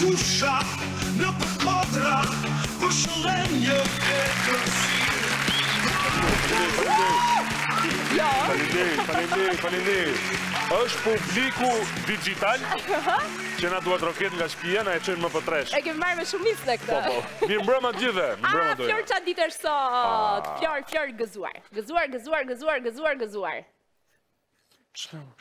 fusha në përkodra, për shëllem një vetësirë. Faleminderit. Është publiku digital që na duhet roket nga shtëpia, na e çojnë më për tresh. E kemi marrë me shumicë në këtë. Po. Mirë mbrëma të gjithëve. Fjor çfarë ditë është sot? Fjor gëzuar. Gëzuar.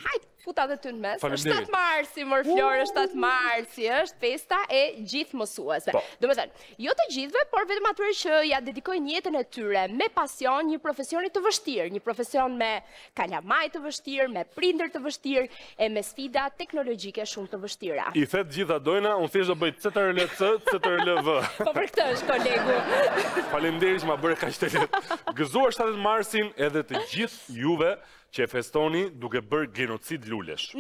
Hajt, futa dhe ty në mes. 7 marsi, mor Florë, 7 marsi, është festa e gjithë mësuesve. Do me thënë, jo të gjithëve, por vetëm atyre që ja dedikojnë jetën e tyre me pasion një profesionit të vështirë, një profesion me kalamaj të vështirë, me prindër të vështirë, e me sfida teknologjike shumë të vështira. I thet gjitha dojna, unë thjesht do bëj CTRL-C, CTRL-V. Po për këtë është, kolegu. Faleminderit që ma bëre kaq të lehtë. Gëzuar 7 marsin edhe të gjithë juve që e festoni duke bërë genocid lulesh.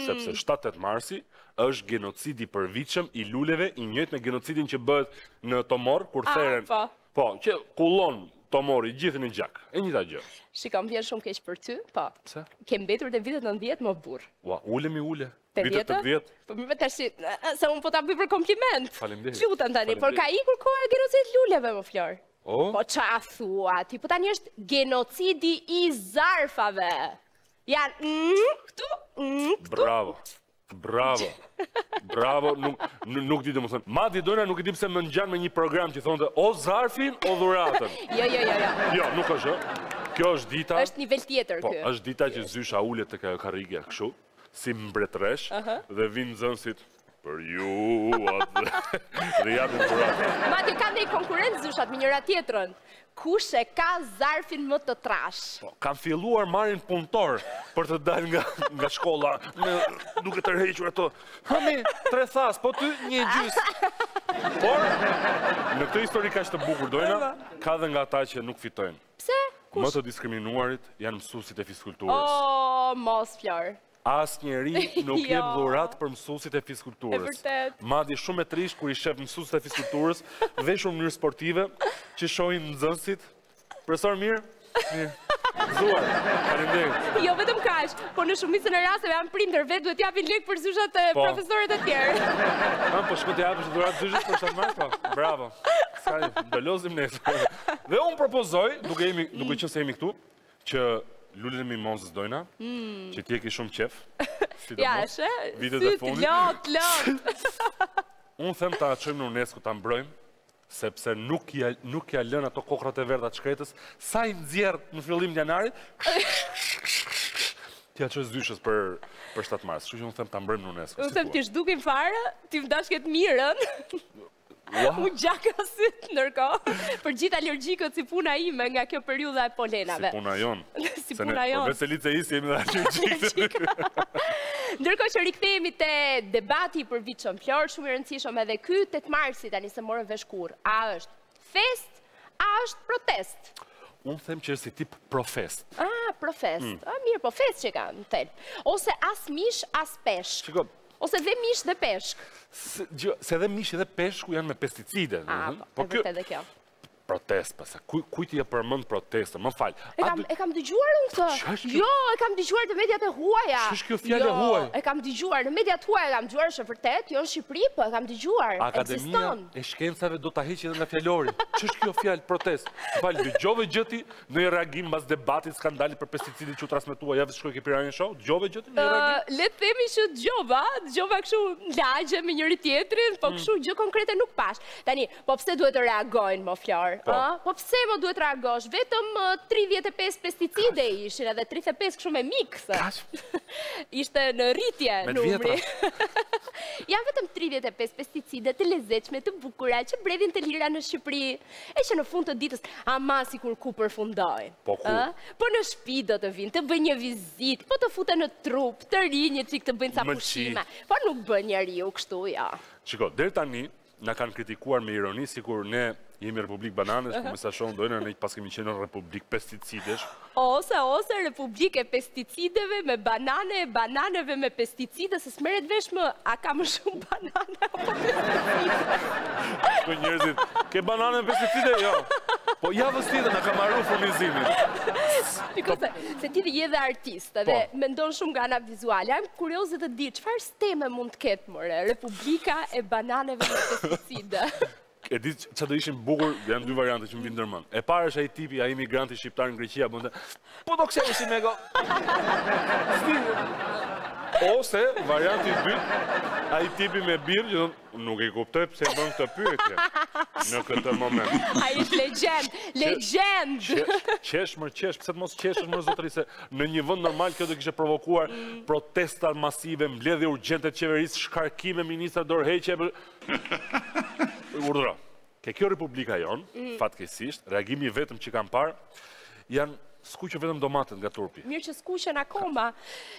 Sepse 7-8 marsi është genocidi përvitshëm i luleve, i njëjtë me genocidin që bëhet në Tomor, kur theren. Po, që kullon Tomori gjithë në gjak. E njëta gjë. Shikam, vjen shumë keq për ty, po. Pse? Ke mbetur të vitet 90 më burr. Ua, ulemi. Vitet 80. Po më tash, se unë po ta bëj për kompliment. Faleminderit. Lutem tani, por ka ikur koha e genocidit luleve, më Flor. Po qa thua, ti po tani është genocidi i zarfave. Janë këtu. Bravo, nuk di domethënë. Madje dojna nuk e di pse më ngjan me një program që thonte o zarfin o dhuratën. Jo, nuk është. Kjo është dita. Është nivel tjetër ky. Po, ky. është dita që zysha ulet tek ajo karrige kështu, si mbretresh dhe vinë nxënësit për ju atë dhe japin dhuratë. Madje kanë një konkurrencë zyshat me njëra tjetrën. Kush e ka zarfin më të trash? Po, kanë filluar marrin punëtor për të dalë nga shkolla, duke tërhequr ato. Hami, 3 thas, po ty 1 gjys. Por, në këtë histori kaq të bukur dojna, ka dhe nga ata që nuk fitojnë. Pse? Më të diskriminuarit janë mësuesit e fiskulturës. Mos Flor. As njeri nuk jep dhurat për mësuesit e fiskulturës. E vërtet. Madje shumë e trisht kur i shef mësuesit e fiskulturës, veshur në mënyrë sportive, që shohin nxënësit. Profesor mirë? Mirë. Gëzuar. Faleminderit. Jo vetëm kaq, por në shumicën e rasteve janë prindër vetë duhet japin lek për zyshat e profesorët e tjerë. Po shko të japësh dhurat zyshit për 7 mars, po. Bravo. Ska do lozim nesër. Dhe unë propozoj, duke qenë se jemi këtu, që lulet e mimozës dojna, që ti e ki shumë qef. Ja, eshe? Sytë, lot. Unë them ta qëjmë në UNESCO ta mbrojmë, sepse nuk ja lën ato kokrat e verdha të shkretës, sa i nxjerr në fillim të janarit, t'ja qësh zyshës për 7 mars. Kështu që unë them ta mbrojmë në UNESCO. Unë them t'i zhdukim fare, t'i mdash këtë mirën. Unë gjaka sytë ndërkohë, për gjithë alergjikët si puna ime nga kjo periudha e polenave. Si puna jonë. Si puna jonë. Për veselice isë jemi dhe alergjikët. Ndërkohë që rikthehemi te debati për vitshëm Flor, shumë i rëndësishëm edhe ky 8 marsi tani se morën vesh kur. A është fest, a është protest? Unë them që është si tip profest. Profest. Mirë, po fest që kanë tel. Ose as mish, as peshk. Shiko. Ose dhe mish dhe peshk. Se dhe mish dhe peshku janë me pesticide. Po kjo edhe kjo. Protest, pasa. Kujti e përmend protestën, më falj. E kam dëgjuar unë këtë. Jo, e kam dëgjuar të mediat e huaja. Ç'është kjo fjalë huaj? E kam dëgjuar në mediat huaja, e kam dëgjuar është vërtet, jo në Shqipëri, po e kam dëgjuar. Akademia e shkencave do ta heqë edhe nga fjalori. Ç'është kjo fjalë protest? Falj, dëgjove gjëti në një reagim mbas debatit skandalit për pesticidin që u transmetua javës shkoi ke Pirani Show? Dëgjove gjëti në një reagim? Le të themi që dëgjova kështu lagje me njëri tjetrin, po kështu gjë konkrete nuk pash. Tani, po pse duhet të reagojnë mo Flor? Po pse më duhet reagosh? Vetëm 35 pesticide ishin edhe 35 kështu me miks. Ishte në rritje numri. Janë vetëm 35 pesticide të lezetshme, të bukura, që bredhin të lira në Shqipëri. E që në fund të ditës, ama si kur ku përfundojnë. Po ku? Po në shtëpi do të vinë, të bëjnë një vizitë, po të futen në trup, të rinjë që të bëjnë ca pushime. Po nuk bën njeriu kështu, ja. Shiko, deri tani na kanë kritikuar me ironi, sikur ne jemi Republik Bananes, ku me sa shonë dojnë, ne pas kemi qenë Republik Pesticidesh. Ose Republik e Pesticideve me bananeve me pesticide, se s'meret vesh më, a ka më shumë banane apo pesticide? Shko njerëzit, ke banane me pesticide? Jo. Po javës tjetër na ka marru furnizimin. Pikose, se ti je dhe artist, dhe mendon shumë nga ana vizuale. Jam kurioze të di, çfarë steme mund të ketë, more? Republika e bananeve me pesticide. E di që do ishin bukur, janë dy variante që më vinë ndërmend. E para është ai tipi, ai migranti shqiptar në Greqia, bënte, po do këshemi si mego. Ose, varianti i dytë, ai tipi me birë, që thonë, nuk e kuptoj pse bën këtë pyetje në këtë moment. Ai është legjend. Qesh, pse të mos qeshësh më zotëri, se në një vend normal kjo do kishte provokuar protesta masive, mbledhje urgjente të qeverisë, shkarkime ministra dorëheqje. Urdhëro. Ke kjo Republika jonë, fatkeqësisht, reagimi vetëm që kam parë, janë skuqën vetëm domatet nga turpi. Mirë që skuqën akoma.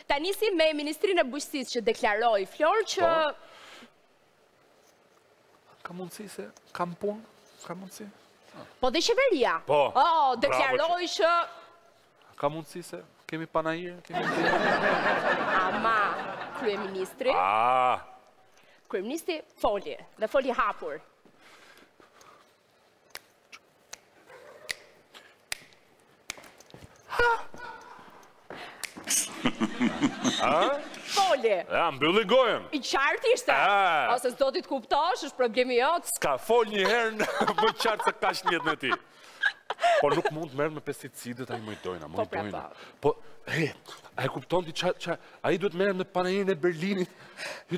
Ta nisim me Ministrinë e Bujqësisë që deklaroi Flor që... Ka mundësi se kam punë? Ka mundësi? Po dhe qeveria? Po. Deklaroi që... Ka mundësi se kemi panajirë? Ama, kryeministri... Kryeministri foli, dhe foli hapur. Foli. Ja, mbylli gojën. I qartë ishte. Ose s'do ti të kuptosh, është problemi jot. S'ka fol një herë më qartë se kaq në jetën e tij. Po nuk mund të merret me pesticidet, ai më i dojna, më i dojna. Po, a e kupton ti ai duhet merret në panajirin e Berlinit,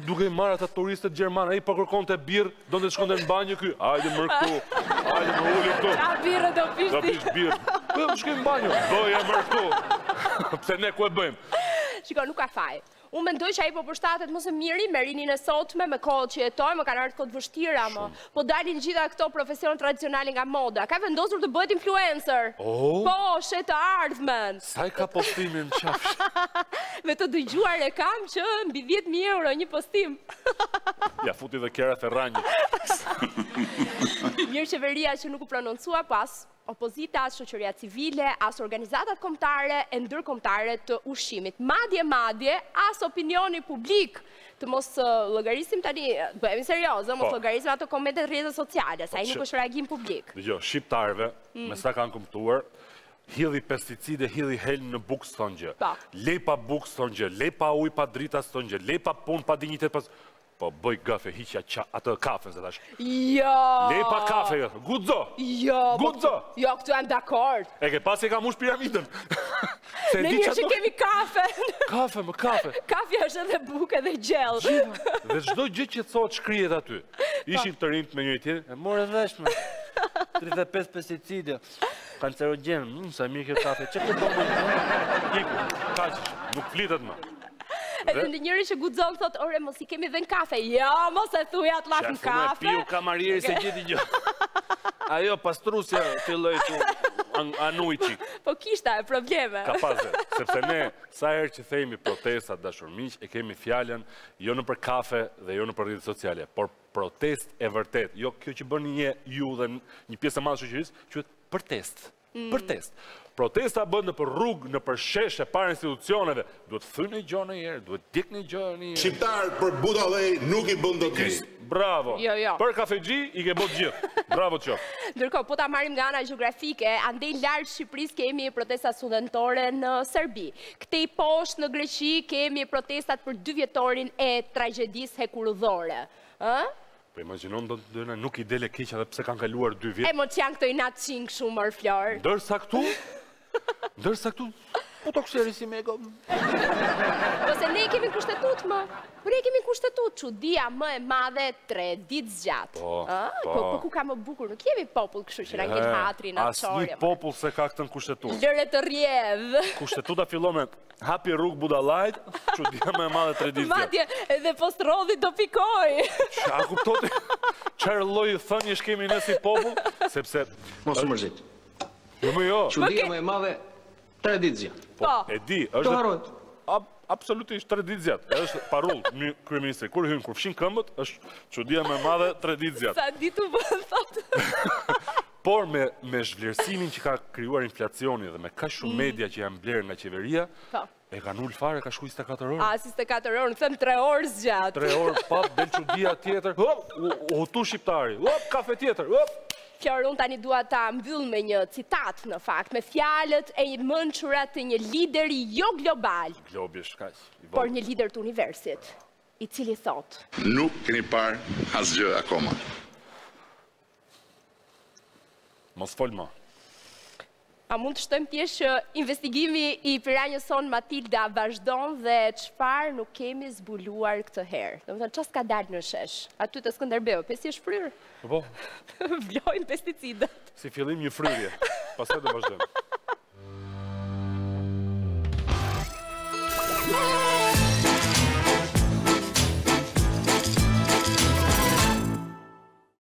duke i marrë ata turistët gjerman, ai po kërkonte birrë, donte të shkonte në banjë ky. Hajde më këtu. Hajde më uli këtu. Ka birrë do pish ti. Do pish birrë. Po shkojmë në banjë. Bëje më këtu. Pse ne ku e bëjmë? Shiko, nuk ka faj. Unë mendoj që ai po përshtatet mos e miri me rinin e sotme, me kohët që jetojmë, më kanë ardhur kohë të vështira, më. Po dalin gjitha këto profesionet tradicionale nga moda. Ka vendosur të bëhet influencer. Po, shet të ardhmen. Sa i ka postimin në qafsh? Me të dëgjuar e kam që mbi 10.000 euro një postim. Ja, futi dhe Kjera Ferranji. Mirë qeveria që nuk u prononcua, pas opozita, as shoqëria civile, as organizatat kombëtare e ndërkombëtare të ushqimit. Madje, as opinioni publik, të mos llogarisim tani, bëhemi seriozë, mos llogarisim ato komente në rrjetet sociale, sa ai nuk është reagim publik. Dgjoj, shqiptarëve, me sa kanë kuptuar, hidhi pesticide, hidhi helm në bukë s'ton gjë. Lej pa bukë s'ton gjë, lej pa ujë pa drita s'ton gjë, lej pa punë pa dinjitet pas. Po bëj gafe, hiqja atë kafen se tash. Jo! Lej pa kafe, gudzo! Jo, jo, këtu jam dakord. E ke pasi ka mush piramidën. Në një që kemi kafe. Kafe, më kafe. Kafe është edhe bukë edhe gjellë. Dhe çdo gjë që thot shkrihet aty. Ishin të rinjt me njëri tjetrin, e morë vesh me 35 pesticide. Kancerogjen, sa mirë kjo kafe. Çe ke bën? Kaq, nuk flitet më. Edhe në njëri që guxon thot, ore mos i kemi dhënë kafe. Jo, mos e thuaj atë llaf në kafe. Piu kamarieri se gjeti gjë. Ajo pastrusja filloi tu anuiçi. Po kishte probleme. Ka pasur, sepse ne sa herë që themi protesta dashur miq, e kemi fjalën jo në për kafe dhe jo në për rrjetet sociale, por protest e vërtet. Jo kjo që bëni ju dhe një pjesë e madhe e shoqërisë, quhet protest. Protest. Protesta bën në për rrugë, në për sheshe, para institucioneve. Duhet thënë një gjë në herë, duhet dik një gjë në herë. Shqiptar për Budallej nuk i bën dot gjë. Bravo. Jo. Për kafexhi i ke bot gjithë. Bravo qoftë. Ndërkohë, po ta marrim nga ana gjeografike, andej larg Shqipërisë kemi protesta studentore në Serbi. Këtej poshtë në Greqi kemi protestat për 2 vjetorin e tragjedisë hekurudhore. Po imagjinon do të nuk i dele keq edhe pse kanë kaluar 2 vjet. E mo që janë këto inatçing shumë mër Flor. Ndërsa këtu, po të kështeri si mego. Po se ne kemi kushtetut më. Por ne kemi kushtetut, çudia më e madhe 3 ditë zgjatë. Po ku ka më bukur, nuk jemi popull kështu që na ngel hatrin atë çorje. Asnjë popull se ka këtë kushtetut. Lëre të rjedh. Kushtetuta fillon me hapi rrugë Budallajt, çudia më e madhe 3 ditë zgjatë. Madje edhe post rodhi do pikoj. A kuptoti? Çfarë lloj thëniesh kemi ne si popull, sepse mos u mërzit. Jo. Çudia më e madhe 3 ditë zgjatë. Po, e di, është. Do harrohet. Absolutisht 3 ditë zgjatë. Është parull, kryeministri. Kur hyn, kur fshin këmbët, është çudia më e madhe 3 ditë zgjatë. Sa ditë u bën thotë. Por me zhvlerësimin që ka krijuar inflacioni dhe me kaq shumë media që janë blerë nga qeveria, e kanë ul fare, ka shkuar 24 orë. 24 orë, them 3 orë zgjat. 3 orë, pap, del çudia tjetër. Hop, u tu shqiptari. Hop, kafe tjetër. Hop. Flor, unë tani dua ta mbyll me një citat në fakt, me fjalët e mençura të një lideri jo global, Globi është kaq i por vogël. një lider të universit, i cili thot: Nuk keni parë asgjë akoma. Mos fol më. A mund të shtojmë thjesht që investigimi i Piranjës son Matilda vazhdon dhe çfarë nuk kemi zbuluar këtë herë. Domethënë çfarë s'ka dalë në shesh? Aty te Skënderbeu, pse si është fryrë? Po, Vlojnë pesticidet. si fillim një fryrje. Pastaj do vazhdojmë.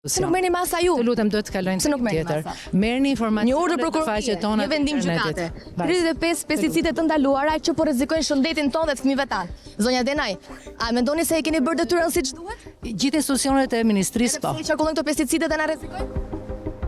Se nuk merrni masa ju. Të lutem duhet të kalojnë Se nuk merrni tjetër. masa. Merrni informacion Një urdhër në prokurorie, faqet tona një vendim të gjykate. internetit. Vazhdo. 35 pesticide të ndaluara që po rrezikojnë shëndetin tonë dhe të fëmijëve tanë. Zonja Denaj, a mendoni se e keni bërë detyrën siç duhet? Gjithë institucionet e ministrisë po. I qarkullojnë këto pesticide dhe na rrezikojnë?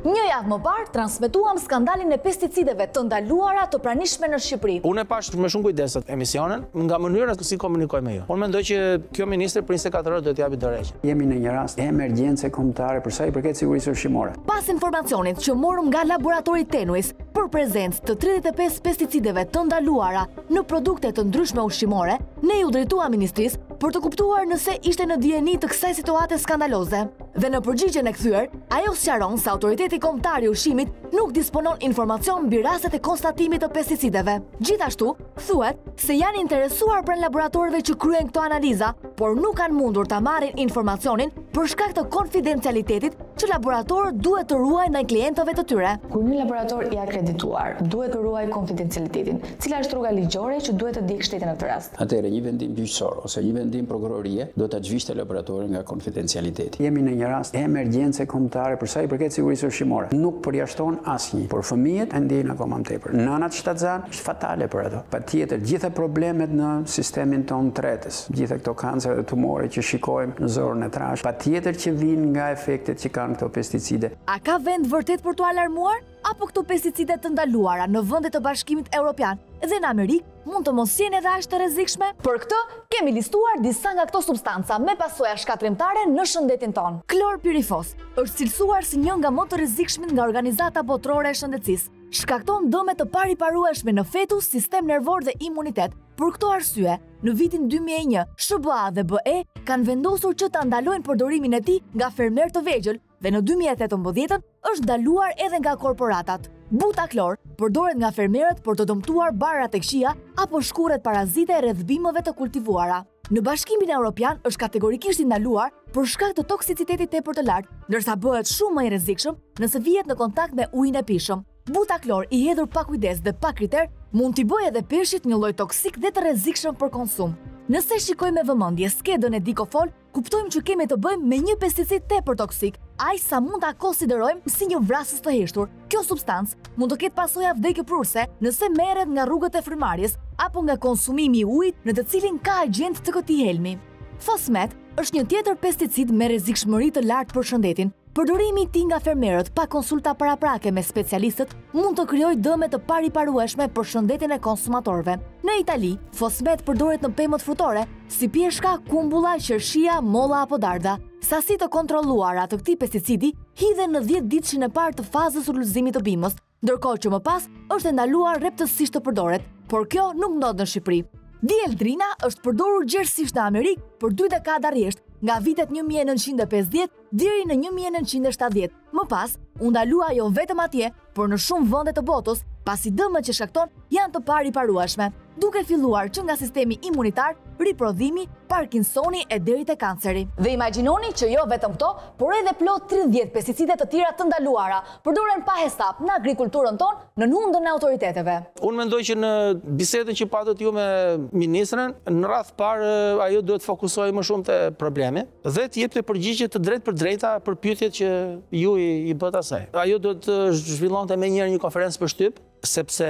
Një javë më parë transmetuam skandalin e pesticideve të ndaluara të pranishme në Shqipëri. Unë e pash me shumë kujdes emisionin nga mënyra si komunikoj me ju. Unë mendoj që kjo ministër për 24 orë do t'japi dorëheqje. Jemi në një rast emergjence kombëtare për sa i përket sigurisë ushqimore. Pas informacionit që morëm nga laboratori Tenuis për prezencë të 35 pesticideve të ndaluara në produkte të ndryshme ushqimore, ne ju drejtuam ministrisë për të kuptuar nëse ishte në dijeni të kësaj situate skandaloze. Dhe në përgjigjen e kthyer, ajo sqaron se Autoriteti Kombëtar i Ushqimit nuk disponon informacion mbi rastet e konstatimit të pesticideve. Gjithashtu, thuhet se janë interesuar pranë laboratorëve që kryejnë këto analiza, por nuk kanë mundur ta marrin informacionin për shkak të konfidencialitetit që laboratorët duhet të ruajnë ndaj klientëve të tyre. Kur një laborator i akredituar duhet të ruajë konfidencialitetin, cila është rruga ligjore që duhet të ndjekë shteti në këtë rast? Atëherë një vendim gjyqësor ose një vendim prokurorie do ta zhvishte laboratorin nga konfidencialiteti. Jemi në një rast emergjence kombëtare për sa i përket sigurisë ushqimore. Nuk përjashton asnjë, por fëmijët e ndjejnë akoma më tepër. Nënat shtatzan është fatale për ato. Patjetër gjitha problemet në sistemin tonë tretës, gjitha këto kancer dhe tumore që shikojmë në zorën e trashë, patjetër që vijnë nga efektet që kanë këto pesticide. A ka vend vërtet për të alarmuar? Apo këto pesticide të ndaluara në vendet të Bashkimit Evropian dhe në Amerikë mund të mos jenë edhe aq të rrezikshme? Për këtë kemi listuar disa nga këto substanca me pasoja shkatrimtare në shëndetin tonë. Klorpyrifos është cilësuar si një nga më të rrezikshmit nga Organizata Botërore e Shëndetësisë. Shkakton dëme të pariparueshme në fetus, sistem nervor dhe imunitet. Për këto arsye, në vitin 2001, SBA dhe BE kanë vendosur që ta ndalojnë përdorimin e tij nga fermer të vegjël dhe në 2018 është ndaluar edhe nga korporatat. Butaklor përdoret nga fermerët për të dëmtuar barrat e këqija apo shkurret parazite rreth bimëve të kultivuara. Në Bashkimin Evropian është kategorikisht i ndaluar për shkak të toksicitetit tepër të lartë, ndërsa bëhet shumë më i rrezikshëm nëse vihet në kontakt me ujin e pishëm. Butaklor i hedhur pa kujdes dhe pa kriter mund t'i bëjë edhe peshqit një lloj toksik dhe të rrezikshëm për konsum. Nëse shikojmë me vëmendje skedën e Dicofol, kuptojmë që kemi të bëjmë me një pesticid tepër toksik, aq sa mund ta konsiderojmë si një vrasës të heshtur. Kjo substancë mund të ketë pasoja vdekjeprurse nëse merret nga rrugët e frymarrjes apo nga konsumimi i ujit në të cilin ka agent të këtij helmi. Fosmet është një tjetër pesticid me rrezikshmëri të lartë për shëndetin. Përdorimi i tij nga fermerët pa konsulta paraprake me specialistët mund të krijojë dëme të pariparueshme për shëndetin e konsumatorëve. Në Itali, fosmet përdoret në pemët frutore si pjeshka, kumbulla, qershia, molla apo darda. Sasitë të kontrolluara të këtij pesticidi hidhen në 10 ditëshin e parë të fazës ulëzimit të bimës, ndërkohë që më pas është ndaluar rreptësisht të përdoret, por kjo nuk ndodh në Shqipëri. Dieldrina është përdorur gjerësisht në Amerikë për 2 dekada rresht, nga vitet 1950 deri në 1970. Më pas, u ndalua jo vetëm atje, por në shumë vende të botës, pasi dëmet që shkakton janë të pariparueshme, duke filluar që nga sistemi imunitar, riprodhimi, Parkinsoni e deri te kanceri. Dhe imagjinoni që jo vetëm këto, por edhe plot 30 pesticide të tjera të ndaluara përdoren pa hesap në agrikulturën tonë në hundën e autoriteteve. Unë mendoj që në bisedën që patët ju me ministrën, në radh parë ajo duhet fokusohej më shumë te problemi dhe të jepte përgjigje të drejtë për drejta për pyetjet që ju i bët asaj. Ajo duhet të zhvillonte menjëherë një konferencë për shtyp, sepse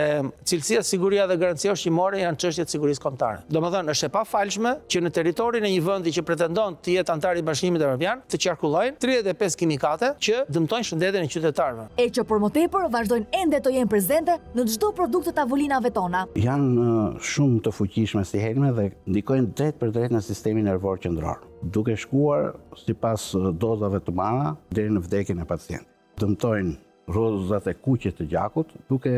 cilësia, siguria dhe garancia ushqimore janë çështje të sigurisë kombëtare. Domethënë, është e pafalshme që në territorin e një vendi që pretendon të jetë antar i Bashkimit Evropian të qarkullojnë 35 kimikate që dëmtojnë shëndetin e qytetarëve. E që për më tepër vazhdojnë ende të jenë prezente në çdo produkt të tavolinave tona. Janë shumë të fuqishme si helme dhe ndikojnë drejt për drejt në sistemin nervor qendror, duke shkuar sipas dozave të mëdha deri në vdekjen e pacientit. dëmtojnë rrozat e kuqe të gjakut, duke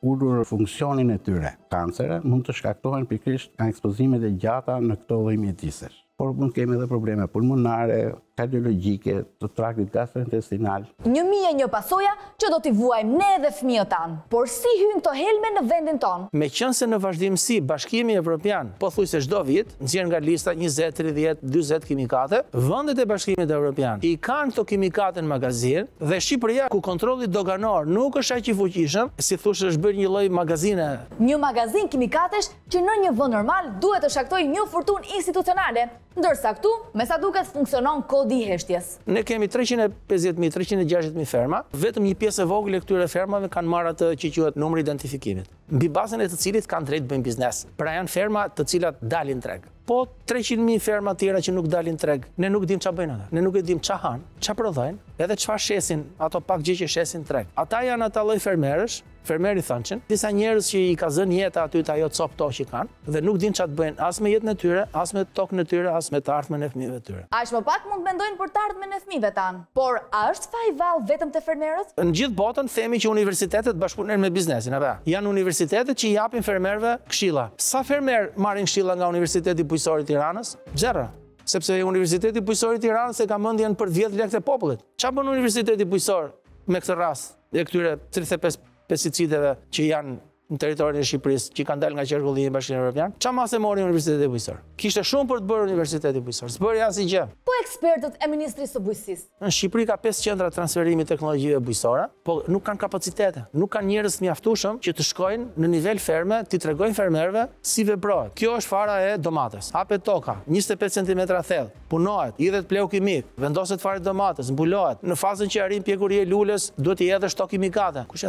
ulur funksionin e tyre. Kancere mund të shkaktohen pikërisht nga ekspozimet e gjata në këto lloj mjedisesh. Por mund kemi edhe probleme pulmonare, kardiologjike, të traktit gastrointestinal. 1001 pasoja që do t'i vuajmë ne dhe fëmijët tanë. Por si hyjnë këto helme në vendin tonë? Meqense në vazhdimsi Bashkimi Evropian pothuajse çdo vit nxjerr nga lista 20, 30, 40 kimikate, vendet e Bashkimit Evropian i kanë këto kimikate në magazinë dhe Shqipëria ku kontrolli doganor nuk është aq i fuqishëm, si thosh është bërë një lloj magazine. Një magazin kimikatesh që në një vend normal duhet të shkaktojë një furtunë institucionale, ndërsa këtu me sa duket funksionon kodi i heshtjes. Ne kemi 350.000, 360.000 ferma, vetëm një pjesë e vogël e këtyre fermave kanë marrë atë që quhet numri identifikimit, mbi bazën e të cilit kanë drejt bëjnë biznes. Pra janë ferma të cilat dalin treg. Po 300.000 ferma tjera që nuk dalin treg, ne nuk dim ç'a bëjnë ata. Ne nuk e dim ç'a han, ç'a prodhojnë, edhe çfarë shesin, ato pak gjë që shesin treg. Ata janë ata lloj fermerësh, fermeri thënçin, disa njerëz që i ka zënë jeta aty të ajo cop to që kanë dhe nuk din ç'a të bëjnë as me jetën e tyre, as me tokën e tyre, as me të ardhmen e fëmijëve të tyre. Aq më pak mund mendojnë për të ardhmen e fëmijëve tanë. Por a është faji vallë vetëm te fermerët? Në gjithë botën themi që universitetet bashkëpunojnë me biznesin, apo? Janë universitetet që i japin fermerëve këshilla. Sa fermer marrin këshilla nga Universiteti Bujqësor i Tiranës? Zero. Sepse Universiteti Bujqësor i Tiranës e ka mendjen për 10 lekë të popullit. Ç'a bën Universiteti Bujqësor me këtë rast e këtyre 35 pesticideve që janë në territorin e Shqipërisë, që kanë dalë nga qarkullimi i Bashkimit Evropian? Ç'a masë mori Universiteti Bujqësor? Kishte shumë për të bërë Universiteti Bujqësor. S'bëri asgjë. Po ekspertët e Ministrisë së Bujqësisë. Në Shqipëri ka 5 qendra transferimi teknologjive bujqësore, po nuk kanë kapacitete, nuk kanë njerëz të mjaftueshëm që të shkojnë në nivel ferme, t'i tregojnë fermerëve si veprohet. Kjo është fara e domates. Hapet toka, 25 cm thellë, punohet, hidhet pleu kimik, vendoset fare domates, mbulohet. Në fazën që arrin pjekuria e lules, duhet i hedhësh to kimikate. Kush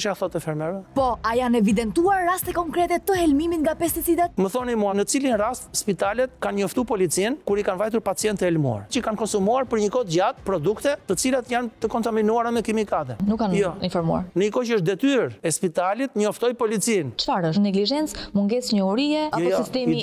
ja thotë fermerëve? Po, a janë evidentuar raste konkrete të helmimit nga pesticidet? Më thoni mua, në cilin rast spitalet kanë njoftu policin kur i kanë vajtur pacientë helmuar, që kanë konsumuar për një kohë gjatë produkte të cilat janë të kontaminuara me kimikate. Nuk kanë informuar. Në një kohë që është detyrë e spitalit njoftoj policin. Çfarë është? Neglizhencë, mungesë njohurie apo sistemi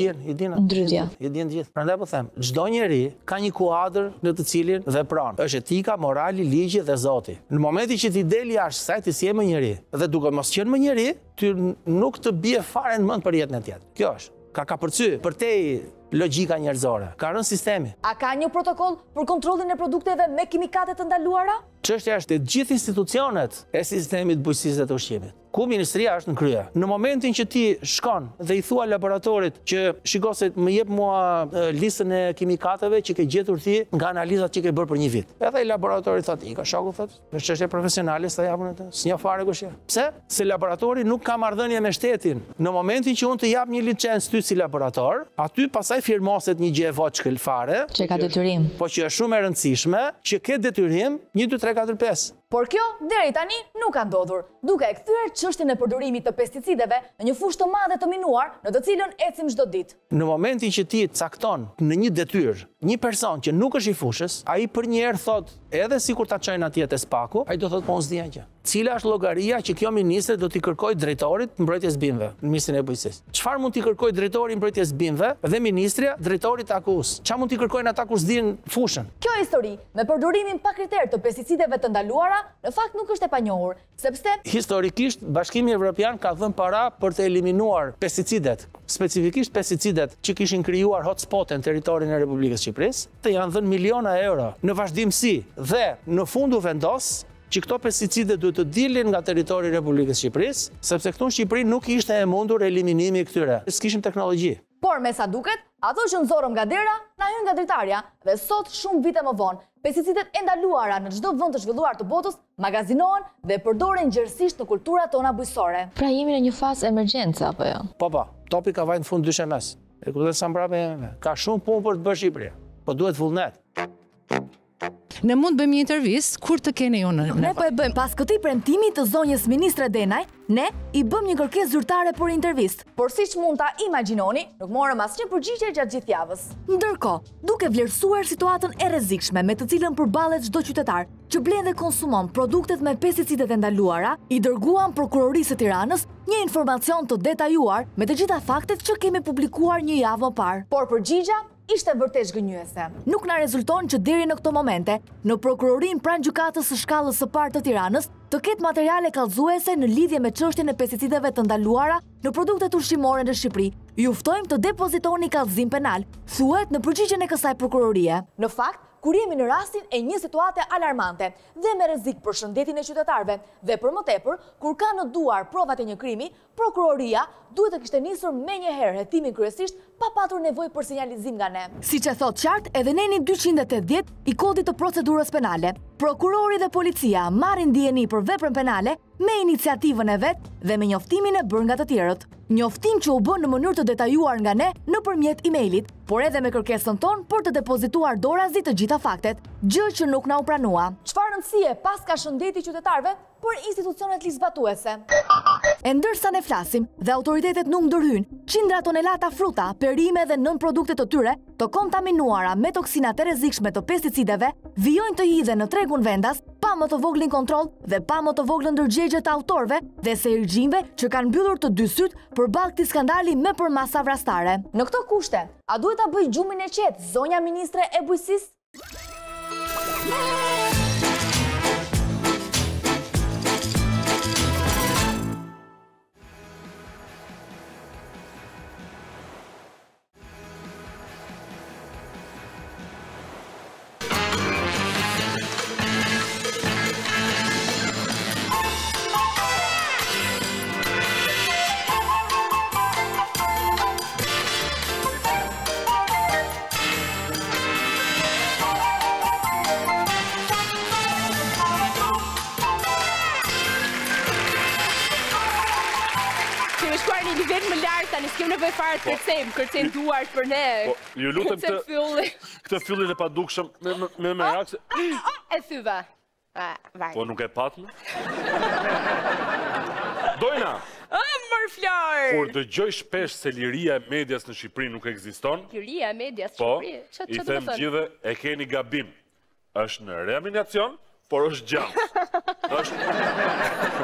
ndryshje? I din gjithë. Prandaj po them, çdo njeri ka një kuadër në të cilin vepron. Është etika, morali, ligji dhe Zoti. Në momentin që ti del jashtë kësaj ti si je më njeri dhe duke mos qenë më njeri, ty nuk të bie fare në mend për jetën e tjetër. Kjo është. Ka përcy, përtej logjika njerëzore. Ka rënë sistemi. A ka një protokoll për kontrollin e produkteve me kimikate të ndaluara? Çështja është të gjithë institucionet e sistemit bujqësisë dhe të ushqimit, ku ministria është në krye. Në momentin që ti shkon dhe i thua laboratorit që shiko se më jep mua listën e kimikateve që ke gjetur ti nga analizat që ke bërë për një vit. Edhe i laboratori thotë, "I ka shoku thotë, është çështje profesionale sa japun atë. S'njeh fare kush je." Pse? Se laboratori nuk ka marrëdhënie me shtetin. Në momentin që unë të jap një licencë ty si laborator, aty pastaj firmoset një gjë e voçkël fare, që ka detyrim. Po që është shumë e rëndësishme që ke detyrim 1 2 3 4 5. Por kjo deri tani nuk ka ndodhur, duke e kthyer çështjen e përdorimit të pesticideve në një fushë të madhe të minuar, në të cilën ecim çdo ditë. Në momentin që ti cakton në një detyrë një person që nuk është i fushës, ai për një herë thot, edhe sikur ta çojnë atje te spaku, ai do thot po s'di gjë. Cila është llogaria që kjo ministre do t'i kërkojë drejtorit mbrojtjes bimëve në Ministrinë e Bujqësisë? Çfarë mund t'i kërkojë drejtori mbrojtjes bimëve dhe ministrja drejtorit akus? Çfarë mund t'i kërkojnë ata kur s'din fushën? Kjo histori me përdorimin pa kriter të pesticideve të ndaluara në fakt nuk është e panjohur, sepse historikisht Bashkimi Evropian ka dhënë para për të eliminuar pesticidet, specifikisht pesticidet që kishin krijuar hotspot në territorin e Republikës Shqipërisë, të janë dhënë miliona euro në vazhdimsi dhe në fund u vendos që këto pesticide duhet të dilin nga territori i Republikës Shqipërisë, sepse këtu në Shqipëri nuk ishte e mundur eliminimi i këtyre. S'kishim teknologji. Por me sa duket, ato që nxorëm nga dera, na hyn nga dritarja dhe sot shumë vite më vonë, pesticidet e ndaluara në çdo vend të zhvilluar të botës magazinohen dhe përdoren gjerësisht në kulturat tona bujqësore. Pra jemi në një fazë emergjence apo jo? Po, topi ka vajtë në fund dyshe mes. E kupton sa mbrapa ka shumë punë për të bërë Shqipëria, po duhet vullnet. Ne mund bëjmë një intervistë kur të keni ju në Ne po e bëjmë pas këtij premtimi të zonjës ministre Denaj, ne i bëm një kërkesë zyrtare për intervistë. Por siç mund ta imagjinoni, nuk morëm asnjë përgjigje gjatë gjithë javës. Ndërkohë, duke vlerësuar situatën e rrezikshme me të cilën përballet çdo qytetar që blen dhe konsumon produktet me pesticidet e ndaluara, i dërguam prokurorisë së Tiranës një informacion të detajuar me të gjitha faktet që kemi publikuar një javë më parë. Por përgjigja ishte vërtet zgënjyese. Nuk na rezulton që deri në këto momente, në prokurorin pranë gjykatës së shkallës së parë të Tiranës, të ketë materiale kallëzuese në lidhje me çështjen e pesticideve të ndaluara në produktet ushqimore në Shqipëri. Ju ftojmë të depozitoni kallëzim penal, thuhet në përgjigjen e kësaj prokurorie. Në fakt, kur jemi në rastin e një situate alarmante dhe me rrezik për shëndetin e qytetarëve dhe për më tepër, kur ka në duar provat e një krimi, prokuroria duhet të kishte nisur menjëherë hetimin kryesisht pa patur nevojë për sinjalizim nga ne. Siç e thot qartë edhe neni 280 i Kodit të Procedurës Penale, prokurori dhe policia marrin dieni për veprën penale me iniciativën e vet dhe me njoftimin e bërë nga të tjerët. Njoftim që u bën në mënyrë të detajuar nga ne nëpërmjet emailit, por edhe me kërkesën tonë për të depozituar dorazi të gjitha faktet, gjë që nuk na u pranua. Çfarë rëndësie pas ka shëndeti qytetarëve për institucionet ligjzbatuese? E ndërsa ne flasim dhe autoritetet nuk ndërhyjnë qindra tonelata fruta, perime dhe nën produkte të tyre të kontaminuara me toksina të rrezikshme të pesticideve, vijojnë të hidhen në tregun vendas pa më të voglin kontroll dhe pa më të voglën ndërgjegje të autorëve dhe seirgjimve që kanë mbyllur të dy syt përballë këtij skandali me përmasa vrastare. Në këto kushte, a duhet ta bëj gjumin e qetë zonja ministre e bujqësisë? S'kem nevojë fare të kërcejmë duart për ne. Ju lutem këtë fyllin e padukshëm me merak se... E thyva. Po nuk e patme? Dojna! Mër Flor! Kur dëgjoj shpesh se liria e medias në Shqipëri nuk ekziston... Liria e medias në Shqipëri? Po, i them gjithë e keni gabim. Është në reanimacion, por është gjallë.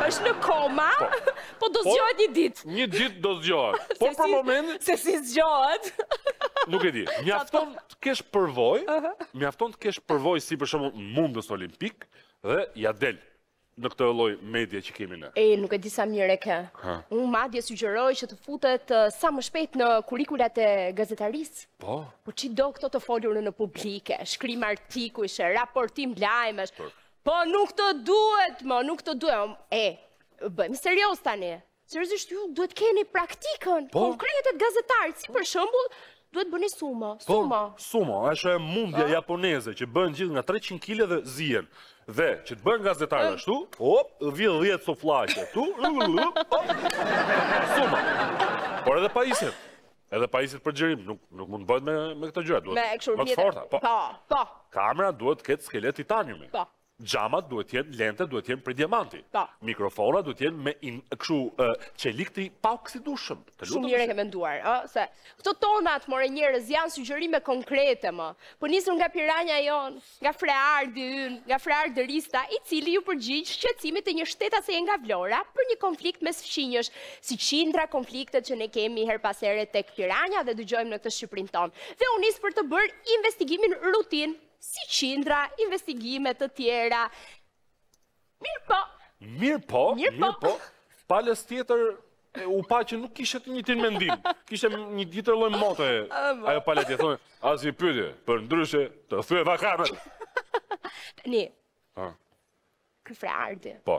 është në koma, po do zgjohet një ditë. Një ditë do zgjohet. Por për momentin... Se si zgjohet. Nuk e di. Mjafton të kesh përvojë si për shembull mundës olimpik dhe ja del në këtë lloj media që kemi ne. Nuk e di sa mirë e ke. Unë madje sugjeroj që të futet sa më shpejt në kurrikulat e gazetarisë. Po. Po çdo këto të folur në publike, shkrim artikujsh, raportim lajmesh. Po nuk të duhet, nuk të duhet. Bëjmë serios tani. Seriozisht ju duhet keni praktikën konkrete të gazetarit, si për shembull duhet bëni sumo. Sumo, është e mundja japoneze që bën gjithë nga 300 kg dhe zihen. Dhe që të bën gazetarë ashtu, vjen 10 sofllaqe këtu, sumo. Por edhe pajiset. Edhe pajiset për xhirim, nuk mund të bëhet me këtë gjëra, duhet më të forta. Po. Kamera duhet të ketë skelet titaniumi. Po. Xhamat duhet të jenë lente, duhet të jenë prej diamanti. Mikrofona duhet të jenë me kështu çelik të pa oksidueshëm. Shumë mirë e ke menduar, se këto tonat more njerëz janë sugjerime konkrete më. Po nisur nga Piranja jon, nga Freardi ynë, nga Frearderista, i cili ju përgjigj shqetësimit të një shtetase nga Vlora për një konflikt mes fqinjësh, si qindra konfliktet që ne kemi her pas here tek Piranja dhe dëgjojmë në këtë Shqipërinë tonë. Dhe u nis për të bërë investigimin rutin. Si qindra, investigimet të tjera. Mirë po. Palës tjetër, u pa që nuk kishe të njëtin mendim. Kishe një tjetër lloj mote. Ajo palë tjetër, thonë, as i pyetje, për ndryshe të thye vakanët. Tani, ky Freardi. Po.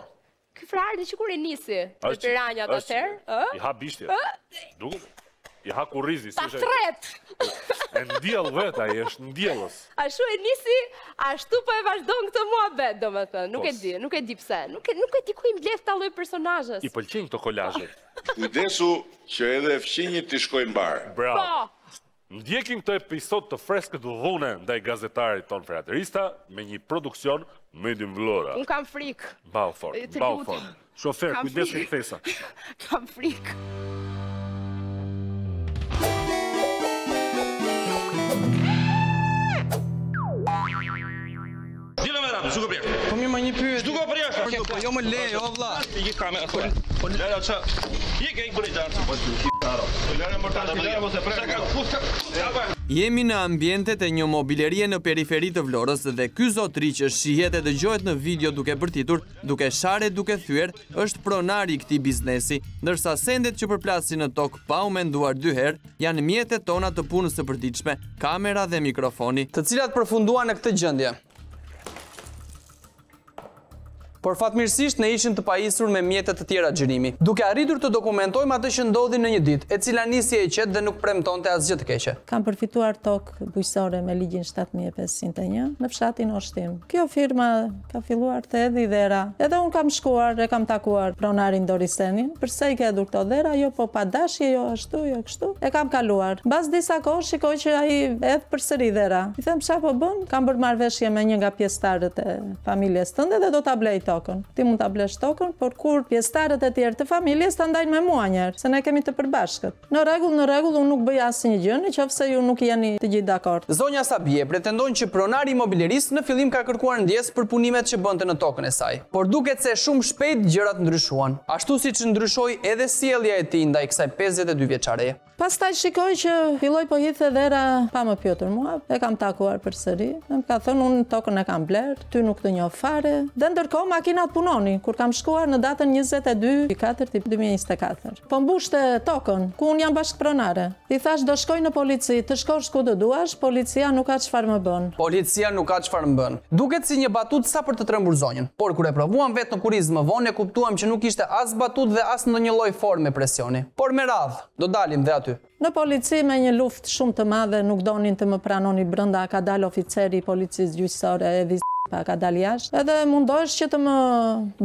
Ky Freardi që kur e nisi në Piranjat atëherë, i ha bishtje. Duket. I ha kurrizi. Ta thret! E ndjell vetë, ai është ndjellës. Ashtu e nisi, ashtu po e vazhdon këtë muhabet, domethënë. Nuk e di pse. Nuk e di ku i mbledh ta lloj personazhesh. I pëlqejnë këto kolazhe. Kujdesu që edhe fqinjit t'i shkojnë bar. Bravo. Ndjekim këtë episod të freskët dhune ndaj gazetarit ton Frearderista me një produksion Medium Vlora. Unë kam frikë. Bau fort. Shofer, kujdesu kthesa. Kam frikë. Shtu ko përjashtë. Po mi më një pyetje. Shtu ko përjashtë. Po jo më le, o vlla. I kamera atë. Po lera ça. I ke ik bëre dartë. Po lera më tani, mos e prek. Jemi në ambientet e një mobilerie në periferi të Vlorës dhe ky zotëri që shihet e dëgjohet në video duke bërtitur, duke share, duke thyer, është pronari i këtij biznesi, ndërsa sendet që përplasin në tokë pa u menduar dy herë janë mjetet tona të punës së përditshme, kamera dhe mikrofoni, të cilat përfunduan në këtë gjendje. Por fatmirësisht ne ishim të pajisur me mjetet të tjera xhirimi, duke arritur të dokumentojmë atë që ndodhi në një ditë, e cila nisi e qetë dhe nuk premtonte asgjë të keqe. Kam përfituar tokë bujqësore me ligjin 7501 në fshatin Oshtim. Kjo firma ka filluar të hedhë dhera. Edhe unë kam shkuar e kam takuar pronarin Dorisenin, përse i ka hedhur këto dhera, jo po pa dashje, jo ashtu, jo kështu. E kam kaluar. Mbas disa kohë shikoj që ai hedh përsëri dhera. I them çfarë po bën? Kam bërë marrëveshje me një nga pjesëtarët e familjes tënde dhe do ta blej tokën. Ti mund ta blesh tokën, por kur pjesëtarët e tjerë të familjes ta ndajnë me mua njerë, se ne kemi të përbashkët. Në rregull, unë nuk bëj asnjë gjë, nëse ju nuk jeni të gjithë dakord. Zonja Sabie pretendon që pronari i imobilerisë në fillim ka kërkuar ndjesë për punimet që bënte në tokën e saj, por duket se shumë shpejt gjërat ndryshuan, ashtu siç ndryshoi edhe sjellja e tij ndaj kësaj 52 vjeçareje. Pastaj shikoj që filloi po hidhte dhera pa më pyetur mua, e kam takuar përsëri, më ka thënë unë tokën e kam bler, ty nuk të njoh fare, dhe ndërkohë makinat punoni, kur kam shkuar në datën 22/4/2024. Po mbushte tokën, ku unë jam bashkëpronare. I thash do shkoj në polici, të shkosh ku do duash, policia nuk ka çfarë më bën. Policia nuk ka çfarë më bën. Duket si një batut sa për të trembur zonjën, por kur e provuam vetë në kurizë më vonë, e kuptuam që nuk ishte as batut dhe as ndonjë lloj forme presioni. Por me radhë, do dalim dhe aty. Në polici me një luftë shumë të madhe nuk donin të më pranoni brenda, ka dalë oficeri i policisë gjyqësore e pa ka dalë jashtë, edhe mundohesh që të më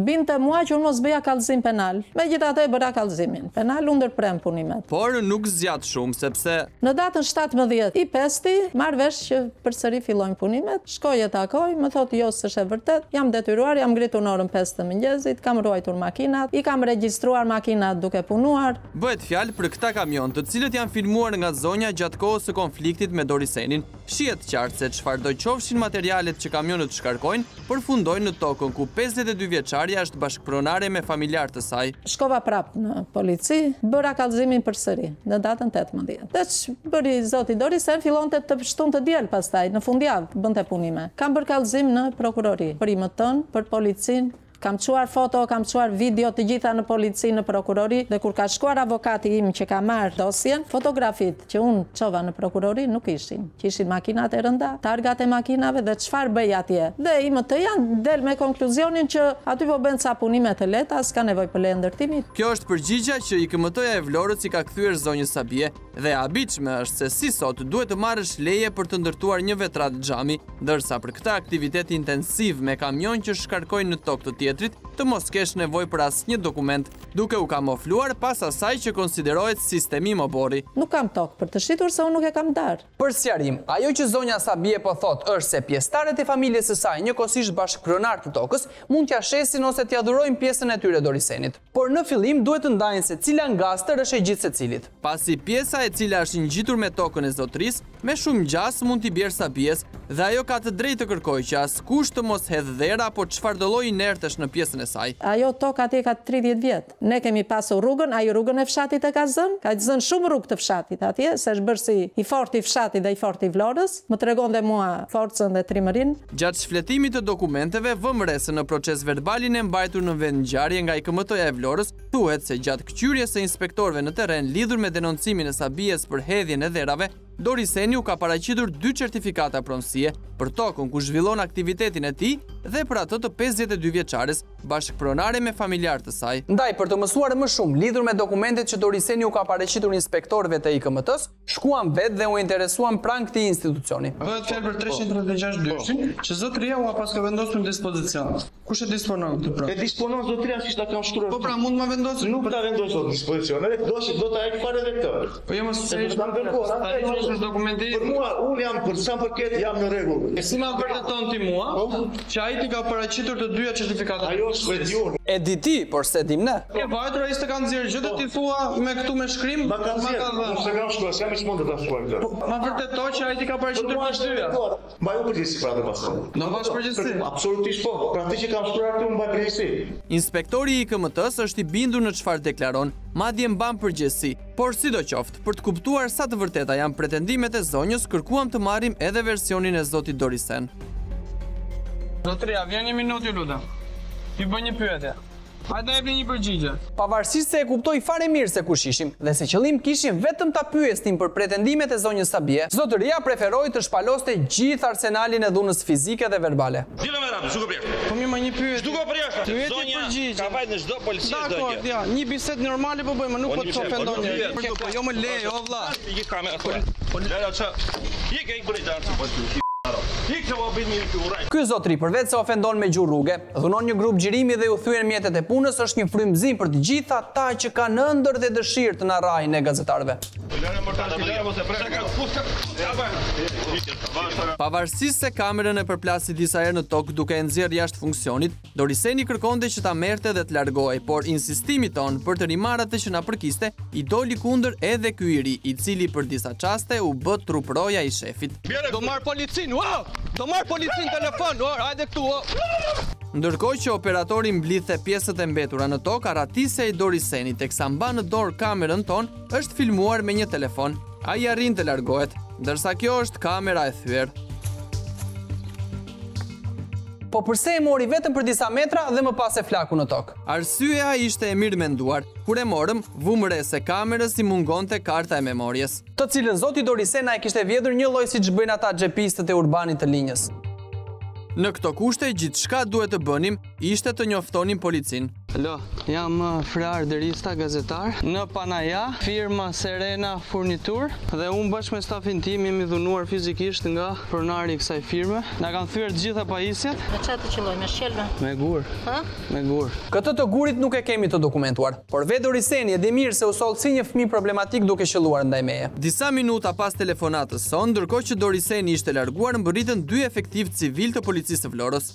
binte mua që unë mos bëja kallëzim penal. Megjithatë e bëra kallëzimin penal, u ndërprem punimet. Por nuk zgjat shumë sepse në datën 17/5 marr vesh që përsëri fillojnë punimet, shkoj e takoj, më thotë jo s'është e vërtet, jam detyruar, jam ngritur në orën 5 të mëngjesit, kam ruajtur makinat, i kam regjistruar makinat duke punuar. Bëhet fjalë për këta kamion, të cilët janë filmuar nga zonja gjatë kohës së konfliktit me Dorisenin. Shihet qartë se çfarëdo qofshin materialet që kamionët shkarkojnë, përfundojnë në tokën ku 52 vjeçaria është bashkëpronare me familjar të saj. Shkova prapë në polici, bëra kallëzimin përsëri në datën 18. Dhe bëri zoti Dorisen, fillonte të shtunte diel pastaj në fundjavë bënte punime. Kam bërë kallëzim në prokurori për IMT-n, për policin. Kam quar foto, kam quar video të gjitha në polici, në prokurori, dhe kur ka shkuar avokati im që ka marrë dosjen, fotografit që unë qova në prokurori nuk ishin. Që ishin makinat e rënda, targat e makinave dhe çfarë bëj atje. Dhe IMT janë del me konkluzionin që aty po bën ca punime të lehta, s'ka nevojë për leje ndërtimi. Kjo është përgjigja që IKMT-ja e Vlorës i ka kthyer zonjës Sabie dhe e habitshme është se si sot duhet të marrësh leje për të ndërtuar një vetrat xhami, ndërsa për këtë aktivitet intensiv me kamion që shkarkojnë në tokë të tjetrit, të mos kesh nevojë për asnjë dokument, duke u kamufluar pas asaj që konsiderohet sistemi mobori. Nuk kam tokë për të shitur se unë nuk e kam darë. Për sqarim, ajo që zonja Sabie po thotë është se pjesëtarët e familjes së saj, njëkohësisht bashkëpronar të tokës, mund t'ia shesin ose t'ia dhurojnë pjesën e tyre Dorisenit. Por në fillim duhet të ndajnë se cila ngastër është e gjithë secilit. Pasi pjesa e cila është ngjitur me tokën e zotërisë, me shumë gjas mund t'i bjerë Sabies dhe ajo ka të drejtë të kërkojë që askush të mos hedhë dhera apo çfarëdo lloj inertesh në pjesën e saj. Ajo tokë atje ka 30 vjet. Ne kemi pasur rrugën, ai rrugën e fshatit e ka zënë shumë rrugë të fshatit atje, se është bërë si i forti i fshatit dhe i forti i Vlorës, më tregonte mua forcën dhe trimërinë. Gjatë shfletimit të dokumenteve vëm re se në proces verbalin e mbajtur në vendngjarje nga IKMT-ja e Vlorës, thuhet se gjatë këqyrjes së inspektorëve në terren lidhur me denoncimin e Sabies për hedhjen e dherave, Doriseni u ka paraqitur 2 certifikata pronësie për tokën ku zhvillon aktivitetin e tij dhe për atë të 52 vjeçares, bashkëpronare me familjar të saj. Ndaj, për të mësuar më shumë lidhur me dokumentet që Doriseni u ka paraqitur inspektorëve të IKMT-s, shkuam vetë dhe u interesuam pranë këtij institucioni. Bëhet fjalë për 336 që zotëria u pas ka vendosur në dispozicion. Kush e disponon këtë pra? E disponon zotëria siç ta kam shkruar. Po pra mund ma vendosë? Nuk ta vendosë në dispozicion. Do ta heq fare edhe këtë. Po jo më së dokumenti. Për mua, unë jam për sa përket jam në rregull. Si ma vërteton ti mua që ai ti ka paraqitur të dyja certifikatat? Ajo është E di ti, por se dim ne. Ke vajtur ai s'të kanë nxjerrë gjë, do t'i thua me këtu me shkrim. Ma kanë nxjerrë, se kam shkuar, jam i çmendë ta shkuar këtë. Ma vërtetoj që ai ti ka paraqitur pashtyja. Ma ju përgjithësi pra të pasoj. Do bash përgjithësi. Absolutisht po. Pra ti që kam shkuar këtu mbaj përgjithësi. Inspektori i IKMT-s është i bindur në çfarë deklaron, madje mban përgjegjësi. Por sidoqoftë, për të kuptuar sa të vërteta janë pretendimet e zonjës, kërkuam të marrim edhe versionin e zotit Dorisen. Zotria, vjen një minutë ju lutem. Ju bëj një pyetje. Hajde jepni një përgjigje. Pavarësisht se e kuptoj fare mirë se kush ishim dhe se qëllim kishim vetëm ta pyesnim për pretendimet e zonjës Sabie, zotëria preferoi të shpaloste gjithë arsenalin e dhunës fizike dhe verbale. Dile me radhë, zhduko për jashtë. Po mirë, një pyetje. Zhduko për jashtë. Zonja ka vajt në çdo polici çdo gjë. Dakor, ja, një bisedë normale po bëjmë, nuk po të ofendon njëri. Po jo më le, o vlla. Iki kamerë aty. Po lera ça. Iki kuritar. Ky zotri përveç se ofendon me gjuhë rruge, dhunon një grup xhirimi dhe u thyen mjetet e punës, është një frymëzim për të gjithë ata që kanë ëndër dhe dëshirë të na rrajnë ne gazetarëve. Pavarësisht se kamerën e përplasi disa herë në tokë duke e nxjerrë jashtë funksionit, Doriseni kërkonte që ta merrte dhe të largohej, por insistimi ton për të rimarrë atë që na përkiste i doli kundër edhe ky i ri, i cili për disa çaste u bë truproja i shefit. Do marr policin, wow! Do marr policin telefon, hajde këtu. Ndërkohë që operatori mblidhte pjesët e mbetura në tokë, arratisja i Dorisenit teksa mban në dorë kamerën ton është filmuar me një telefon. Ai arrin të largohet, ndërsa kjo është kamera e thyer. Po përse e mori vetëm për disa metra dhe më pas e flaku në tokë? Arsyeja ishte e mirë menduar. Kur e morëm, vum re se kamerës i mungonte karta e memorjes. Të cilën zoti Dorisena e kishte vjedhur një lloj siç bëjnë ata xhepistët e urbanit të linjës. Në këto kushte, gjithçka duhet të bënim ishte të njoftonim policin. Alo, jam Frar Derista, gazetar, në Panaja, firma Serena Furnitur, dhe unë bashkë me stafin tim jemi dhunuar fizikisht nga pronari i kësaj firme. Na kanë thyer të gjitha pajisjet. Me çfarë të qelloj, me shelbe? Me gur. Ha? Me gur. Këtë të gurit nuk e kemi të dokumentuar, por vetë Doriseni e di mirë se u soll si një fëmijë problematik duke qelluar ndaj meje. Disa minuta pas telefonatës son, ndërkohë që Doriseni ishte larguar, mbërritën dy efektiv civil të policisë së Vlorës.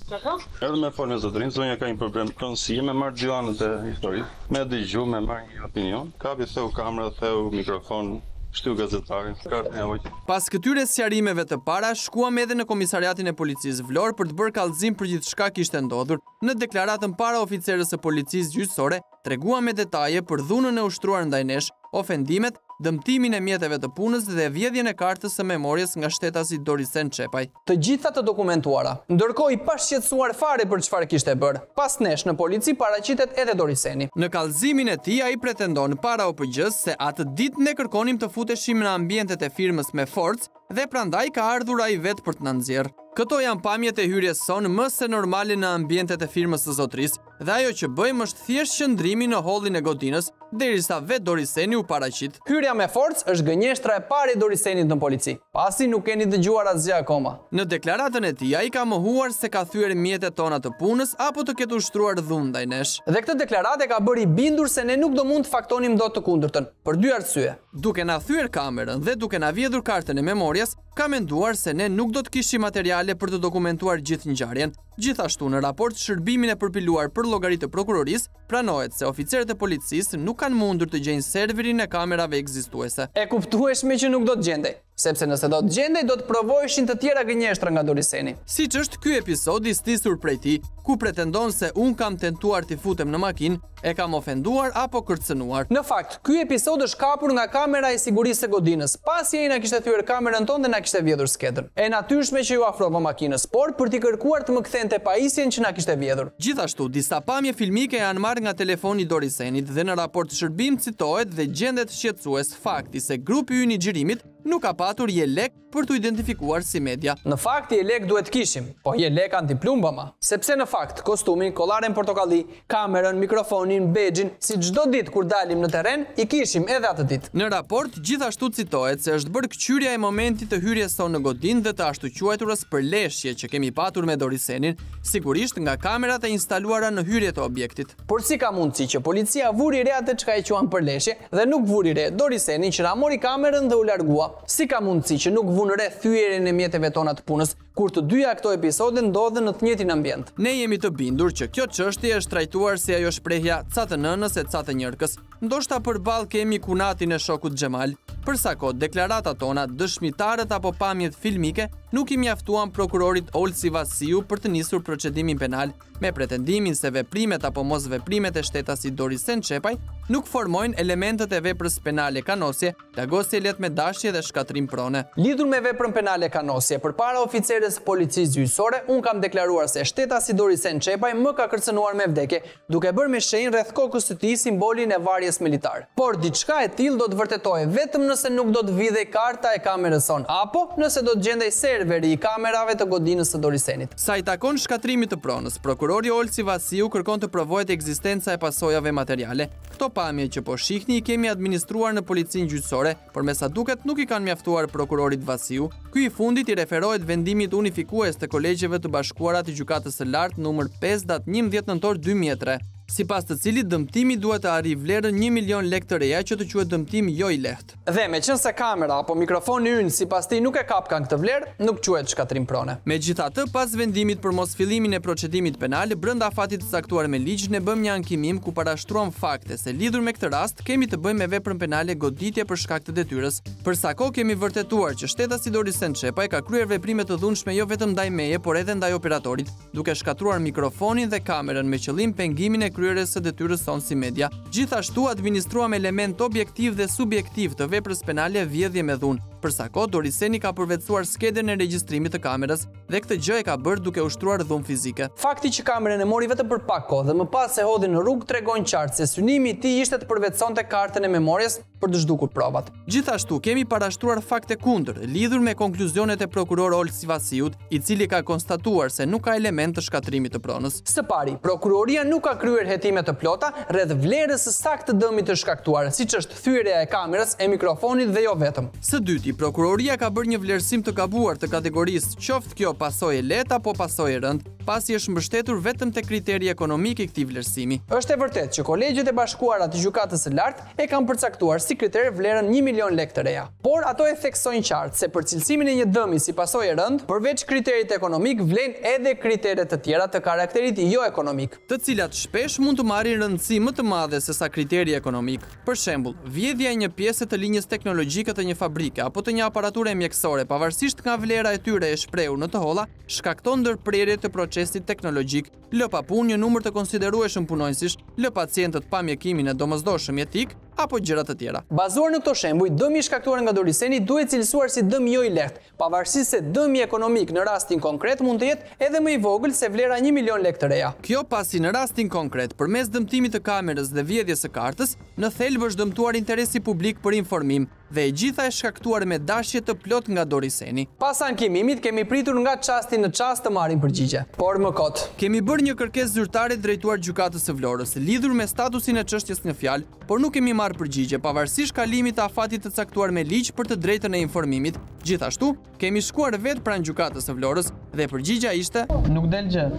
Edhe me folën zotrin, zonja ka një problem pronësie me marrë gjilanët e historisë, me dëgju, me marrë një opinion, kapi theu kamera, theu mikrofon, shtiu gazetarin, kartën e ujtë. Pas këtyre sqarimeve të para, shkuam edhe në komisariatin e policisë Vlorë për të bërë kallëzim për gjithçka kishte ndodhur. Në deklaratën para oficerës së policisë gjyqësore, treguam me detaje për dhunën e ushtruar ndaj nesh, ofendimet, dëmtimin e mjeteve të punës dhe vjedhjen e kartës së memorjes nga shtetasi Dorisen Çepaj. Të gjitha të dokumentuara, ndërkohë i pashqetësuar fare për çfarë kishte bërë. Pas nesh në polici paraqitet edhe Doriseni. Në kallëzimin e tij ai pretendon para OPG-s se atë ditë ne kërkonim të futeshim në ambientet e firmës me forcë dhe prandaj ka ardhur ai vetë për të na nxjerrë. Këto janë pamjet e hyrjes son më se normale në ambientet e firmës së zotrisë, dhe ajo që bëjmë është thjesht qëndrimi në hollin e godinës, derisa vetë Doriseni u paraqit. Hyrja me forcë është gënjeshtra e parë e Dorisenit në polici, pasi nuk keni dëgjuar asgjë akoma. Në deklaratën e tij ai ka mohuar se ka thyer mjetet tona të punës apo të ketë ushtruar dhunë ndaj nesh. Dhe këtë deklaratë ka bërë i bindur se ne nuk do mund të faktonim dot të kundërtën, për dy arsye. Duke na thyer kamerën dhe duke na vjedhur kartën e memorjes, ka menduar se ne nuk do të kishim materiale për të dokumentuar gjithë ngjarjen. Gjithashtu në raport shërbimin e përpiluar për llogaritë të prokurorisë, pranohet se oficerët e policisë nuk kanë mundur të gjejnë serverin e kamerave ekzistuese. E kuptueshme që nuk do të gjendej, sepse nëse do të gjendej do të provojshin të tjera gënjeshtra nga Doriseni. Siç është ky episod i stisur prej tij, ku pretendon se un kam tentuar t'i futem në makinë, e kam ofenduar apo kërcënuar. Në fakt, ky episod është kapur nga kamera e sigurisë së godinës, pasi ai na kishte thyer kamerën tonë dhe na kishte vjedhur sketën. E natyrshme që ju afrova makinës, por për t'i kërkuar të më kthente pajisjen që na kishte vjedhur. Gjithashtu, disa pamje filmike janë marrë nga telefoni i Dorisenit dhe në raport shërbim citohet dhe gjendet shqetësues fakti se grupi ynë i xhirimit nuk ka patur jelek për të identifikuar si media. Në fakt jelek duhet kishim, po jelek antiplumba ma. Sepse në fakt kostumin, kollaren portokalli, kamerën, mikrofonin, bexhin, si çdo ditë kur dalim në terren, i kishim edhe atë ditë. Në raport gjithashtu citohet se është bërë këqyrja e momentit të hyrjes sonë në godinë dhe të ashtu quajturës përleshje që kemi patur me Dorisenin, sigurisht nga kamerat e instaluara në hyrje të objektit. Por si ka mundësi që policia vuri re atë çka e quan përleshje dhe nuk vuri re Dorisenin që na mori kamerën dhe u largua? Si ka mundësi që nuk vunë re thyerjen e mjeteve tona të punës, kur të dyja këto episode ndodhen në të njëjtin ambient? Ne jemi të bindur që kjo çështje është trajtuar si ajo shprehja ca të nënës e ca të njërkës. Ndoshta përballë kemi kunatin e shokut Xhemal. Për sa kohë deklaratat tona, dëshmitarët apo pamjet filmike nuk i mjaftuan prokurorit Olsi Vasiu për të nisur procedimin penal, me pretendimin se veprimet apo mos veprimet e shtetasit Dorisen Çepaj nuk formojnë elementet e veprës penale kanosje, lagosje let me dashje dhe shkatrim prone. Lidhur me veprën penale kanosje, përpara oficeres policisë gjyqësore, unë kam deklaruar se shtetasi Dorisen Çepaj më ka kërcënuar me vdekje, duke bërë me shenjë rreth kokës së tij simbolin e varjes militar. Por diçka e tillë do të vërtetohej vetëm nëse nuk do të vidhej karta e kamerës son, apo nëse do të gjendej serveri i kamerave të godinës së Dorisenit. Sa i takon shkatrimit të pronës, prokurori Olsi Vasiu kërkon të provohet ekzistenca e pasojave materiale. Këto pamje që po shihni i kemi administruar në policinë gjyqësore, por me sa duket nuk i kanë mjaftuar prokurorit Vasiu. Ky i fundit i referohet vendimit unifikues të kolegjeve të bashkuara të gjykatës së lartë numër 5 datë 11 nëntor 2003. Sipas të cilit dëmtimi duhet të arrijë vlerën 1 milion lekë të reja që të quhet dëmtim jo i lehtë. Dhe me qenë se kamera apo mikrofoni ynë sipas tij nuk e kapkan këtë vlerë, nuk quhet shkatrim prone. Megjithatë, pas vendimit për mos fillimin e procedimit penal, brenda afatit të caktuar me ligj, ne bëm një ankimim ku parashtruam fakte se lidhur me këtë rast kemi të bëjmë me veprën penale goditje për shkak të detyrës. Për sa kohë kemi vërtetuar që shtetasi Dorisen Çepaj ka kryer veprime të dhunshme jo vetëm ndaj meje, por edhe ndaj operatorit, duke shkatruar mikrofonin dhe kamerën me qëllim pengimin e kryerjes së detyrës sonë si media. Gjithashtu administruam element objektiv dhe subjektiv të veprës penale vjedhje me dhunë. Për sa kohë Doriseni ka përvetësuar skedën e regjistrimit të kamerës dhe këtë gjë e ka bërë duke ushtruar dhunë fizike. Fakti që kamerën e mori vetëm për pak kohë dhe më pas e hodhi në rrugë tregon qartë se synimi i tij ishte të përvetësonte kartën e memorjes për të zhdukur provat. Gjithashtu kemi parashtruar fakte kundër lidhur me konkluzionet e prokuror Olsi Vasiut, i cili ka konstatuar se nuk ka element të shkatrimit të pronës. Së pari, prokuroria nuk ka kryer hetime të plota rreth vlerës së saktë të dëmit të shkaktuar, siç është thyerja e kamerës, e mikrofonit dhe jo vetëm. Së dyti, prokuroria ka bërë një vlerësim të gabuar të kategorisë qoftë kjo pasojë lehtë apo pasojë rënd, pasi është mbështetur vetëm te kriteri ekonomik i këtij vlerësimi. Është e vërtetë që kolegjet e bashkuara të gjykatës së lartë e kanë përcaktuar si kriter vlerën 1 milion lekë të reja. Por ato e theksojnë qartë se për cilësimin e një dëmi si pasojë rënd, përveç kriterit ekonomik vlen edhe kriteret të tjera të karakterit jo ekonomik, të cilat shpesh mund të marrin rëndësi më të madhe se sa kriteri ekonomik. Për shembull, vjedhja e një pjese të linjës teknologjike të një fabrike apo të një aparature mjekësore, pavarësisht nga vlera e tyre e shprehur në të holla, shkakton ndërprerje të procesit teknologjik, lë pa punë një numër të konsiderueshëm punonjësish, lë pacientët pa mjekimin e domosdoshëm jetik apo gjëra të tjera. Bazuar në këto shembuj, dëmi i shkaktuar nga Doriseni duhet cilësuar si dëm jo i lehtë, pavarësisht se dëmi ekonomik në rastin konkret mund të jetë edhe më i vogël se vlera 1 milion lekë të reja. Kjo pasi në rastin konkret, përmes dëmtimit të kamerës dhe vjedhjes së kartës, në thelb është dëmtuar interesi publik për informim dhe e gjitha e shkaktuar me dashje të plot nga Doriseni. Pas ankimimit kemi pritur nga çasti në çast të marrin përgjigje. Por më kot, kemi bërë një kërkesë zyrtare drejtuar gjykatës së Vlorës, lidhur me statusin e çështjes në fjalë, por nuk kemi marrë përgjigje pavarësisht kalimit të afatit të caktuar me ligj për të drejtën e informimit. Gjithashtu, kemi shkuar vetë pranë gjykatës së Vlorës dhe përgjigja ishte: nuk del gjë.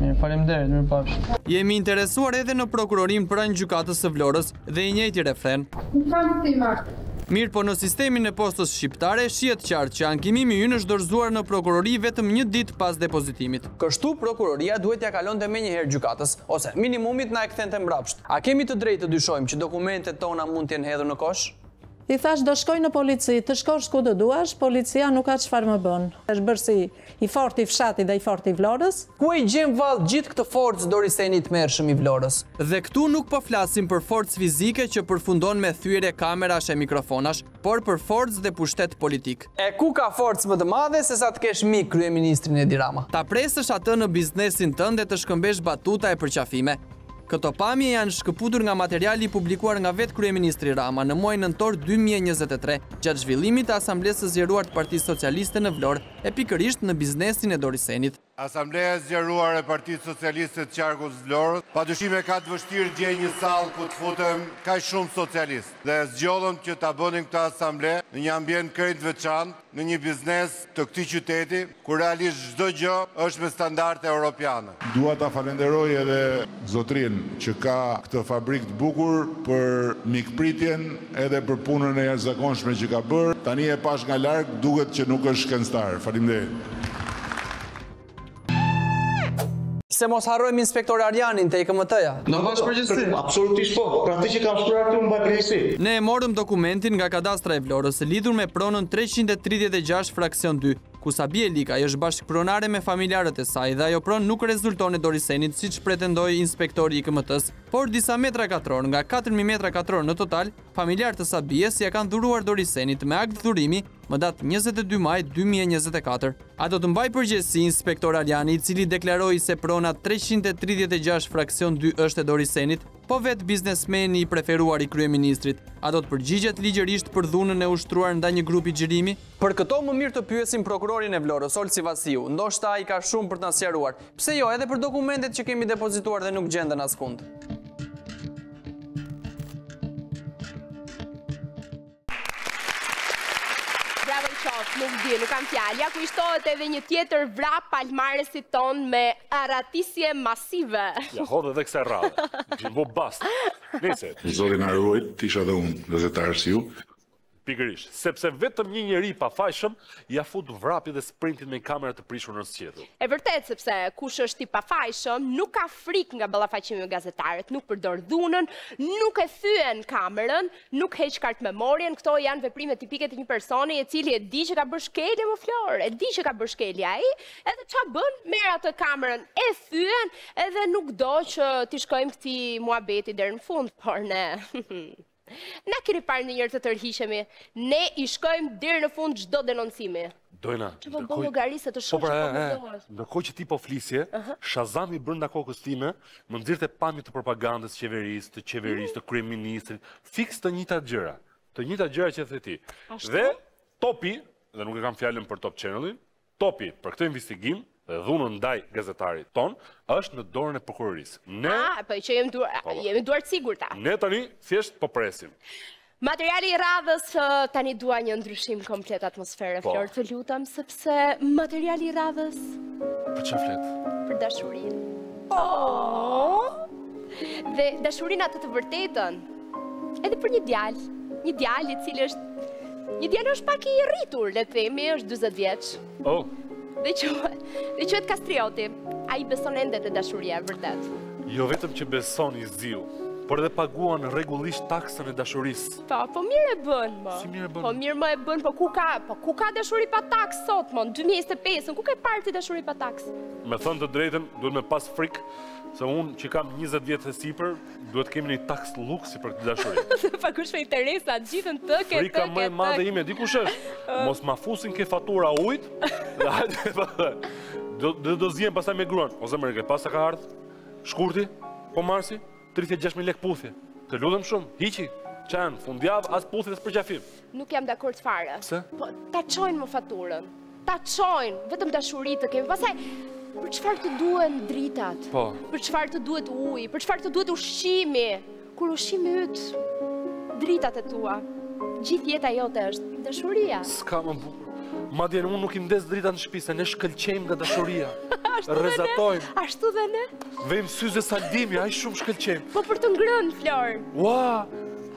Mirë, faleminderit, mirëpafshim. Jemi interesuar edhe në prokurorim pranë gjykatës së Vlorës dhe i njëjti refren. Mirë, po në sistemin e postës shqiptare shihet qartë që ankimimi ynë është dorëzuar në prokurori vetëm një ditë pas depozitimit. Kështu prokuroria duhet t'ia kalonte menjëherë gjykatës, ose minimumit na e kthente mbrapsht. A kemi të drejtë të dyshojmë që dokumentet tona mund të jenë hedhur në kosh? I thash do shkoj në polici, të shkosh ku do duash, policia nuk ka çfarë më bën. Është bërë si i fortë i fshatit dhe i fortë i Vlorës. Ku e gjem vallë gjithë këtë forcë Doriseni të mërshëm i Vlorës? Dhe këtu nuk po flasim për forcë fizike që përfundon me thyerje kamerash e mikrofonash, por për forcë dhe pushtet politik. E ku ka forcë më të madhe se sa të kesh mik kryeministrin Edi Rama? Ta presësh atë në biznesin tënd dhe të shkëmbesh batuta e përqafime. Këto pamje janë shkëputur nga materiali publikuar nga vetë kryeministri Rama në muajin nëntor 2023, gjatë zhvillimit të asamblesë së zgjeruar të Partisë Socialiste në Vlorë, e pikërisht në biznesin e Dorisenit. Asambleja zgjeruar e Partisë Socialiste të Qarkut të Vlorës, padyshime ka të vështirë gjej një sallë ku të futem kaq shumë socialistë. Dhe zgjollëm që ta bënim këtë asamble në një ambient krejt veçantë, në një biznes të këtij qyteti, ku realisht çdo gjë është me standarde europiane. Dua ta falenderoj edhe zotrin që ka këtë fabrikë të bukur për mikpritjen edhe për punën e jashtëzakonshme që ka bërë. Tani e pash nga larg, duket që nuk është shkencëtar. Faleminderit. Se mos harrojmë inspektor Arjanin te IKMT-ja. Në bashkëpërgjithësi. Absolutisht po. Pra ti që kam shkruar këtu mbaj krejtësi. Ne e morëm dokumentin nga kadastra e Vlorës lidhur me pronën 336 fraksion 2, ku Sabie Likaj është bashkëpronare me familjarët e saj dhe ajo pronë nuk rezulton e Dorisenit siç pretendoi inspektori i IKMT-s, por disa metra katror nga 4000 metra katror në total, familjarët e Sabies ja kanë dhuruar Dorisenit me akt dhurimi më datë 22 maj 2024. A do të mbaj përgjegjësi inspektor Aljani, i cili deklaroi se prona 336 fraksion 2 është e Dorisenit, po vetë biznesmeni i preferuar i kryeministrit? A do të përgjigjet ligjërisht për dhunën e ushtruar ndaj një grupi xhirimi? Për këto më mirë të pyesim prokurorin e Vlorës, Olsi Vasiu. Ndoshta ai ka shumë për të na sqaruar. Pse jo, edhe për dokumentet që kemi depozituar dhe nuk gjenden askund. Nuk di, nuk kam fjalë. Ja ku ishtohet edhe një tjetër vrap palmaresit ton me aratisje masive. Ja, hodhe dhe kësa rrave. Gjë bo bast. Nese. Zotin Arruajt, tisha dhe unë, gazetarë si ju. Pikërisht, sepse vetëm një njeri pa fajshëm ja fut vrapi dhe sprintin me kamerë të prishur në sqetull. E vërtet, sepse kush është i pa fajshëm, nuk ka frikë nga ballafaqimi me gazetarët, nuk përdor dhunën, nuk e thyen kamerën, nuk heq kart memorien. Këto janë veprime tipike të një personi i cili e di që ka bërë shkelje më Flor, e di që ka bërë shkelje ai, edhe ç'a bën? Merr atë kamerën, e thyen, edhe nuk do që t'i shkojmë këtij muhabeti deri në fund, por ne na keni parë një njërë të tërhiqemi, ne i shkojmë deri në fund çdo denoncimi. Dojna, që po bëllo garisë të shoqë po më ndërkohë që ti po flisje, Shazami brenda kokës time më nxirrte pamje të propagandës qeverisë, të kryeministrit, fiks të njëjta gjëra që the ti. Dhe topi, dhe nuk e kam fjalën për Top Channelin, topi për këtë investigim dhe dhunën ndaj gazetarit ton, është në dorën e prokurorisë. Po që jemi duar të sigurta. Ne tani thjesht po presim. Materiali i radhës tani dua një ndryshim komplet atmosfere, Flor, të lutem, sepse materiali i radhës për çfarë flet? Për dashurinë. Dhe dashurinë atë të vërtetën. Edhe për një djalë i cili është pak i rritur, le të themi, është 40 vjeç. Dhe quhet Kastrioti. Ai beson ende te dashuria, vërtet. Jo vetëm që beson i ziu, por edhe paguan rregullisht taksën e dashurisë. Po mirë e bën, mo. Si mirë e bën? Po mirë më e bën, po ku ka dashuri pa taksë sot, mo? Në 2025, ku ka parti dashuri pa taksë? Me thënë të drejtën, duhet me pas frikë, se unë që kam 20 vjetë e sipër, duhet kemi një taksë luksi për këtë dashuri. Pa kush me interesa, gjithën të këtë. Frika më e madhe ime, di kush është? Mos ma fusin ke fatura ujt, do zjen pasaj me gruan. O zemër, ke pasa ka ardhë, shkurti, po marsi, 36.000 lek puthje. Të ludhem shumë, hiqi, qanë, fundjavë, as puthje dhe s'përgjafim. Nuk jam dakord fare. Se? Po, ta qojnë më faturën. Ta qojnë, vetëm dashurit të kemi. Pasaj, për çfarë të duhen dritat? Po. Për çfarë të duhet ujë? Për çfarë të duhet ushqimi? Kur ushqimi yt, dritat e tua, gjithë jeta jote është dashuria. S'ka më bukur. Madje unë nuk i ndes dritat në shtëpi, se ne shkëlqejmë nga dashuria. Rrezatojmë. Ashtu dhe ne? Vejmë syze saldimi, aq shumë shkëlqejmë. Po për të ngrënë, Flor. Ua,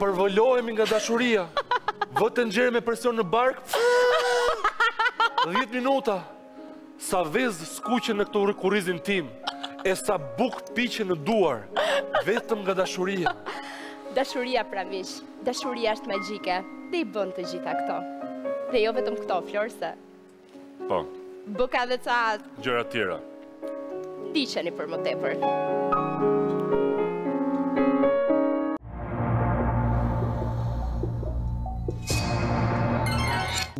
përvolohemi nga dashuria. Vë të nxjerrë me presion në bark. 10 minuta. Sa vezë skuqen në këto kurrizin tim, e sa bukë piqen në duar, vetëm nga dashuria. Dashuria, pra miq, dashuria është magjike, dhe i bën të gjitha këto. Dhe jo vetëm këto, Flor, se... Po. Bëka dhe ca... gjëra tjera. Diqeni për më tepër.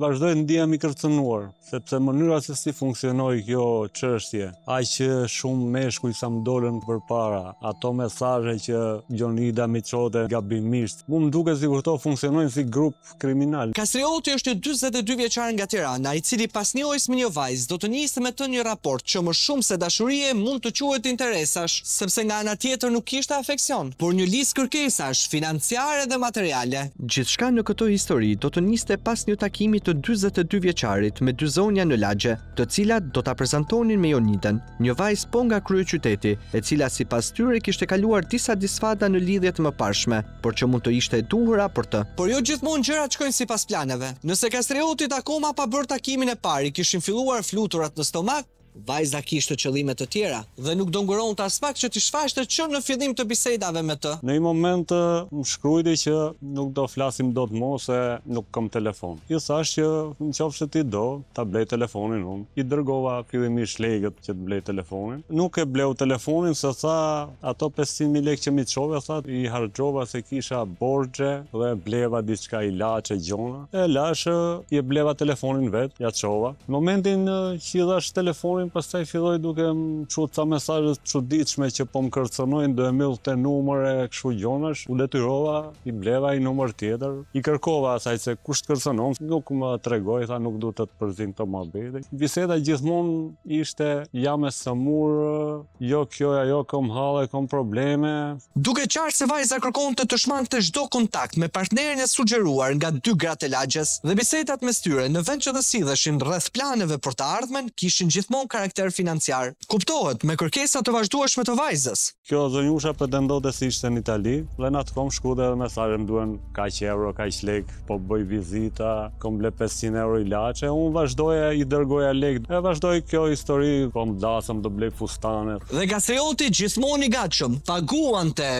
vazhdoj të ndihem i kërcënuar, sepse mënyra se si funksionoi kjo çështje, aq shumë meshkuj sa më dolën përpara, ato mesazhe që Gjonida mi çote gabimisht, mu më duket sikur to funksionojnë si grup kriminal. Kastrioti është 42 vjeçar nga Tirana, i cili pas njohjes me një vajzë do të nisë me të një raport që më shumë se dashurie mund të quhet interesash, sepse nga ana tjetër nuk kishte afeksion, por një listë kërkesash financiare dhe materiale. Gjithçka në këtë histori do të niste pas një takimi të 42 vjeçarit me dy zonja në lagje, të cilat do ta prezantonin me Jonidën, një vajzë po nga kryeqyteti, e cila sipas tyre kishte kaluar disa disfata në lidhjet më parshme, por që mund të ishte e duhura për të. Por jo gjithmonë gjërat shkojnë sipas planeve. Nëse Kastriotit akoma pa bërë takimin e parë, kishin filluar fluturat në stomak, vajza kishte qëllime të tjera dhe nuk do nguronte as pak që t'i shfaqte që në fillim të bisedave me të. Në një moment më shkrujti që nuk do flasim dot më se nuk kam telefon. I thash që nëse ti do, ta blej telefonin unë. I dërgova fillimisht lekët që të blej telefonin. Nuk e bleu telefonin se tha ato 500.000 lekë që mi çove, tha i harxova se kisha borxhe dhe bleva diçka ilaçe gjona. E lash i bleva telefonin vet, ja çova. Në momentin që i dhash telefonin, pastaj filloi duke më çuar ca mesazhe të çuditshme që po më kërcënojnë, do e myllte numre kështu gjonash. U detyrova, i bleva një numër tjetër. I kërkova asaj se kush të kërcënon, nuk më tregoi, tha nuk duhet të përzin këto muhabete. Biseda gjithmonë ishte jam e sëmur, jo kjo ajo, kam halle, kam probleme. Duke qartë se vajza kërkonte të shmangte çdo kontakt me partnerin e sugjeruar nga dy gratë e lagjes, dhe bisedat mes tyre në vend që të sidheshin rreth planeve për të ardhmen, kishin gjithmonë karakter financiar. Kuptohet me kërkesa të vazhdueshme të vajzës. Kjo zonjusha pretendonte se ishte në Itali dhe në atë kohë shkruante edhe mesazhe, më duhen kaq euro, kaq lek, po bëj vizita, kam ble 500 euro ilaçe. Unë vazhdoja i dërgoja lek. E vazhdoi kjo histori, po më dasëm të blej fustane. Dhe Kastrioti gjithmonë i gatshëm, paguante.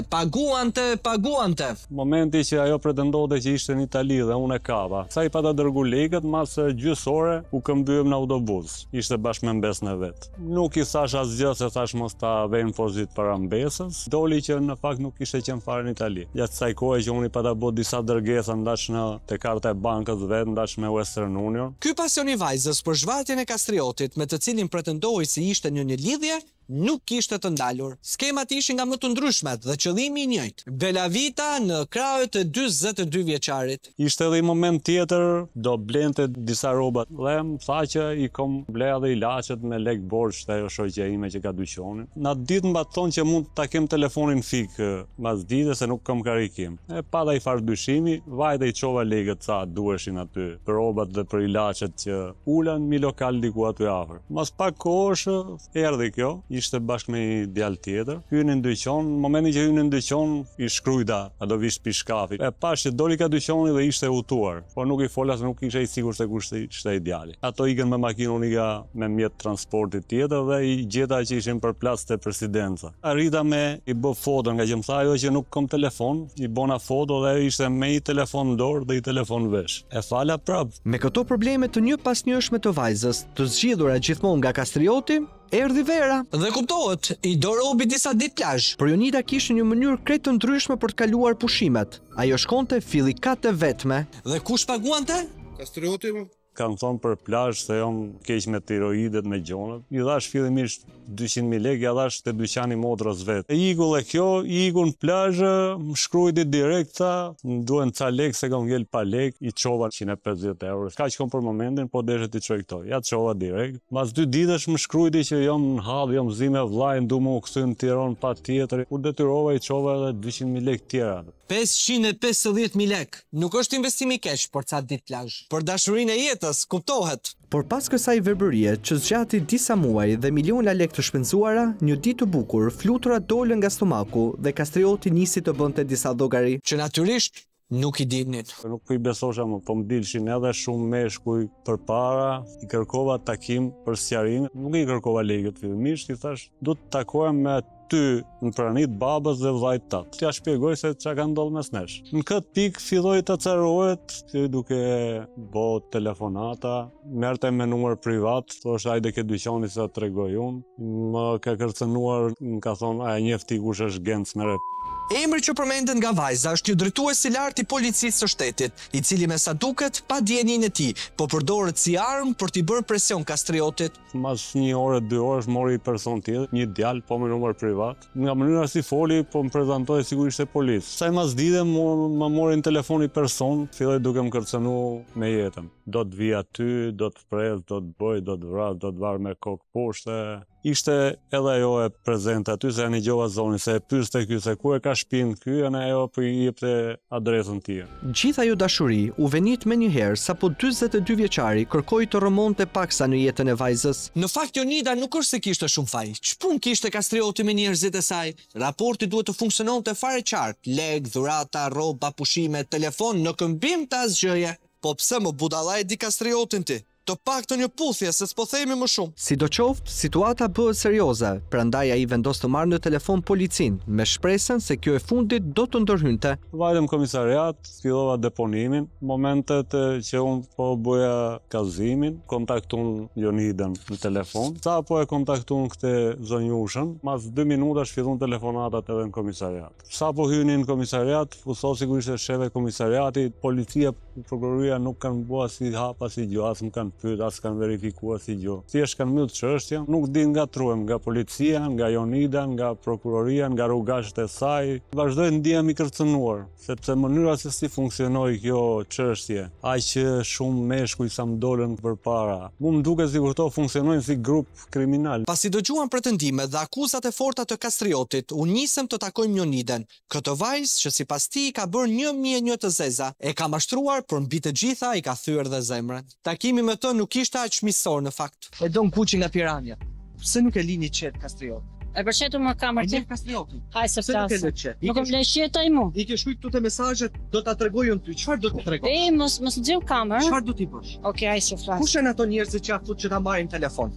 Momenti që ajo pretendonte që ishte në Itali dhe unë e kapa. Sa i pata dërgu lekët, mas gjysore u këmbyem në autobus. Ishte bashkë me mbesën e vet. Nuk i thash asgjë se thash mos ta vejmë pozit para mbesës. Doli që në fakt nuk ishte qenë fare në Itali. Gjatë kësaj kohe që unë i pata bë disa dërgesa ndash te karta e bankës vet, ndash me Western Union. Ky pasion i vajzës për zhvatjen e Kastriotit, me të cilin pretendoi se ishte në një lidhje, nuk kishte të ndalur. Skemat ishin nga më të ndryshmet dhe qëllimi i njëjtë. Bella vita në krahët e 42 vjeçarit. Ishte edhe një moment tjetër, do blente disa rroba dhe më tha që i kom ble edhe ilaçet me lek borxh te ajo shoqja ime që ka dyqanin. Na ditë mba thonë që mund ta kem telefonin fik mas dite se nuk kam karikim. E pata i far dyshimi, vajte i çova lekët sa duheshin aty për rrobat dhe për ilaçet që ulan mi lokal diku aty afër. Mas pak kohësh erdhi kjo. Ishte bashkë me një djalë tjetër. Hyn në dyqan, në momentin që hyn në dyqan i shkrujta, a do vish pi shkafi. E pash që doli ka dyqani dhe ishte hutuar, por nuk i fola se nuk isha i sigurt se kush ishte i djali. Ato ikën me makinë, unë ika me mjet transporti tjetër dhe i gjeta që ishin për plac te presidenca. Arrita me i bë foto, nga që më tha ajo që nuk kam telefon, i bona foto dhe ishte me i telefon në dorë dhe i telefon vesh. E fala prap. Me këto probleme të një pas njëshme të vajzës, të zgjidhura gjithmonë nga Kastrioti, erdhi vera. Dhe kuptohet, i dorobi disa ditë plazh. Por Jonida kishte një mënyrë krejt të ndryshme për të kaluar pushimet. Ajo shkonte fillikate vetme. Dhe kush paguante? Kastrioti. Kam thonë për plazh se jam keq me tiroidet, me gjonat. I dhash fillimisht 200.000 lekë, ja dhash te dyqani motrës vet. E iku dhe kjo, i iku në plazh, më shkrujti direkt, tha, më duhen ca lekë se kam ngel pa lekë, i çova 150 euro. Kaq kom për momentin, po deshet i çoj këto. Ja çova direkt. Mas 2 ditësh më shkrujti që jam në hall, jam zi me vllajën, du më u kthy në Tiranë patjetër. U detyrova i çova edhe 200.000 lekë tjera. 550.000 lekë. Nuk është investim i keq për ca ditë plazh. Për dashurinë e jetës, kuptohet. Por pas kësaj verbërie që zgjati disa muaj dhe miliona lekë të shpenzuara, një ditë të bukur, flutura dolën nga stomaku dhe Kastrioti nisi të bënte disa llogari. Që natyrisht nuk i dilnin. Nuk po i besosha më, po më dilshin edhe shumë meshkuj përpara, i kërkova takim për sqarim, nuk i kërkova lekët fillimisht, i thash, do të takohem me ty në pranit babës dhe vllajt tat. T'ja shpjegoj se çka ka ndodhur mes nesh. Në këtë pikë filloi të carohet, që duke bë telefonata, merrte me numër privat, thoshte hajde ke dyqani sa tregoj unë. Më ka kërcënuar, më ka thonë a e njeh ti kush është Genc mere. Emri që përmendet nga vajza është një drejtues i lartë i policisë së shtetit, i cili me sa duket pa dijenin e tij, po përdoret si armë për t'i bërë presion kastriotit. Mas 1 orë, 2 orë mori person tjetër, një djalë po me numër privat. Nga mënyra si foli, po më prezantoi sigurisht se policë. Sa mas dite më mori në telefon i person, filloi duke më kërcënu me jetën. Do të vi aty, do të pres, do të bëj, do të vras, do të varr me kokë poshtë. Ishte edhe ajo e prezente aty, se janë i gjova zonin, se e pyeste ky se ku e ka shtëpinë ky, janë ajo po i jepte adresën tij. Gjithë ajo dashuri u venit menjëherë sapo 42 vjeçari kërkoi të remonte paksa në jetën e vajzës. Në fakt Jonida nuk është se kishte shumë faj. Ç'pun kishte kastrioti me njerëzit e saj? Raporti duhet të funksiononte fare qartë. Leg, dhurata, rroba, pushime, telefon, në këmbim të asgjëje. Po pse më budallaj di kastriotin ti? Të pak të një puthje, se s'po themi më shumë. Sidoqoftë, situata bëhet serioze, prandaj ai vendos të marrë në telefon policin, me shpresën se kjo e fundit do të ndërhynte. Vajtëm komisariat, fillova deponimin, momentet që unë po bëja kallëzimin, kontaktun Jonidën në telefon, sa po e kontaktun këtë zonjushën, mas 2 minutash fillon telefonatat edhe në komisariat. Sa po hynin në komisariat, u thot sigurisht se shefe komisariati, policia, prokuroria nuk kanë bua si hapa si gjë, as më kanë pyet, as kanë verifikuar si gjë. Thjesht kanë mbyll çështjen, nuk din ngatruhem nga policia, nga Jonida, nga prokuroria, nga rrugashët e saj. Vazhdoj ndihem i kërcënuar, sepse mënyra se si funksionoi kjo çështje, aq shumë meshkuj sa më dolën përpara. Mu më duket sikur këto funksionojnë si grup kriminal. Pasi dëgjuan pretendimet dhe akuzat e forta të kastriotit, u nisëm të takojmë Joniden. Këtë vajzë që sipas tij ka bërë 1001 të zeza, e ka mashtruar, por mbi të gjitha i ka thyer dhe zemrën. Takimi me të nuk ishte aq miqësor në fakt. E don kuçi nga Pirania. Pse nuk e lini qet kastriot? E përshetu më kamer ti? Kastriotin. Haj se flasë. Nuk më le qeta i mu. I ke shkruajtur këtu te mesazhet, do ta tregoj unë ty. Çfarë do të tregoj? Mos nxjerr kamerën. Çfarë do t'i bësh? Okej, haj se flasë. Kush janë ato njerëzit që afut që ta marrin telefon?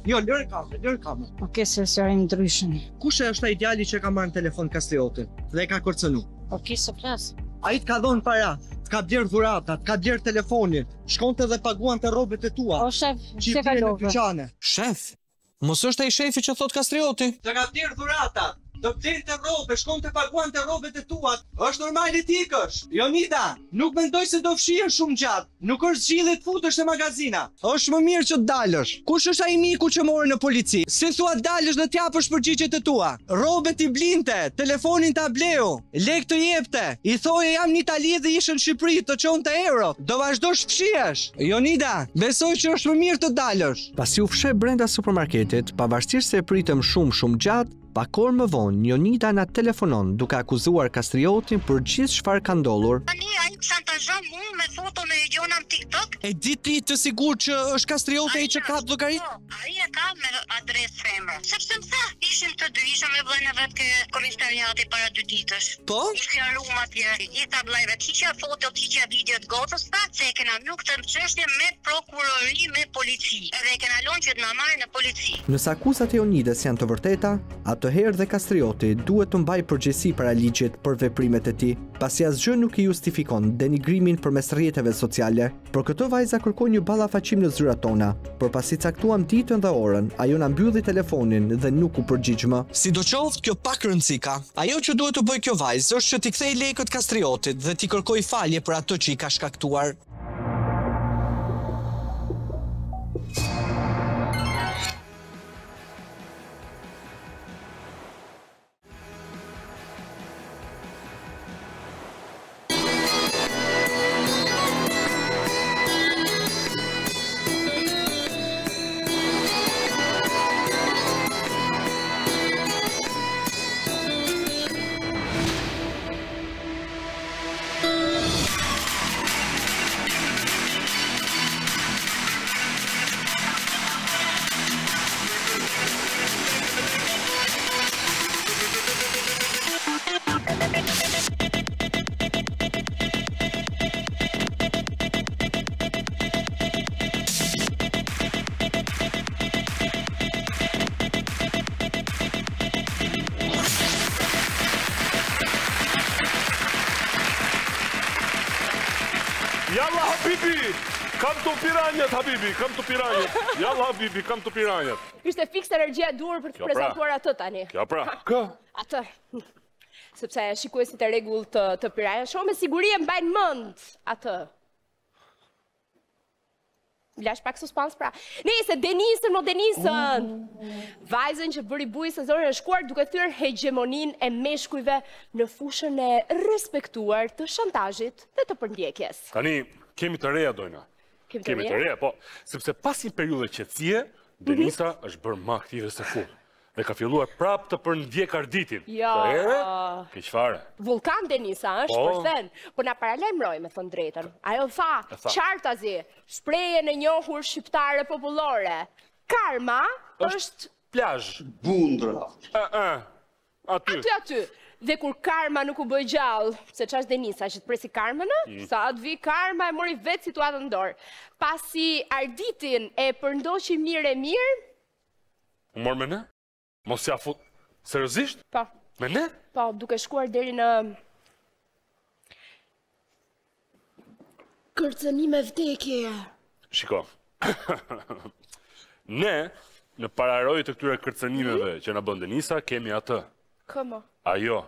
Jo, lër kamerën. Okej, se janë ndryshëm. Kush është ai djali që ka marrë telefon kastriotin dhe e ka kërcënu? Okej, se flasë. Ai t'ka dhënë para, t'ka bler dhuratat, t'ka bler telefonin, shkonte dhe paguante rrobat e tua. O shef, se ka lodhur. Shef, mos është ai shefi që thot kastrioti? T'ka bler dhuratat, të blente rrobe, shkonte paguante rrobat e tua. Është normale ti ikësh. Jonida, nuk mendoj se do fshihen shumë gjatë. Nuk është zgjidhje të futesh në magazina. Është më mirë që të dalësh. Kush është ai miku që morën në polici? Si thua dalësh dhe t'japësh përgjigjet e tua? Rrobet i blinte, telefonin ta bleu, lek të jepte. I thoje jam në Itali dhe ishe në Shqipëri, të çonte euro. Do vazhdosh fshihesh. Jonida, besoj që është më mirë të dalësh. Pasi u fsheh brenda supermarketit, pavarësisht se e pritëm shumë gjatë, pak orë më vonë, Jonida na telefonon duke akuzuar kastriotin për gjithë çfarë ka ndodhur. Tani ai shantazhon mua me foto me gjona në TikTok. E di ti të sigurt që është kastrioti ai që ka llogarit? Ai e ka me adresë femër. Sepse më tha, ishim të dy, isha me vllajën e vet ke komisariati para 2 ditësh. Po? Ishja rum atje, gjitha vllajve, hiqja foto, hiqja video të gocës, tha se e kena nuk të çështje me prokurori, me polici. Edhe e kena lënë që të na marrin në polici. Nëse akuzat e Jonidës janë të vërteta, atëherë dhe kastrioti duhet të mbajë përgjegjësi para ligjit për veprimet e tij, pasi asgjë nuk i justifikon denigrimin përmes rrjeteve sociale. Por këtë vajza kërkoi një ballafaqim në zyrat tona, por pasi caktuam ditën dhe orën, ajo na mbylli telefonin dhe nuk u përgjigj më. Sidoqoftë, kjo pak rëndësi ka. Ajo që duhet të bëjë kjo vajzë është që t'i kthej lekët kastriotit dhe t'i kërkoj falje për atë që i ka shkaktuar. Jalla Habibi! Kam të piranjët, Habibi, kam të piranjët. Jalla Habibi, kam të piranjët. Ishte fiks energjia duhur për të prezentuar atë tani. Kjo pra. Kë? Atë. Sepse shikuesit e rregull të piranjës shumë me siguri e mbajnë mend atë. Lash pak suspans pra. Nese, Denisën. Vajzën që bëri bujë sezonin e shkuar duke thyer hegemonin e meshkujve në fushën e respektuar të shantazhit dhe të përndjekjes. Tani, kemi të reja, Dojna. Kemi të reja, po, sepse pas një periudhe qetësie, Denisa është bërë më aktive se kur. Dhe ka filluar prap të përndjek Arditin. Ja. Ke qfare? Vulkan Denisa, është përthen, po na paralajmëroj me thënë drejtën. Ajo tha, qartazi, shprehjen e njohur shqiptare popullore. Karma është plazh. Bundra. Aty. Dhe kur karma nuk u bëj gjallë, se ç'është Denisa që të presi karmën, sa të vi karma e mori vetë situatën në dorë. Pasi Arditin e përndoqi mirë, u mor me ne? Mos ja fut... Seriozisht? Po. Me ne? Po, duke shkuar deri në... kërcënime vdekje. Shiko. Ne, në pararojë të këtyre kërcënimeve që na bën Denisa, kemi atë. Këmo? Ajo.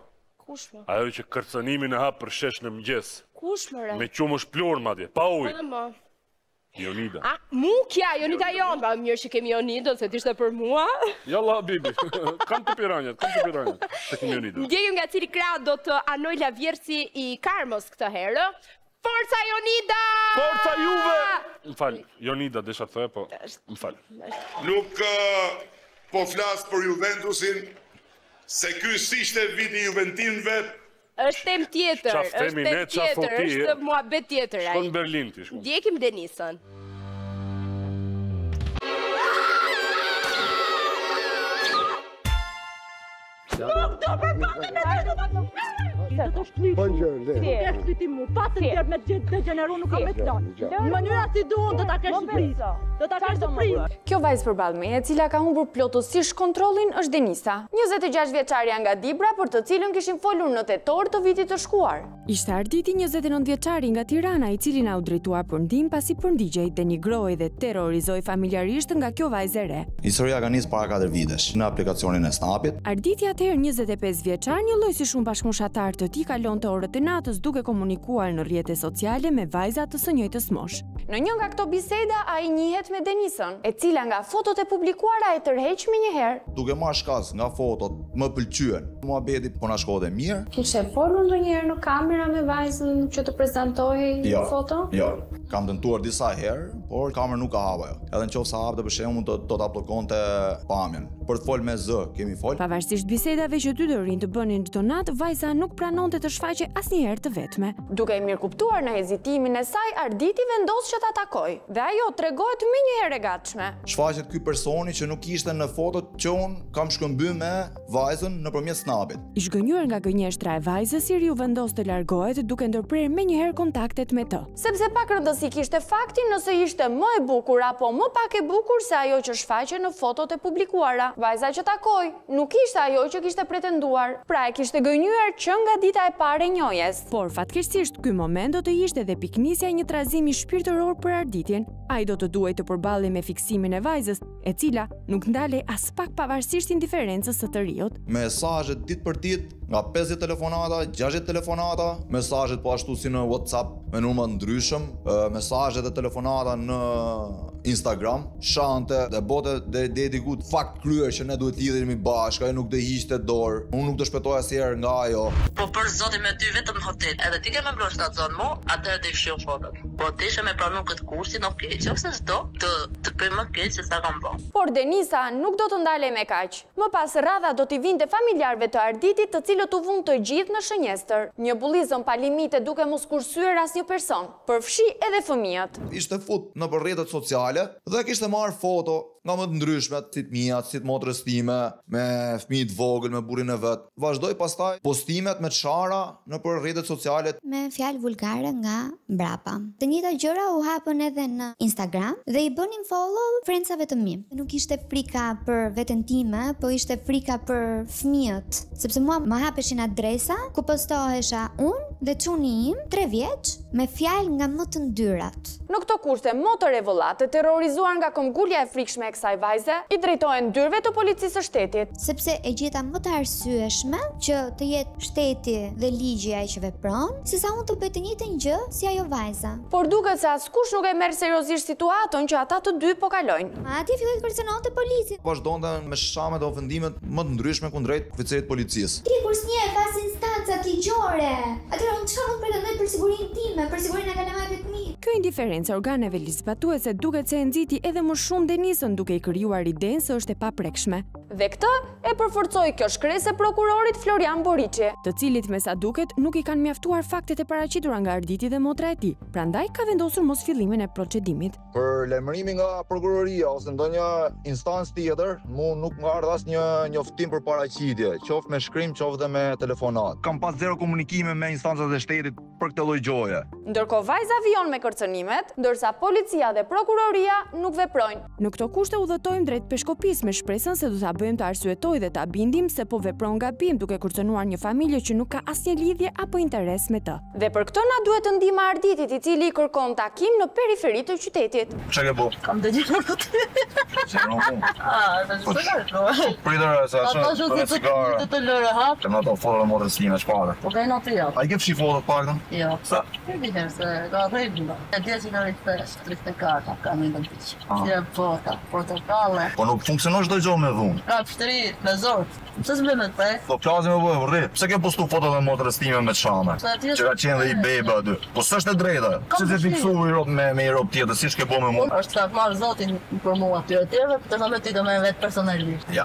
Kushme? Ajo që kërcënimin e hap për shesh në mëngjes. Kushme, re? Me qumë shplur, madje, pa ujë. Këmo? Jonida. Mukja, Jonida jonë, ba mirë që kemi Jonida, se t'ishte për mua. Jalla, Bibi, kam të piranjët, se kemi Jonida. Ndjejmë nga cili krah do të anoj lavjersi i Karmos këtë herë. Forca Jonida! Forca Juve! Më falë, Jonida desha të thë, po, më falë. Nuk po flasë për Juventusin, se ky s'ishte viti Juventinëve. Është tem tjetër, është muhabet tjetër. Shkon në Berlin ti shkon. Ndjekim Denisën. Nuk do për patën tjerë me degeneru nuk kam me të lanë. Në mënyra si duon do t'a kesh prizë. Do t'a kesh prizë. Kjo vajzë përballë meje, e cila ka humbur plotësisht kontrollin, është Denisa. 26 vjeçarja nga Dibra, për të cilën kishin folur në tetor të vitit të shkuar. Ishte Arditi, 29 vjeçari nga Tirana, i cili na u drejtua për ndihmë pasi përndigjej, denigroi dhe terrorizoi familjarisht nga kjo vajzë e re. Historia ka nisur para 4 vitesh në aplikacionin e Snapit. Arditi atëherë 25 vjeçar, një lloj si shumë bashkëmoshatar të tij, kalonte orët e natës duke komunikuar në rrjete sociale me vajza të së njëjtës moshë. Në një nga këto biseda ai njihet me Denisën, e cila nga fotot e publikuara e tërheq menjëherë. Duke marrë shkas nga fotot, më pëlqyen. Muhabeti po na shkote mirë. Kishe folur ndonjëherë në kamera me vajzën që të prezantohej në foto? Jo. Kam tentuar disa herë, por kamera nuk ka hap ajo. Edhe nëse hapte për shembull do ta bllokonte pamjen. Për të fol me zë, kemi fol. Pavarësisht bisedave që dy të rinj të bënin çdo natë, vajza nuk pranonte të shfaqej asnjëherë të vetme. Duke e mirë kuptuar në hezitimin e saj, Arditi vendos që ta takoj, dhe ajo tregohet menjëherë e gatshme. Shfaqet ky personi që nuk ishte në fotot që un kam shkëmbyer me vajzën nëpërmjet Snapit. I zgënjur nga gënjeshtra e vajzës, Iri u vendos të largohet duke ndërprer menjëherë kontaktet me të. Sepse pak rëndësi kishte fakti nëse ishte më e bukur apo më pak e bukur se ajo që shfaqe në fotot e publikuara. Vajza që takoi nuk ishte ajo që kishte pretenduar, pra e kishte gënjur që nga dita e parë e njohjes. Por fatkeqësisht ky moment do të ishte dhe piknisja e një trazimi shpirtëror për Arditin. Ai do të duhej të përballej me fiksimin e vajzës, e cila nuk ndalej as pak pavarësisht indiferencës së të rijut. Mesazhe ditë për ditë, nga 50 telefonata, 60 telefonata, mesazhet po ashtu si në WhatsApp me numra ndryshëm, mesazhet e telefonata në Instagram, shante dhe bote dhe diku fakt kryer që ne duhet të lidhemi bashkë, ai nuk do hiqte dorë, unë nuk do shpëtoj asnjëherë nga ajo. Po për zotin me ty vetëm në hotel, edhe ti ke më mbrosh stacion mo, atëherë të fshiu fotot. Po ti ishe me pranu këtë kursin, okay, nëse s'do të bëj më keq se sa kam bërë. Por Denisa nuk do të ndalej me kaq. Më pas radha do t'i vinte familjarëve të Arditit, të cilët u vun të gjithë në shënjestër. Një bullizëm pa limite duke mos kursyer asnjë person, përfshi edhe fëmijët. Ishte fut në rrjetet sociale dhe kishte marrë foto nga më të ndryshmet, si të mia, si të motrës time, me fëmijët vogël, me burrin e vet. Vazhdoj pastaj postimet me çara nëpër rrjetet sociale me fjalë vulgare nga mbrapa. Të njëjta gjëra u hapën edhe në Instagram dhe i bënin follow friendsave të mi. Nuk ishte frika për veten time, po ishte frika për fëmijët, sepse mua më hapeshin adresa ku postohesha unë dhe çuni im 3 vjeç me fjalë nga më të ndyrat. Në këto kushte, motor e vollate terrorizuar nga këmbgulja e frikshme e kësaj vajze i drejtohen dyrve të policisë së shtetit. Sepse e gjeta më të arsyeshme që të jetë shteti dhe ligji ai që vepron, sesa unë të bëj të njëjtën gjë si ajo vajza. Por duket se askush nuk e merr seriozisht situatën që ata të dy po kalojnë. Atje filloi të kërcënonte policin. Vazhdonte me shamet dhe ofendimet më të ndryshme kundrejt oficerit të policisë. Ti kur s'nje pas instancat ligjore. Atëherë unë çfarë mund pretendoj për sigurinë time, për sigurinë e kalamajve të mi? Kjo indiferencë organeve ligjzbatuese duket se e nxiti edhe më shumë Denisën, duke i krijuar idenë se është e paprekshme. Dhe këtë e përforcoi kjo shkresë e prokurorit Florian Boriçi, të cilit me sa duket nuk i kanë mjaftuar faktet e paraqitura nga Arditi dhe motra e tij. Prandaj ka vendosur mos fillimin e procedimit. Për lajmërimi nga prokuroria ose ndonjë instancë tjetër, mu nuk më ardh asnjë njoftim për paraqitje, qoftë me shkrim, qoftë me telefonat. Kam pas zero komunikime me instancat e shtetit për këtë lloj gjoje. Ndërkohë vajza vijon me kërcënimet, ndërsa policia dhe prokuroria nuk veprojnë. Në këto kushte udhëtojmë drejt Peshkopis me shpresën se do ta bëjmë të arsyetoj dhe ta bindim se po vepron gabim duke kërcënuar një familje që nuk ka asnjë lidhje apo interes me të. Dhe për këtë na duhet të ndihma Arditit, i cili kërkon takim në periferi të qytetit. Çfarë ke bëu? Kam dëgjuar për ty. Pritër sa Të të lërë hap. Që më ato foto e motrës time çfarë? Po ka në të jap. A i ke fshi foto të paktën? Jo. Sa? Di se ka rregulla. E dia që në rreth 34 kam një ditë. Ja foto, portokalle. Po nuk funksionon çdo gjë me dhunë. Ka shtrit, me zor. Pse s'bën me të? Po flasim me vërri. Pse ke postu foto me motrës time me çame? Që ka qenë dhe i bebe aty. Po s'është e drejta. Pse se fiksuar Europë me Europë tjetër, siç ke bëu me mua? Është ka marrë zotin për mua aty tjetër, të thonë ti do më vet personalisht. Ja.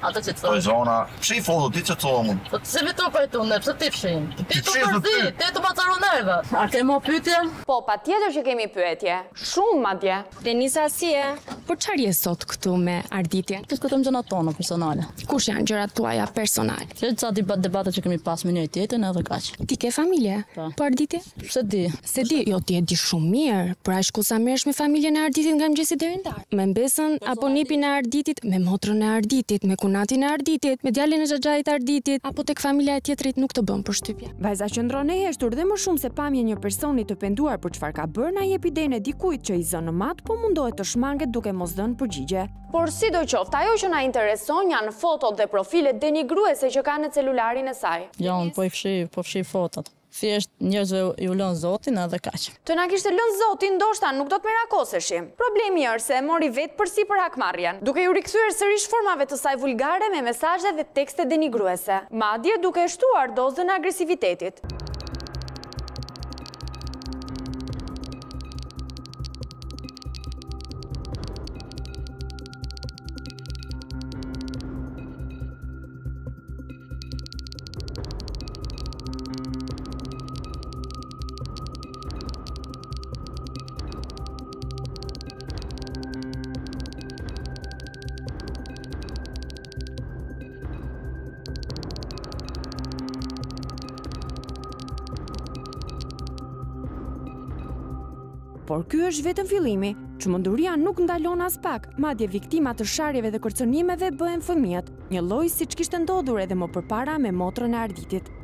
Ato që Po zona, pse i foto ti çfarë më? Po se vetë po tonë, pse ti fshin? Ti të macaroneva. A ke më pyetje? Po, patjetër që kemi pyetje. Shumë madje. Denisa, si e? Por çfarë je sot këtu me Arditin? Diskutojmë gjërat tona personale. Kush janë gjërat tuaja personale? Se ca debate që kemi pas me njëri tjetrin edhe kaq. Ti ke familje? Po Arditi? Se di. Se di, jo ti e di shumë mirë, por ai shku sa merresh me familjen e Arditit nga mëngjesi deri në darkë. Me mbesën apo nipin e Arditit, me motrën e Arditit, me kunatin e Arditit, me djalin e xhaxhait të Arditit, apo tek familja e tjetrit nuk të bën përshtypje. Vajza qëndron e heshtur dhe më shumë se pamje një personi të penduar për çfarë ka bërë na jep idenë e dikujt që i zën në mat, po mundohet të shmanget duke mos dhënë përgjigje. Por sidoqoftë, ajo që na intereson janë fotot dhe profilet denigruese që ka në celularin e saj. Jo, po fshi fotot. Thjesht njerëzve ju lën Zotin edhe kaq. Të na kishte lënë Zoti, ndoshta nuk do të merakoseshim. Problemi është se e mori vetë përsipër hakmarrjen, duke ju rikthyer sërish formave të saj vulgare me mesazhe dhe tekste denigruese, madje duke shtuar dozën e agresivitetit. Por ky është vetëm fillimi. Çmenduria nuk ndalon as pak, madje viktima të sharjeve dhe kërcënimeve bëhen fëmijët, një lloj siç kishte ndodhur edhe më përpara me motrën e Arditit.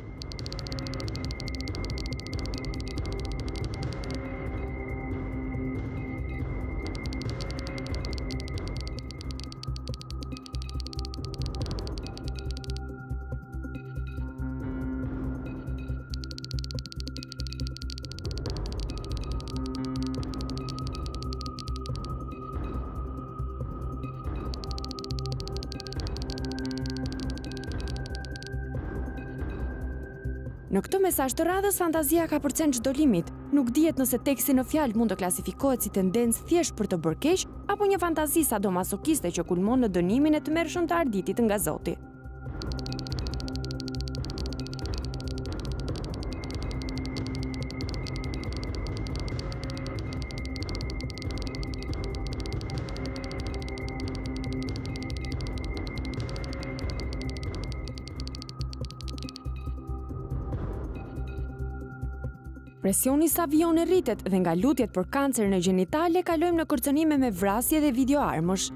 Në këtë mesazh të radhës, fantazia ka përcen çdo limit. Nuk dihet nëse teksti në fjalë mund të klasifikohet si tendencë thjesht për të bërë keq apo një fantazi sadomasokiste që kulmon në dënimin e tmerrshëm të Arditit nga Zoti. Presioni sa avioni rritet dhe nga lutjet për kancerin e gjenitale kalojmë në kërcënime me vrasje dhe videoarmësh.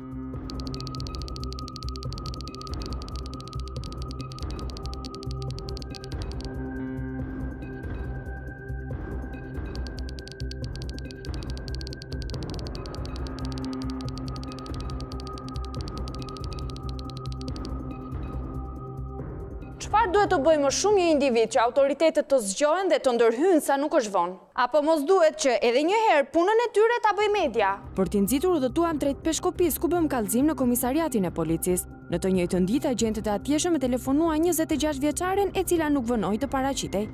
Çfarë duhet të bëjmë më shumë një individ që autoritetet të zgjohen dhe të ndërhyjnë sa nuk është vonë? Apo mos duhet që edhe një herë punën e tyre ta bëj media? Për t'i nxitur udhëtuam drejt Peshkopis, ku bëm kallëzim në komisariatin e policisë. Në të njëjtën ditë agentët e atjeshëm e telefonua 26 vjeçaren e cila nuk vënoi të paraqitej.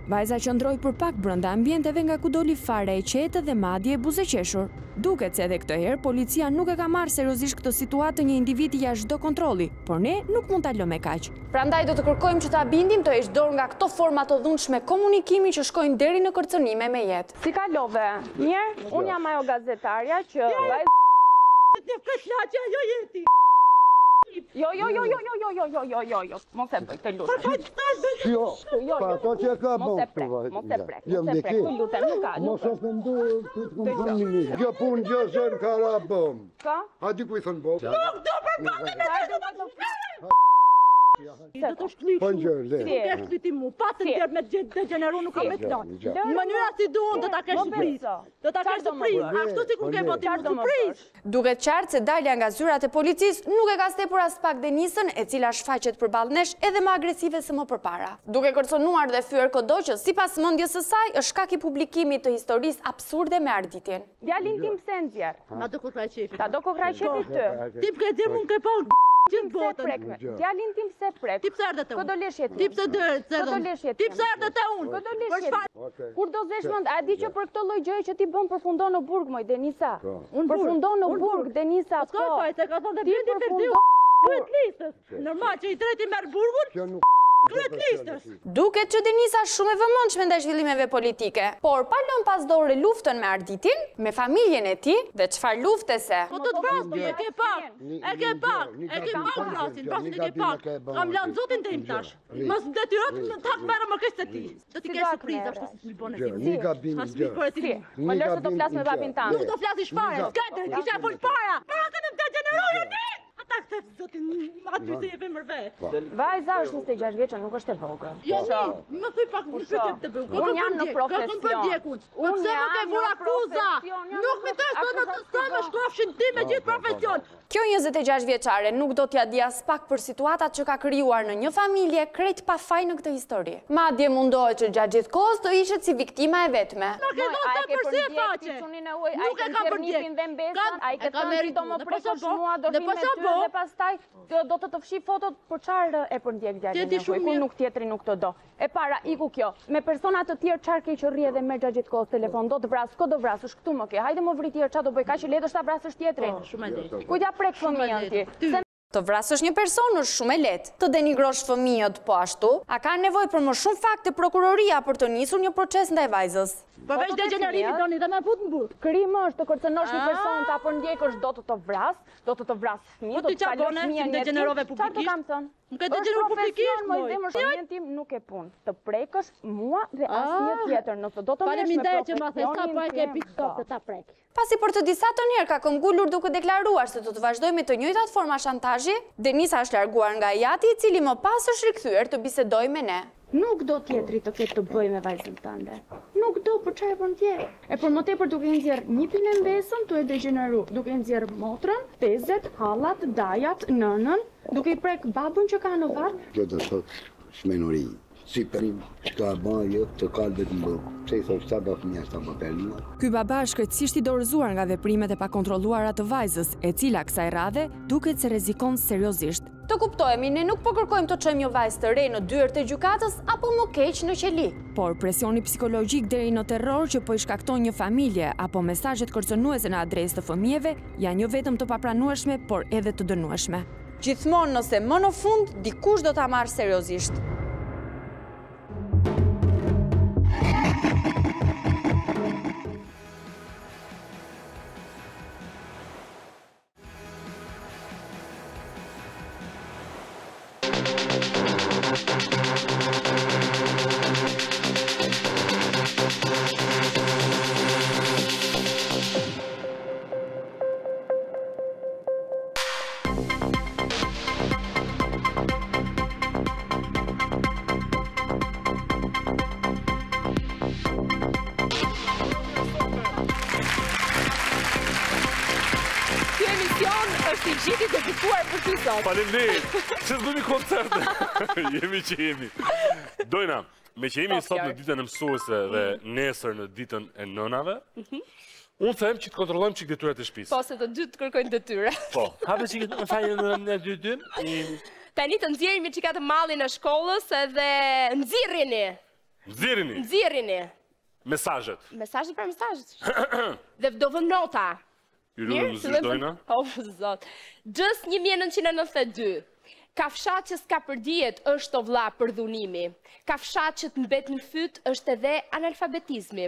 Vajza qëndroi për pak brenda ambienteve nga ku doli fare e qetë dhe madje e buzeqeshur. Duket se edhe këtë herë policia nuk e ka marrë seriozisht këtë situatë të një individi jashtë çdo kontrolli, por ne nuk mund ta lëmë kaq. Prandaj do të kërkojmë që ta bindim të heqë dorë nga këto forma të dhunshme komunikimi që shkojnë deri në kërcënime me jetë. Si kalove? Mirë, unë jam ajo gazetarja që Jo, mos e bëj të lutem. Jo, ato që ka mos e prek, të lutem, nuk ka. Mos e pëndu, të këmë kjo punë gjëzën ka ra bëm. Ka? A di ku i thënë bëm? Nuk do për pakën Do të shklish mu, si e shkliti mu, pasën tjerë me degeneru nuk ka me të lanë. Në mënyra si duon do ta kesh surprizë. Do ta kesh surprizë, ashtu si kur ke voti mu surprizë. Duket qartë se dalja nga zyrat e policisë nuk e ka stepur as pak Denisën, e cila shfaqet përballë nesh edhe më agresive se më përpara. Duke kërcënuar dhe fyer kodo që sipas mendjes së saj është shkak i publikimit të historisë absurde me arditjen. Djalin tim pse nxjerr? Ta do kokra qefi ty. Ti ke dhe mund ke pa gjithë botën. Djalin tim se prek. Ti pse erdhe te unë? Kodoleshjet. Ti pse Ti pse erdhe te unë? Kodoleshjet. Kur do zesh mend, a di që për këtë lloj gjëje që ti bën përfundon në burg, moj Denisa? Përfundon në burg, Denisa, po. S'ka faj, se ka thonë ti përfundon kryet listës. Normal që i treti merr burgun. Kryet listës. Duket që Denisa shumë e vëmendshme ndaj zhvillimeve politike, por pa lënë pas dore luftën me arditin, me familjen e tij dhe çfarë luftese. Po do të vrasë, e ke pak. Vrasin e ke pak. Kam lënë zotin tim tash. Mos detyrohet të tak merrem më keq se ti. Do të kesh surprizë ashtu si bën ti. Një gabim gjë. Po lërë të flas me babin tan. Nuk do flasish fare. Skënder, kisha fol para. Para të më degenerojë ti. Ata këtë zotin aty se e vëmër vetë. Vajza është 26 vjeçë, nuk është e vogël. Jo, më thuj pak më shpejt të bëj. Unë jam në profesion. Unë nuk e vura akuza. Nuk më thësh do të shkofshin ti me gjithë profesion. Kjo 26 vjeçare nuk do t'ja di as pak për situatat që ka krijuar në një familje krejt pa faj në këtë histori. Madje mundohet që gjatë gjithë kohës të ishet si viktima e vetme. Nuk e do të përsi e faqe. Nuk e ka përdjek. Ai ka thënë do më prekosh mua, do vim me ty dhe pastaj do të fshi fotot për çfarë e përndjek djalin e huaj, kur nuk tjetri nuk të do. E para iku kjo. Me persona të tjerë çfarë ke që rri edhe me gjatë gjithë kohës telefon, do të vras, ko do vrasësh këtu më ke. Hajde më vri tjerë, çfarë do bëj, kaq e lehtë është ta vrasësh tjetrin. Shumë e lehtë. Kujt ja prek fëmijën ti? Të vrasësh një person është shumë e lehtë. Të denigrosh fëmijët po ashtu, a ka nevojë për më shumë fakte prokuroria për të nisur një proces ndaj vajzës? Përveç degenerimit doni dhe më fut në burg. Krimi është të kërcënosh një person, ta përndjekësh do të vras, do të vras fëmijë, do të kalon fëmijën e degenerove publikisht. Çfarë kam thënë? Nuk e degeneru publikisht, moj. Fëmijën tim nuk e pun të prekësh mua dhe asnjë tjetër, nëse do të merresh me profesionin. Faleminderit që ma the, sa po e ke pikë të ta prek. Pasi për të disa të njerë ka këmbgulur duke deklaruar se do të vazhdoj me të njëjtat forma shantazhi, Denisa është larguar nga Jati, i cili më pas është rikthyer të bisedojë me ne. Nuk do tjetri të ketë të bëjë me vajzën tënde. Nuk do, për çfarë bën tjetër? E për më tepër duke nxjerr nipin e mbesën, tu e degeneru, duke nxjerr motrën, tezet, hallat, dajat, nënën, duke i prek babën që ka në varr. Kjo do të thotë shmenuri. Si përim çka bën jo të kalë të mbë. Pse i thosh sa do fëmia sta motelina. Ky baba është krejtësisht i dorëzuar nga veprimet e pakontrolluara të vajzës, e cila kësaj radhe duket se rrezikon seriozisht. Të kuptojmë, ne nuk po kërkojmë të çojmë një vajzë të re në dyert e gjykatës apo më keq në qeli. Por presioni psikologjik deri në terror që po i shkakton një familje apo mesazhet kërcënuese në adresë të fëmijëve janë jo vetëm të papranueshme, por edhe të dënueshme. Gjithmonë nëse më në fund dikush do ta marrë seriozisht. është i gjithi të fituar për ty sot. Faleminderit. Që s'bëmi koncerte. Jemi që jemi. Dojna, me që jemi sot në ditën e mësuese dhe nesër në ditën e nënave, unë them që të kontrollojmë çik detyrat e shtëpisë. Po, se të dy të kërkojnë detyra. Po, hape çik të falë në dy. Tani të nxjerrim çika të mallin e shkollës edhe nxirrini. Nxirrini. Mesazhet. Mesazhet për mesazhet. Dhe do vëm nota. Mirë, Dojna? O, zot. Gjës 1992. Kafshat që s'ka përdijet është o vlla për dhunimi. Kafshat që të mbet në fyt është edhe analfabetizmi.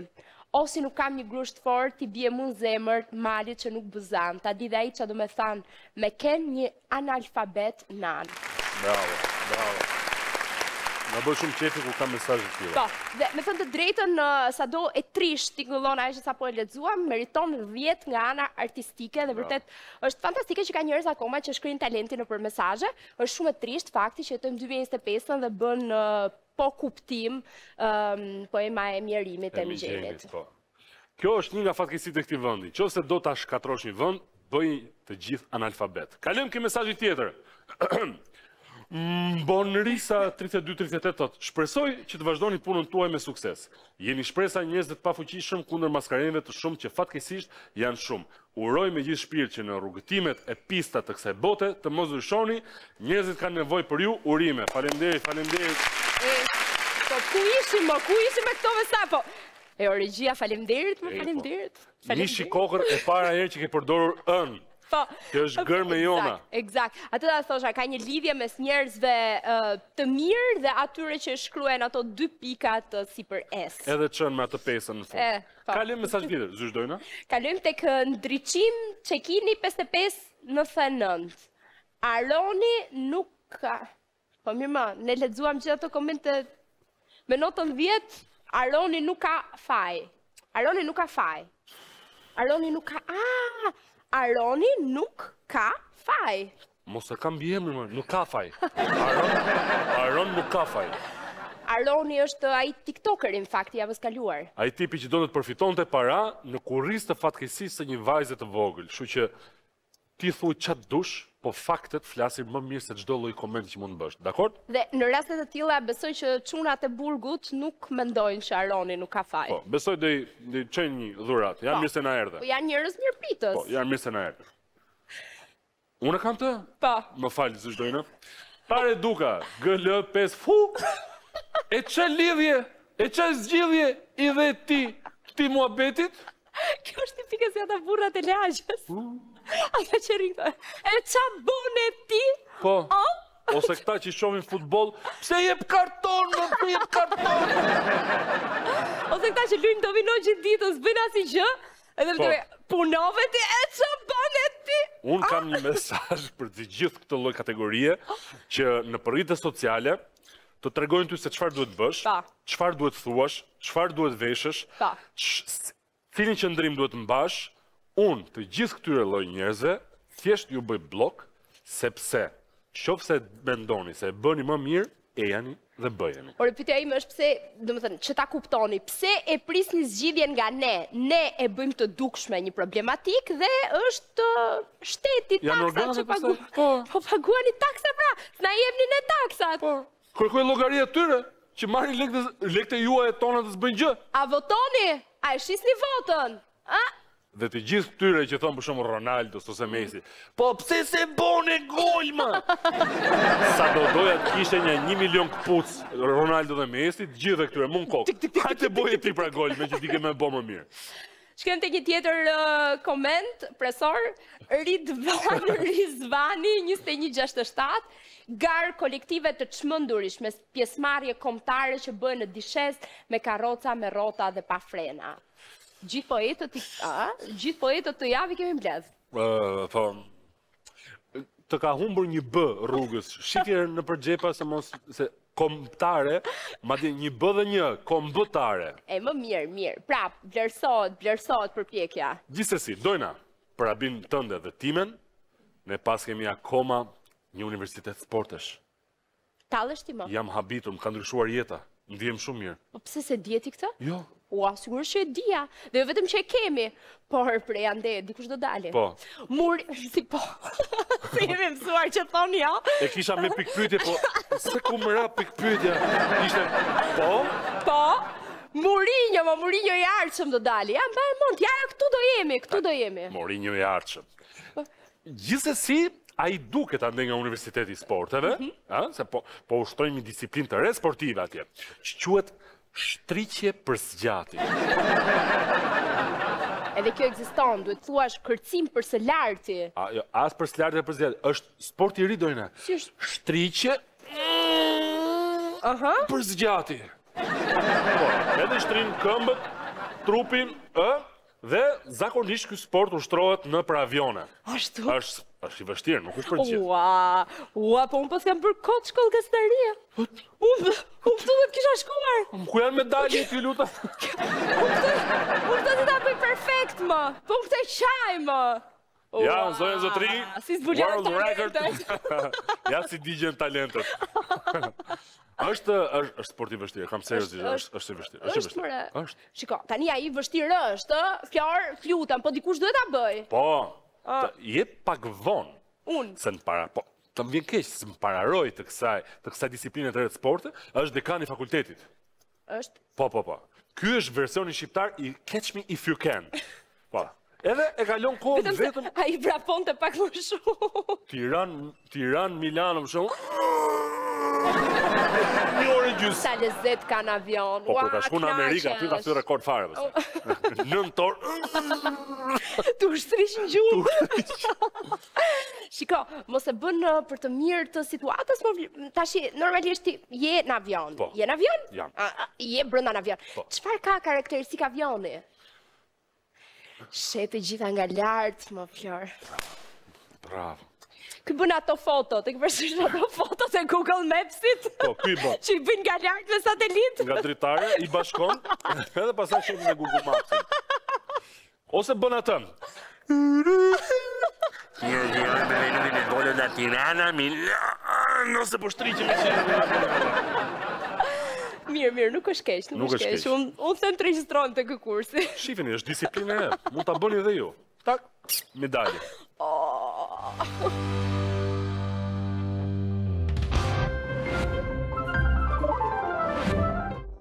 O si nuk kam një grusht fort, ti bie mund zemër, malit që nuk bëzan. Ta di dhe ai që do me thanë, me ken një analfabet nan. Bravo, bravo. Në bërë shumë qefi ku ka mesazhe tjera. Po, dhe me thënë të drejtën, sa do e trisht t'i ngëllon ajo që sa po e lexuam, meriton 10 nga ana artistike dhe vërtet është fantastike që ka njerëz akoma që shkruajnë talentin nëpër mesazhe. Është shumë e trisht fakti që jetojmë 2025 dhe bën po kuptim poema e mjerimit e Migjenit. Kjo është një nga fatkeqësitë e këtij vendi. Nëse do ta shkatrosh një vend, bëj të gjithë analfabet. Kalojmë ke mesazhi tjetër. Bonrisa 32-38 thot, shpresoj që të vazhdoni punën tuaj me sukses. Jeni shpresa njerëzve të pafuqishëm kundër maskarenjve të shumë që fatkeqësisht janë shumë. Uroj me gjithë shpirt që në rrugëtimet e pistat të kësaj bote të mos ndryshoni, njerëzit kanë nevojë për ju, urime. Faleminderit, faleminderit. Po ku ishim me këto mesa po? Regjia, faleminderit, faleminderit. Nishi kokër e para herë që ke përdorur ën. Kjo është gërmë jona. Eksakt. Atë da thosha, ka një lidhje mes njerëzve të mirë dhe atyre që shkruajnë ato 2 pikat si për S. Edhe çën me atë pesën në fund. Kalojmë mesazh tjetër, zysh Dojna. Kalojmë tek ndriçim Çekini 5599. Aroni nuk ka. Po mirë ma, ne lexuam gjithë ato komente me notën 10, Aroni nuk ka faj. Aroni nuk ka faj. Aroni nuk ka... Aroni nuk ka faj. Mos e kam biemër, nuk ka faj. Aron nuk ka faj. Aroni është ai tiktoker, in fakt, javës kaluar. Ai tipi që do të përfitonte para në kurrizë të fatkeqësisë së një vajze të vogël. Kështu që ti thuaj çat dush, po faktet flasin më mirë se çdo lloj komenti që mund të bësh. Dakor? Dhe në raste të tilla besoj që çunat e burgut nuk mendojnë që Aroni nuk ka faj. Po, besoj do i çojnë një dhuratë. Janë mirë se na erdhe. Po janë njerëz mirëpritës. Po, janë mirë se na erdhe. Unë kam të? Po. Më fal, zysh Dojna. Pare duka, GL5 fu. E çe lidhje? E çe zgjidhje i dhe ti muhabetit? Kjo është tipike si ata burrat e lagjës. Ata që rikëta, e qa bone ti? Po, ose këta që shohin futbol, pse jep karton, më jep karton? Ose këta që lujnë domino gjithë ditës, bëjnë asnjë gjë, edhe më të punove ti, e qa bone ti? Unë kam një mesazh për të gjithë këtë lloj kategorie, që në rrjetet sociale, të tregojnë ty se çfarë duhet bësh, çfarë duhet thuash, çfarë duhet veshësh, cilin qëndrim duhet mbash. Unë të gjithë këtyre lloj njerëzve, thjesht ju bëj blok, sepse qofse mendoni se e bëni më mirë, ejani dhe bëjeni. Por pyetja ime është pse, domethënë, që ta kuptoni, pse e prisni zgjidhjen nga ne? Ne e bëjmë të dukshme një problematik dhe është shteti taksa që paguan. Po paguani taksa pra, s'na jepni ne taksat. Po. Kërkoj llogari atyre që marrin lekët e juaja tona të s'bëjnë gjë. A votoni? A e shisni votën? Dhe të gjithë këtyre që thonë për shumë Ronaldo ose Messi, po pse se bone gol, ma? Sa do doja të kishte një 1 milion këpuc Ronaldo dhe Messi, të gjithë këtyre mund kokë. Hajte boje ti pra gol, me që ti ke me bo më mirë. Shkem të një tjetër koment, presor, Rizvani 2167, garë kolektive të çmendurish me pjesëmarrje kombëtare që bëhen në dishes me karroca, me rrota dhe pa frena. Gjithë poetët të javë i kemi mbledh. Po, të ka humbur një B rrugës, shitje në përgjepa se mos, se kombëtare, madje një B dhe një, kombëtare. E më mirë, prap, vlerësohet përpjekja. Gjithsesi, Dojna, për abin tënde dhe timen, Ne pas kemi akoma një universitet sportesh. Tallesh ti më? Jam habitur, më ka ndryshuar jeta. Ndihem shumë mirë. Po pse se dieti këtë? Jo. Ua, sigurisht që e dija. Dhe jo vetëm që e kemi. Por prej ande, dikush do dalin. Po. Si po. Si jemi mësuar që thonë ja. E kisha me pikpyetje, po se ku më ra pikpyetja? Ishte, po? Po. Mourinho i arqëm do dali. Ja, mbaj mund, ja, këtu do jemi. Mourinho i arqëm. Gjithsesi, a i duket ande nga Universiteti i Sporteve, se po ushtrojmë një disiplinë të re sportive atje, që quhet shtriqje për zgjatje. Edhe kjo ekziston, duhet thuash kërcim për së larti. Jo, as për së larti e për zgjatje, është sport i ri dojna. Si është? Shtriqje për zgjatje. Edhe shtrin këmbët, trupin, dhe zakonisht ky sport ushtrohet në për avione. Ashtu? Është i vështirë, nuk është për gjithë. Ua, po unë pas kam për kot shkollë gazeterie. Unë këtu dhe t'kisha shkuar. Ku janë medalje t'ju luta? Unë këtu t'a bëj perfekt, më. Po unë këtu e qaj, më. Ja, zonja zotri, world record. Ja, si digjen talentet. është sport i vështirë, kam seriozisht, është i vështirë. Është mëre. Shiko, tani a i vështirë është, fjarë, flutan, po dikush duhet ta bëj. Po, je pak vonë. Unë. Se në para, po, të më vjen keq, se më pararoj të kësaj disipline të re të sporte, është dekani i fakultetit. Është? Po. Ky është versioni shqiptar i Catch Me If You Can. Po. Edhe e kalon kohën vetëm... A i vrapon të pak më shumë. Tiran, Milano më shumë. Një orë gjysë. Sa lezet ka në avion. Po, ka shku në Amerika, ty ka thyrë rekord fare. 9 orë. Tu shtrish në gjuhë. Shiko, mos e bën për të mirë të situatës, tashi, normalisht je në avion. Je në avion? Jam. Je brënda në avion. Çfarë ka karakteristik avioni? Shetë gjitha nga lartë, më Flor. Bravo. Këj bën ato foto, të këpërshësh ato foto të Google Mapsit. Po, këj bën. Që i bën nga lartë me satelit. Nga dritare, i bashkon, edhe pasaj shumë me Google Mapsit. Ose bën atëm. Nëse po shtriqe me qenë. Mirë, nuk është keq, nuk është keq. Unë them të regjistrojnë të këkursi. Shifini, është disiplinë e, mund të bëni dhe ju. Tak, medalje.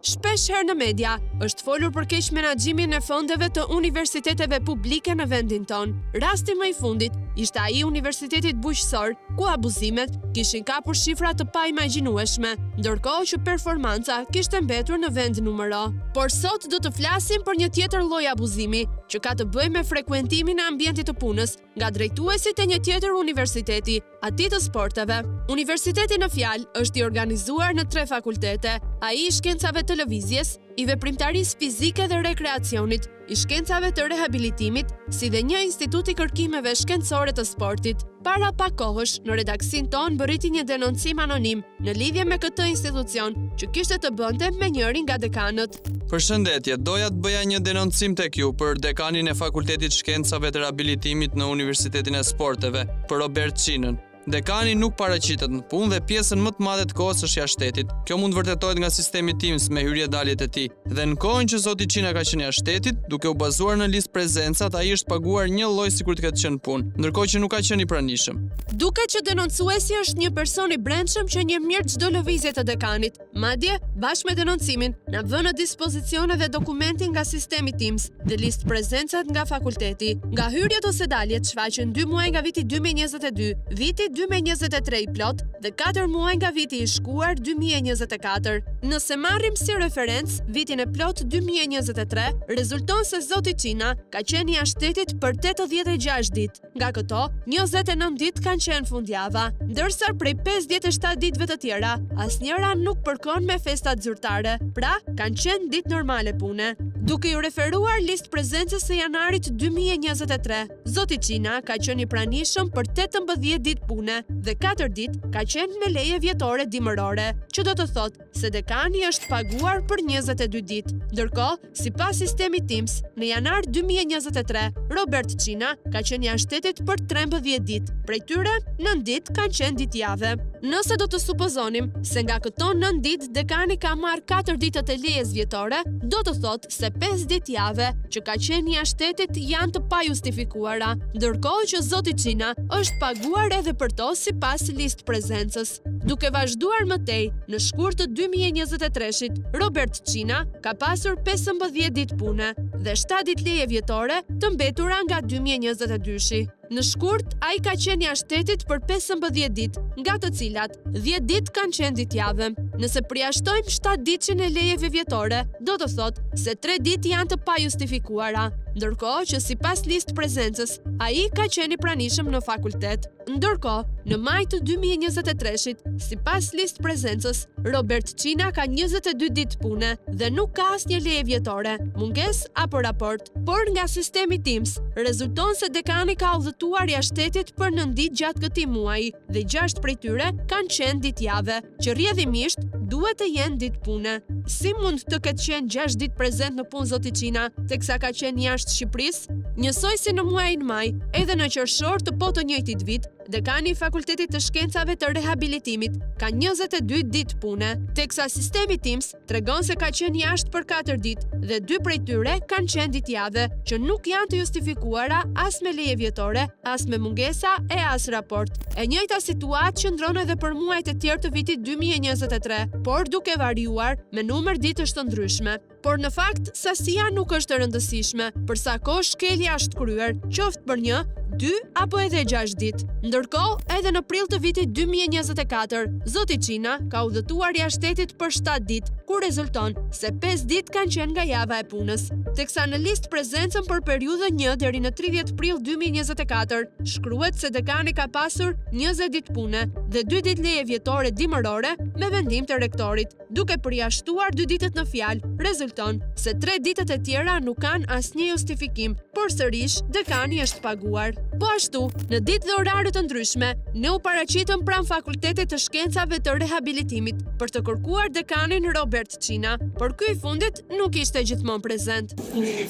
Shpesh herë në media, është folur për keq menaxhimin e fondeve të universiteteve publike në vendin ton. Rasti më i fundit ishte ai universitetit bujqësor, ku abuzimet kishin kapur shifra të paimagjinueshme, ndërkohë që performanca kishte mbetur në vend numero. Por sot do të flasim për një tjetër lloj abuzimi, që ka të bëjë me frekuentimin e ambientit të punës nga drejtuesit e një tjetër universiteti, ati të sporteve. Universiteti në fjalë është i organizuar në 3 fakultete, ai i shkencave të lëvizjes, i veprimtarisë fizike dhe rekreacionit, i shkencave të rehabilitimit, si dhe një institut i kërkimeve shkencore të sportit. Para pak kohësh, në redaksin ton bëriti një denoncim anonim në lidhje me këtë institucion, që kishte të bënte me njërin nga dekanët. Përshëndetje, doja të bëja një denoncim tek ju për dekanin e Fakultetit Shkencave të Rehabilitimit në Universitetin e Sporteve, për Robert Qinën. Dekani nuk paraqitet në punë dhe pjesën më të madhe të kohës është jashtë shtetit. Kjo mund vërtetohet nga sistemi Teams me hyrje daljet e tij. Dhe në kohën që zoti Qina ka qenë jashtë shtetit, duke u bazuar në listë prezencat, ai është paguar një lloj sikur të ketë qenë punë, ndërkohë që nuk ka qenë i pranishëm. Duket që denoncuesi është një person i brendshëm që njeh mirë çdo lëvizje të dekanit. Madje, bashkë me denoncimin, na vën në dispozicion edhe dokumentin nga sistemi Teams dhe listë prezencat nga fakulteti. Nga hyrjet ose daljet shfaqen 2 muaj nga viti 2022, viti 2023 i plot dhe 4 muaj nga viti i shkuar 2024. Nëse marrim si referencë vitin e plot 2023, rezulton se zoti Qina ka qenë jashtë shtetit për 86 ditë. Nga këto, 29 ditë kanë qenë fundjava, ndërsa prej 57 ditëve të tjera, asnjëra nuk përkon me festat zyrtare, pra kanë qenë ditë normale pune. Duke ju referuar listë prezencës së janarit 2023, zoti Qina ka qenë i pranishëm për 18 ditë pune dhe 4 ditë ka qenë me leje vjetore dimërore, që do të thotë se dekani është paguar për 22 ditë. Ndërkohë, sipas sistemit TIMSS, në janar 2023, Robert Qina ka qenë jashtë shtetit për 13 ditë. Prej tyre, 9 ditë kanë qenë ditëjave. Nëse do të supozonim se nga këto 9 ditë dekani ka marrë 4 ditët e lejes vjetore, do të thotë se 5 ditëjave që ka qenë jashtë shtetit janë të pajustifikuara, ndërkohë që zoti Qina është paguar edhe për to sipas listë prezencës. Duke vazhduar më tej, në shkurt të 2023-shit, Robert Qina ka pasur 15 ditë pune dhe 7 ditë leje vjetore të mbetura nga 2022-shi. Në shkurt, ai ka qenë jashtë shtetit për 15 ditë, nga të cilat 10 ditë kanë qenë ditëjave. Nëse përjashtojmë 7 ditëshin e lejeve vjetore, do të thotë se 3 ditë janë të pajustifikuara, ndërkohë që sipas listë prezencës, ai ka qenë i pranishëm në fakultet. Ndërkohë, në maj të 2023-shit, sipas listë prezencës, Robert Qina ka 22 ditë pune dhe nuk ka asnjë leje vjetore, mungesë apo raport, por nga sistemi TIMSS rezulton se dekani ka udhëtuar jashtë shtetit për 9 ditë gjatë këtij muaji dhe 6 prej tyre kanë qenë ditëjave, që rrjedhimisht duhet të jenë ditë pune. Si mund të ketë qenë 6 ditë prezent në punë zoti Qina, teksa ka qenë jashtë Shqipërisë? Njësoj si në muajin maj, edhe në qershor të po të njëjtit vit, dekani i Fakultetit të Shkencave të Rehabilitimit ka 22 ditë pune, teksa sistemi TIMSS tregon se ka qenë jashtë për 4 ditë dhe 2 prej tyre kanë qenë ditëjave, që nuk janë të justifikuara as me leje vjetore, as me mungesa e as raport. E njëjta situatë qëndron edhe për muajt e tjerë të vitit 2023, por duke variuar me numër ditësh të ndryshme. Por në fakt, sasia nuk është e rëndësishme, për sa kohë shkelja është kryer, qoftë për 1, 2 apo edhe 6 ditë. Ndërkohë, edhe në prill të vitit 2024, zoti Qina ka udhëtuar jashtë shtetit për 7 ditë, ku rezulton se 5 ditë kanë qenë nga java e punës. Teksa në listë prezencën për periudhën 1 deri në 30 prill 2024, shkruhet se dekani ka pasur 20 ditë pune dhe 2 ditë leje vjetore dimërore me vendim të rektorit. Duke përjashtuar 2 ditët në fjalë, rezulton se 3 ditët e tjera nuk kanë asnjë justifikim, por sërish dekani është paguar. Po ashtu, në ditë dhe orare të ndryshme, ne u paraqitëm pranë Fakultetit të Shkencave të Rehabilitimit për të kërkuar dekanin Robert Qina, por ky i fundit nuk ishte gjithmonë prezent.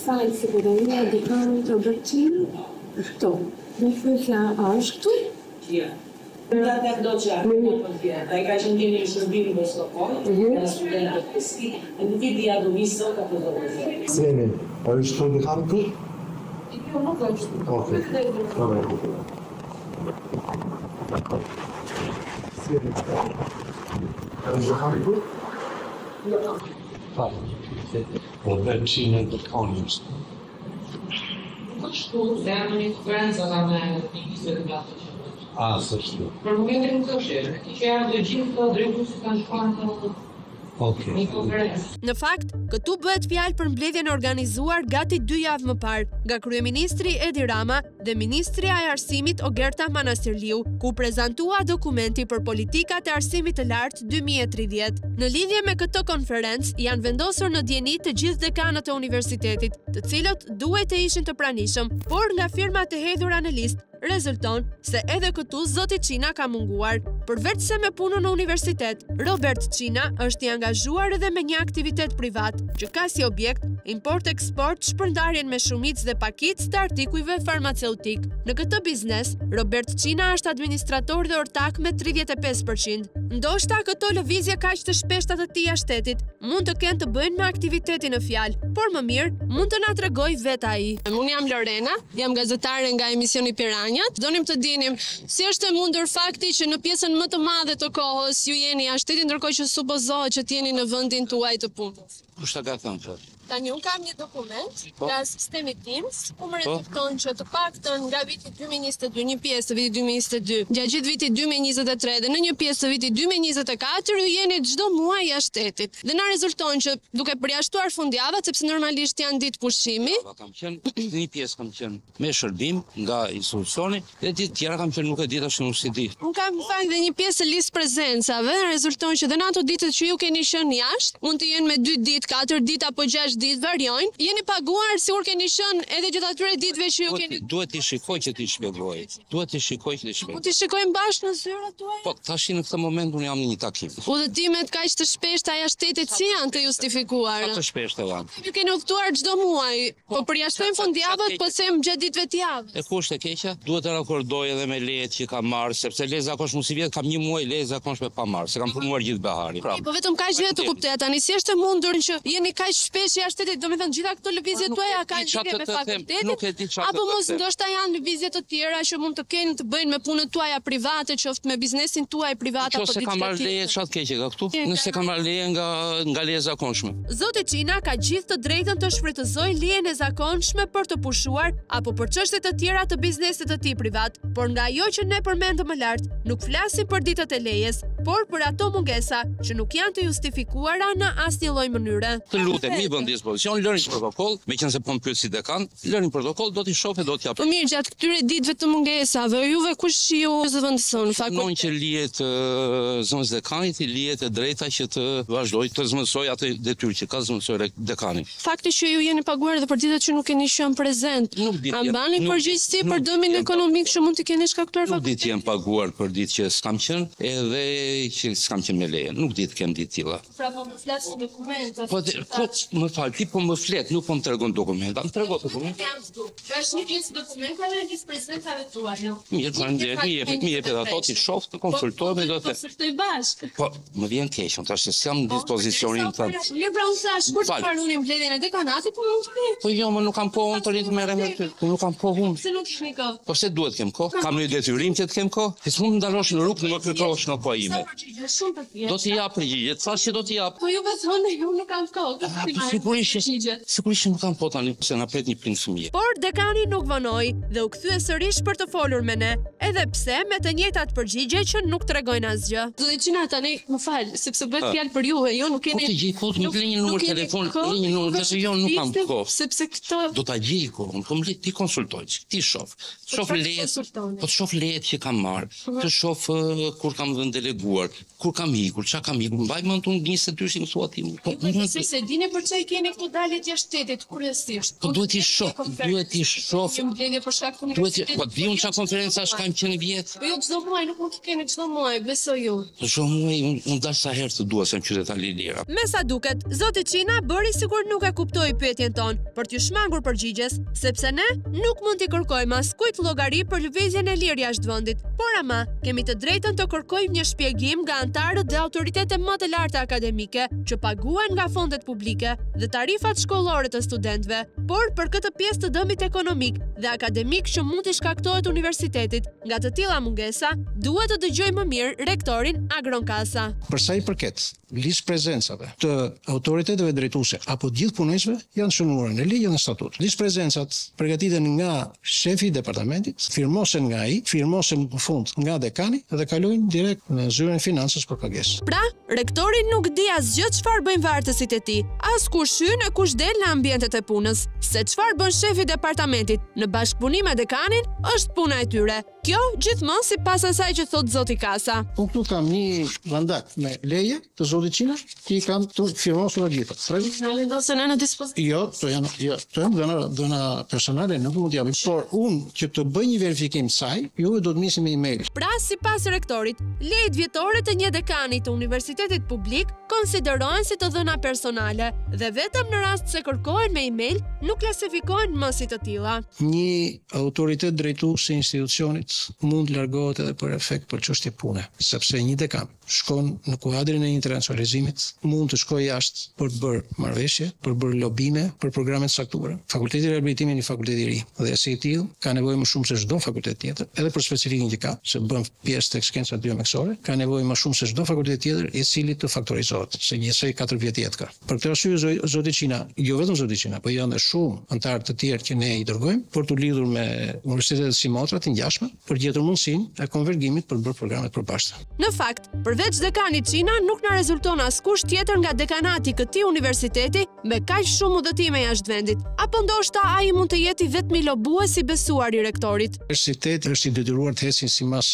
Falë sigurimia dekanit Robert Qina është këtu. Në fësja a është këtu? Ja. Nga do që ai ka qenë një shërbim në Stockholm, në studentët të sti, e në vidi ja do visë sot apo do vizë. Seni, a është të dekan këtu? Jo, nuk është. Okej. Seni, a është dekan këtu? Jo. Falë. Robert Qina dekanit. Nuk është tu, dhe në një konferenca nga me pikisë të nga të që. Sështu. Për momentin nuk është e, që janë dhe gjithë të drejtuesit kanë shkuar në një konferencë. Në fakt, këtu bëhet fjalë për mbledhjen e organizuar gati 2 javë më parë nga kryeministri Edi Rama dhe ministri i arsimit Ogerta Manastirliu, ku prezantua dokumenti për politikat e arsimit të lartë 2030. Në lidhje me këtë konferencë, janë vendosur në dieni të gjithë dekanët e universitetit, të cilët duhet të ishin të pranishëm, por nga firmat e hedhura në listë, rezulton se edhe këtu zoti Qina ka munguar. Përveç se me punën në universitet, Robert Qina është i angazhuar edhe me një aktivitet privat, që ka si objekt import-eksport, shpërndarjen me shumicë dhe pakicë të artikujve farmaceutik. Në këtë biznes, Robert Qina është administrator dhe ortak me 35%. Ndoshta këto lëvizje kaq të shpeshta të tij shtetit mund të kenë të bëjnë me aktivitetin në fjalë, por më mirë mund të na tregoj vetë ai. Unë jam Lorena, jam gazetare nga emisioni Piranjat. Donim të dinim si është e mundur fakti që në pjesën më të madhe të kohës ju jeni jashtë shtetit, ndërkohë që supozohet që t'jeni në vendin tuaj të punës. Kush ta ka thënë fat? Tani unë kam një dokument nga sistemi TIMSS, ku më redukton që të paktën nga viti 2022, një pjesë të vitit 2022, gjatë gjithë vitit 2023 dhe në një pjesë të vitit 2024 ju jeni çdo muaj jashtë shtetit. Dhe na rezulton që duke përjashtuar fundjavat, sepse normalisht janë ditë pushimi. Kam qenë një pjesë kam qenë me shërbim nga institucioni, dhe ditë tjera kam qenë nuk e di tash nuk si di. Unë kam në fakt dhe një pjesë listë prezencave, dhe rezulton që dhe në ato ditët që ju keni qenë jashtë, mund të jenë me 2 ditë, 4 ditë apo 6 ditë variojnë. Jeni paguar sikur keni qenë edhe gjatë atyre ditëve që ju keni. Duhet t'i shikoj që t'i shpjegoj. Mund t'i shikojmë bashkë në zyrat tuaja? Po, tash në këtë moment unë jam në një takim. Udhëtimet kaq të shpeshta jashtë shtetit si janë të justifikuara? Sa të shpeshta janë? Ju keni udhëtuar çdo muaj, po përjashtojmë fundjavët, po them gjatë ditëve të javës. E kush e keqja? Duhet të rakordoj edhe me lejet që kam marrë, sepse leje zakonisht mos i vjet, kam një muaj leje zakonishme pa marrë, se kam punuar gjithë beharin. Po vetëm kaq vetë të kuptoja tani, si është e mundur që jeni kaq shpesh jashtë shtetit, domethënë gjitha këto lëvizje tuaja kanë lidhje me fakultetin, apo mos ndoshta janë lëvizje të tjera që mund të kenë të bëjnë me punën tuaja private, qoftë me biznesin tuaj privat apo diçka tjetër. Nëse kam marrë leje çfarë keqe ka këtu? Nëse kam marrë leje nga leje zakonshme. Zoti Çina ka gjithë të drejtën të shfrytëzojë lejen e zakonshme për të pushuar apo për çështje të tjera të biznesit të tij privat, por nga ajo që ne përmendëm më lart, nuk flasim për ditët e lejes, por për ato mungesa që nuk janë të justifikuara në asnjë lloj mënyre. Të lutem, mi bën dispozicion, lërini protokoll, meqense po më pyet si dekan, lërini protokoll, do t'i shohë, do t'jap. Po mirë, gjatë këtyre ditëve të mungesave, juve kush ju zëvendëson fakultet? Non që lihet zëvendës dekanit, i lihet e drejta që të vazhdoj të zëvendësoj atë detyrë që ka zëvendësoj dekani. Fakti që ju jeni paguar edhe për ditët që nuk keni qenë prezent, a mbani përgjegjësi për dëmin ekonomik që mund të keni shkaktuar fakultetin? Nuk di të jem paguar për ditë që s'kam qenë, edhe që s'kam qenë me leje. Nuk di të kem ditë tilla. Pra po më flas në dokumente. Po më fal, ti po më flet, nuk po më tregon dokumenta. Më tregon dokumenta. Është një pjesë dokumentave që prezentave tuaja. Mirë, faleminderit. Mi jep edhe ato ti shoh, të konsultojmë do të. Konsultoj bashkë. Po, më vjen keq, tash s'jam në dispozicionin tënd. Mirë, pra unë thash, kur të parunim mbledhjen e dekanatit, po mund të vi. Po jo, më nuk kam kohë të rit merrem me ty. Nuk kam kohë. Pse nuk kemi kohë? Po pse duhet kem kohë? Kam një detyrim që të kem kohë. Ti s'mund të ndalosh në rrugë, më kërkosh në kohë ime. Do t'i jap përgjigje, thash që do t'i jap. Po ju thonë unë nuk kam kohë. Sigurisht nuk kam kohë tani, se na pret një prind fëmijë. Por dekani nuk vonoi dhe u kthye sërish për të folur me ne, edhe pse me të njëjtat përgjigje që nuk tregojnë asgjë. Zoti Çina tani, më fal, sepse bëhet fjalë për ju, jo nuk keni. Po të gjej kohë, më vlen një numër telefon, një numër telefon, jo nuk kam kohë. Sepse këto do ta gjej kohën, po më ti konsultoj, ti shoh. Shoh lejet, po të shoh lejet që kam marrë, të shoh kur kam dhënë deleguar, kur kam ikur, çka kam ikur, mbaj mend unë 22-shin thua ti. Po se dini për çfarë keni këtu daljet jashtë shtetit kuriozisht. Po duhet i shoh. Mbledhje për shkak të universitetit. Po di unë çka konferencash kam qenë vjet. Po jo çdo muaj nuk mund të keni çdo muaj, besoj ju. Çdo muaj unë dash sa herë të dua se në qytetar Lilira. Me sa duket, zoti Çina bëri sikur nuk e kuptoi pyetjen tonë për t'ju shmangur përgjigjes, sepse ne nuk mund t'i kërkojmë askujt llogari për lëvizjen e lirë jashtë vendit. Por ama, kemi të drejtën të kërkojmë një shpjegim nga anëtarët dhe autoritetet më të larta akademike që paguhen nga fondet publike dhe tarifat shkollore të studentëve. Por për këtë pjesë të dëmit ekonomik dhe akademik që mund t'i shkaktohet universitetit nga të tilla mungesa, duhet të dëgjojmë më mirë rektorin Agronkasa. Për sa i përket listë prezencave të autoriteteve drejtuese apo gjithë punojësve janë shënuar në ligj dhe në statut. Listë prezencat përgatiten nga shefi i departamentit, firmosen nga ai, firmosen në fund nga dekani dhe kalojnë direkt në zyrën financës për pagesë. Pra, rektori nuk di asgjë çfarë bëjnë vartësit e tij, as kush hyn e kush del në ambientet e punës. Se çfarë bën shefi i departamentit në bashkëpunim me dekanin është puna e tyre. Kjo gjithmonë sipas asaj që thot zoti Kasa. Unë këtu kam një mandat me leje të zotit Çina, ti kam të firmosur gjithë. Na vendosen në dispozicion. Jo, to janë dhëna personale, nuk mund t'japim. Por unë që të bëj një verifikim saj, juve do të mnisni me email. Pra, sipas rektorit, lejet vjetore të një dekani të universitetit publik konsiderohen si të dhëna personale dhe vetëm në rast se kërkohen me email, nuk klasifikohen më si të tilla. Një autoritet drejtues i institucionit mund largohet edhe për efekt për çështje pune, sepse një dekan shkon në kuadrin e internacionalizimit, mund të shkojë jashtë për të bërë marrëveshje, për të bërë lobime, për programe të saktuara. Fakulteti i riabilitimit është një fakultet i ri dhe si i tillë ka nevojë më shumë se çdo fakultet tjetër, edhe për specifikën që ka, se bën pjesë tek shkencat biomjekësore, ka nevojë më shumë se çdo fakultet tjetër i cili të faktorizohet, se njësoj 4 vjet jetë ka. Për këtë arsye zoti Çina, jo vetëm zoti Çina, por janë shumë anëtarë të tjerë që ne i dërgojmë për të lidhur me universitetet si Motra të ngjashme për gjetur mundësinë e konvergjimit për të bërë programe të përbashkëta. Në fakt, përveç dekanit Çina nuk na rezulton konsulton askush tjetër nga dekanati këtij universiteti me kaq shumë udhëtime jashtë vendit, apo ndoshta ai mund të jetë vetëm lobues i besuar i rektorit. Universiteti është i detyruar të ecë sipas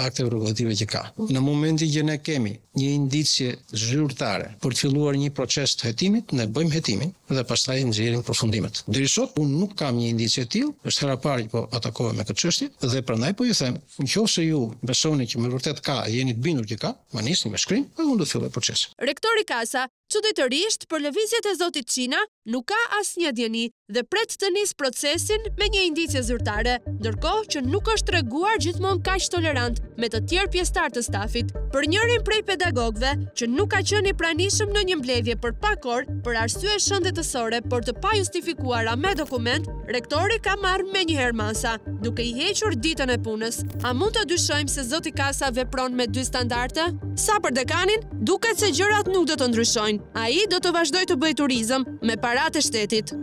akteve rregullative që ka. Në momentin që ne kemi një indicje zyrtare për të filluar një proces të hetimit, ne bëjmë hetimin dhe pastaj nxjerrim përfundimet. Deri sot unë nuk kam një indicje të tillë, është hera parë po atakohem me këtë çështje dhe prandaj po ju them, nëse ju besoni që me vërtet ka, jeni të bindur që ka, ma nisni me shkrim dhe unë do të filloj procesin. Rektori Kasa, çuditërisht për lëvizjet e zotit Çina, nuk ka asnjë djeni dhe pret të nis procesin me një indicje zyrtare, ndërkohë që nuk është treguar gjithmonë kaq tolerant me të tjerë pjesëtar të stafit. Për njërin prej pedagogëve që nuk ka qenë i pranishëm në një mbledhje për pak orë për arsye shëndetësore por të pajustifikuara me dokument, rektori ka marrë menjëherë masa, duke i hequr ditën e punës. A mund të dyshojmë se zoti Kasa vepron me dy standarde? Sa për dekanin, duket se gjërat nuk do të ndryshojnë. Ai do të vazhdojë të bëjë turizëm me paratë e shtetit.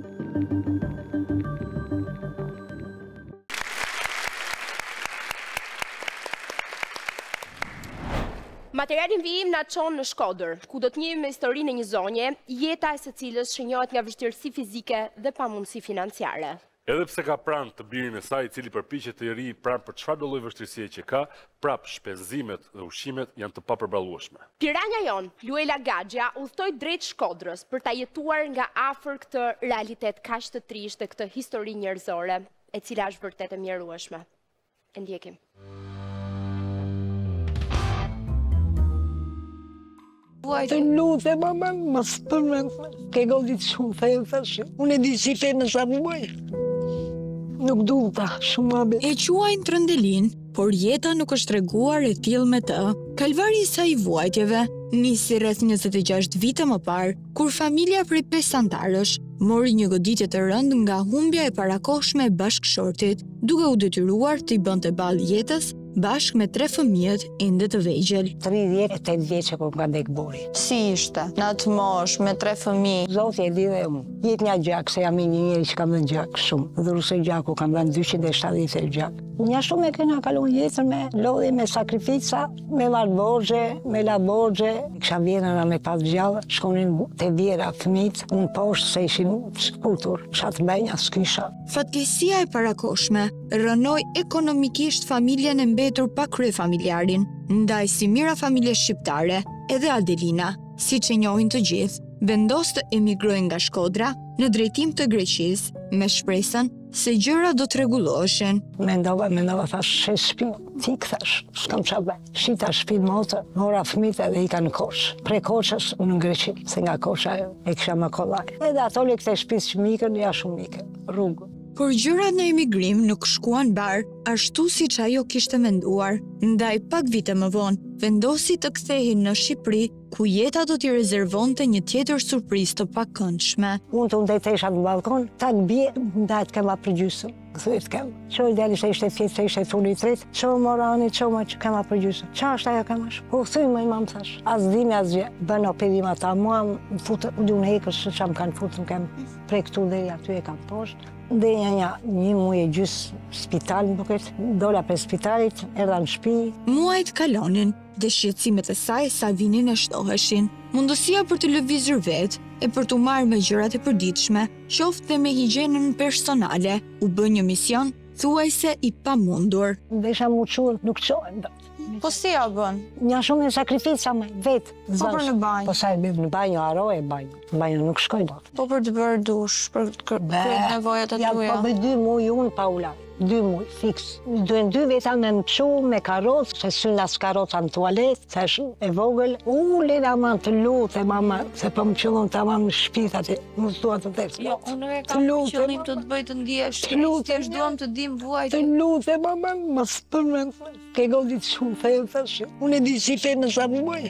Materiali vijim na çon në Shkodër, ku do të njohim historinë e një zonje, jeta e së cilës shënjohet nga vështirësi fizike dhe pamundësi financiare. Edhe pse ka pranë të birin e saj, i cili përpiqet të rrijë pranë për çfarëdo lloj vështirësie që ka, prap shpenzimet dhe ushqimet janë të papërballueshme. Piranja jon, Luela Gaxha, udhtoi drejt Shkodrës për ta jetuar nga afër këtë realitet kaq të trisht e këtë histori njerëzore, e cila është vërtet e mjerueshme. E ndjekim. Të lutem, mama, mos përmend. Ke godit shumë thellë tash. Unë e di si fenë sa vuaj. Nuk duta, shumë abe. E quajnë Trëndelin, por jeta nuk është treguar e tillë me të. Kalvari i saj vuajtjeve nisi rreth 26 vite më parë, kur familja prej 5 antarësh mori një goditje të rëndë nga humbja e parakohshme e bashkëshortit, duke u detyruar të i bënte ballë jetës bashkë me 3 fëmijët ende të vegjël. 38 vjeçë kur ka ndek buri. Si ishte, në atë moshë, me 3 fëmijë? Zoti e di dhe unë. Jetë një gjak, se jam një njeri që kam dhe gjak shumë. Dhe rusë gjaku kam dhe 270 gjak. Një shumë e kena kalon jetën me lodhe, me sakrifica, me marrë borgje, me la borgje. Kisha vjenëra me pas gjallë, shkonin të vjera fëmijët, unë poshtë se ishin shkutur, qatë benja s'kisha. Fatkeqësia e parakohshme rënoi ekonomikisht familjen e mbetur pa kryefamiljarin, ndaj si mira familje shqiptare, edhe Adelina, siç e njohin të gjithë, vendos të emigrojnë nga Shkodra në drejtim të Greqisë, me shpresën se gjëra do të rregulloheshin. Mendova, thash, shes shtëpi, tik thash, s'kam çfarë bëj. Shita shtëpinë motër, mora fëmijët edhe ika në Kosh. Prej Koshës në Greqi, se nga Kosha e kisha më kollaj. Edhe ato le këtej shtëpisë që mikën, ja shumë mikën, rrugë. Por gjërat në emigrim nuk shkuan bar, ashtu siç ajo kishte menduar. Ndaj pak vite më vonë, vendosi të kthehej në Shqipëri, ku jeta do t'i rezervonte një tjetër surprizë të pakëndshme. Unë të ndetesha në balkon, ta në bje, ndajt kema për gjysëm. Këthyt kem. Qo i deli se ishte fjetë, se ishte thuni të rritë, qo morani, qo ma që kema për gjysëm. Qa është ajo kemash? Po thuj më imam thash. As dhimi as gjë, bënë opedima ta, mua më futë, u në hekës që më kanë futë, më kem prej këtu dhe aty e kam poshtë. Dhe një muaj e gjysë spital në buket, dola për spitalit, erdha në shtëpi. Muajt kalonin, dhe shqetësimet e saj sa vinin e shtoheshin. Mundësia për të lëvizur vetë e për të marrë me gjërat e përditshme, qoftë dhe me higjienën personale, u bë një mision thuajse i pamundur. Dhe isha muqur, nuk qohen. Po si ja bën? Një shumë e sakrifica me vetë. Po për në banjë? Po sa e bëjmë në banjë, aroje banjë. Në banjë nuk shkoj do. Po për të bërë dush, për kërët nevojat e tuja? Po bëj 2 muaj unë pa ulaj. 2 muaj, fix. Duhen 2 veta me më qu, me karocë, se syna s'karocë në tualet, thash e vogël. Lena ma të lutë, mama, se po më qëllon të amam në shpit ati, më s'dua të tekst. Jo, unë e kam qëllim të të bëj të ndjesh, thjesht duam të dim vuajt. Të lutë, mama, më s'përmend. Ke godit shumë fejnë, thash, unë e di si fejnë në sa vuaj.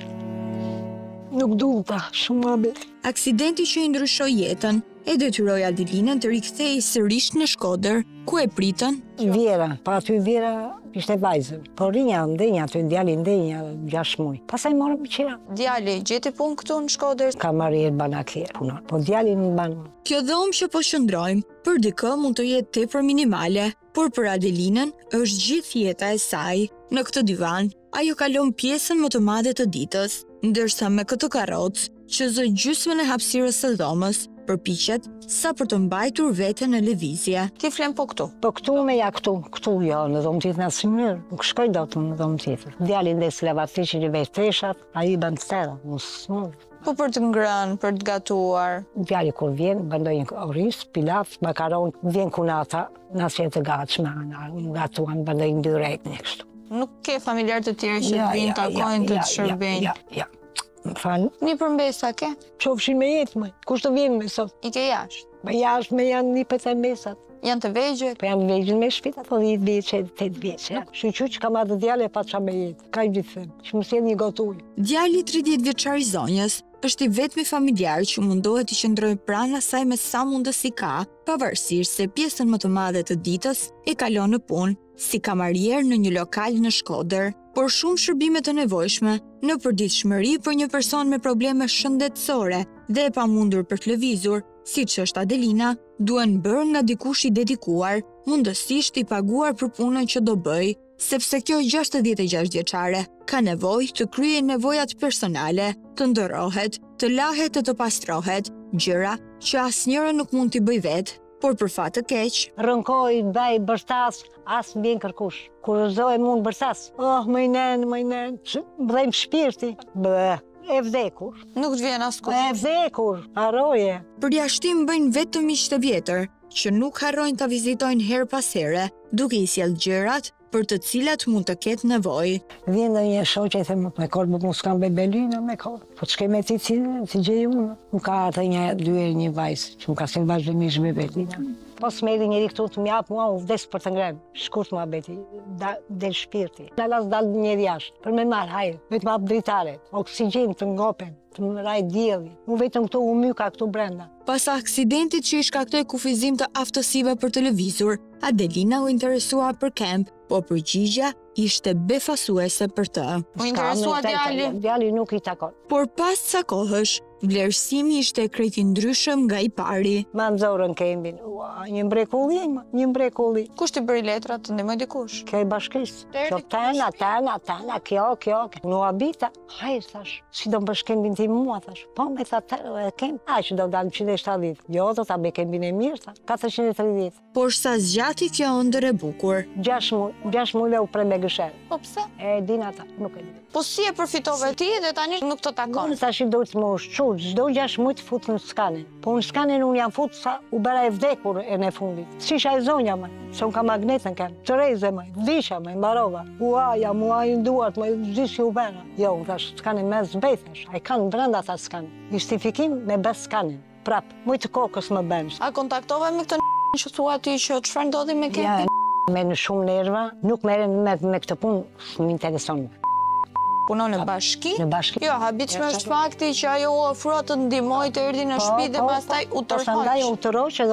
Nuk duta, shumë abe. Aksidenti që i ndryshoi jetën e detyroi Adelinën të rikthehej sërish në Shkodër, ku e pritën Vjera, pa aty Vjera ishte vajzën. Po rinja ndenja aty, djali ndenja 6 muaj. Pastaj morëm qira. Djali gjeti punë këtu në Shkodër? Ka marrë jetë banakirë puna, po djali në banë. Kjo dhomë që po shëndrojmë, për dikë mund të jetë tepër minimale, por për Adelinën është gjithë jeta e saj. Në këtë divan, ajo kalon pjesën më të madhe të ditës, ndërsa me këtë karrocë, që zë gjysmën e hapësirës së dhomës, përpiqet sa për të mbajtur veten në lëvizje. Ti flen po këtu? Po këtu me ja këtu jo, në dhomë tjetër në asnjëherë. Nuk shkoj dot në dhomë tjetër. Djali ndes lavatiçin i vetë teshat, ai bën stera, mos. Po për të ngrënë, për të gatuar. Djali kur vjen, bëndojnë oris, pilaf, makaron, vjen kunata, nëse të gatshme, gatuan, bëndojnë dyrek në kështu. Nuk ke familjar të tjerë që të vinë takojnë të të shërbejnë? Ja. Më falë. Një përmbesa ke? Qofshin me jetë, më. Kush të vjen me sot? I ke jashtë? Me jashtë me janë një për të mesat. Janë të vegjët? Po janë vegjën me shpita, po 10 vjeqe, 8 vjeqe. Shqyqy që ka madhe djale pa qa me jetë. Ka i gjithë them, që më sjell një gotuj. Djali 30 vjeçar i zonjës është i vetmi familjar që mundohet i qëndrojë pranë asaj me sa mundësi ka, pavarësisht se pjesën më të madhe të ditës e kalon në punë si kamarier në një lokal në Shkodër, por shumë shërbime të nevojshme në përditshmëri për një person me probleme shëndetësore dhe e pamundur për të lëvizur, siç është Adelina, duhen bërë nga dikush i dedikuar, mundësisht i paguar për punën që do bëj, sepse kjo 66 vjeçare ka nevojë të kryejë nevojat personale, të ndërrohet, të lahet e të pastrohet, gjëra që asnjëra nuk mund t'i bëj vetë. Por për fat të keq, rënkoj, baj, bërstas, as m'bjen kërkush. Kur rëzoj mund bërstas, më i nen, bëdhejmë shpirti, e vdekur. Nuk të vjen askush. E vdekur, haroje. Përjashtim bëjnë vetëm miq të vjetër, që nuk harrojnë ta vizitojnë her pas here, duke i sjell gjërat për të cilat mund të ketë nevojë. Vjen dhe një shoqe e them, me korë më s'kam bebelina me korë. Po të shkej me ti si gjej unë. Më ka atë një vajzë, që më ka se vazhdimisht bebelina. Po s'meri njëri këtu të mjap mua, u vdes për të ngrenë. Shkurt mua beti, del shpirti. Lalas dal njëri jashtë, për me marë, hajë, vetë ma dritare, oksigjen të ngopen, të më raj djeli. Mu vetëm këtu u myka këtu brenda. Pas aksidentit që i shkaktoi kufizim të aftësive për televizor, Adelina u interesua për kemp, po përgjigja ishte befasuese për të. U interesua djali? Djali nuk i takon. Por pas ca kohësh, vlerësimi ishte krejt i ndryshëm nga i pari. Ma nxorën kembin, një mrekulli. Kush t'i bëri letrat, të ndihmoj dikush? Kjo i bashkisë. Kjo tana, kjo. Nuk habita. Hajë, thash, si do më bësh kembin ti mua, thash. Po, me tha kemb. Që do dalë 170. Jo, do ta bëj kembin e mirë, tha. 430. Por sa zgjati kjo ëndër e bukur. 6 muaj u pre me gësher. Po pse? E din ata, nuk e di. Po si e përfitove ti dhe tani nuk të takon? Unë tash do të më ushqur, çdo 6 muaj të fut në skanin. Po në skanin unë jam fut sa u bëra e vdekur e në fundit. Si isha e zonja më, se unë ka magnetën kam. Çoreze më, visha më, mbarova. Uaja, muaj duart, më gjithë u bëra. Jo, tash skanin me zbethash. Ai kanë brenda ata skanin. Justifikim me bes skanin. Prap, më të kokës më bën. A kontaktove me këtë që thua ti që çfarë ndodhi me kempin? Me në shumë nerva, nuk merren me këtë punë, më intereson. Punon në bashki? Në bashki. Jo, habitshme është fakti që ajo u ofrua të ndihmoj të erdhi në shtëpi dhe pastaj u tërhoq. Pastaj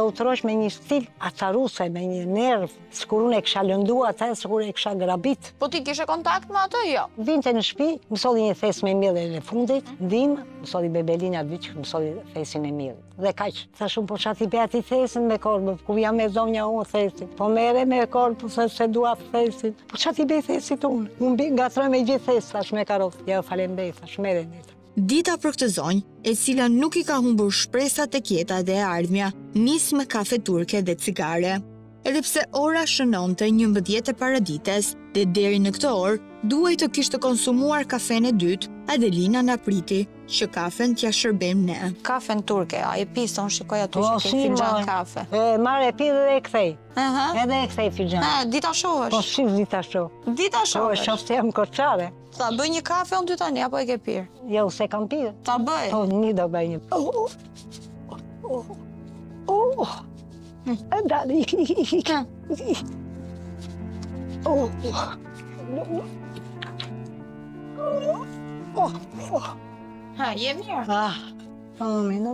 u tërhoq me një stil acaruse, me një nerv, sikur unë e kisha lënduar atë, sikur e kisha grabit. Po ti kishe kontakt me atë? Jo. Vinte në shtëpi, më solli një thes me miell në fundit, ndihmë, më solli bebelina diç, më solli thesin e miell. Dhe kaq, thash unë po çati bëj atë thesin me korb, ku jam me zonja unë thesin. Po merre me korb se dua thesin. Po çati bëj thesit unë. Unë ngatroj me gjithë thes tash me karrotë. Ja faleminderit, tash merre net. Dita për këtë zonjë, e cila nuk i ka humbur shpresat e kjeta dhe e ardhmja, nis me kafe turke dhe cigare. Edhe pse ora shënonte 11 e paradites dhe deri në këtë orë duhej të kishte konsumuar kafen e dytë, Adelina na priti që kafen t'ja shërbejmë ne. Kafen turke, a e pison, shikoj aty që ke finxhan kafe. Marr e pi dhe e kthej. Edhe e kthej finxhan. Dita shohësh? Po si dita shoh. Dita shohësh? Po shoh se jam korçare. Ta bëj një kafe unë ty tani apo e ke pirë? Jo, se kam pirë. Ta bëj? Po një do bëj një. Dali. Ha, je mirë? Po, më në.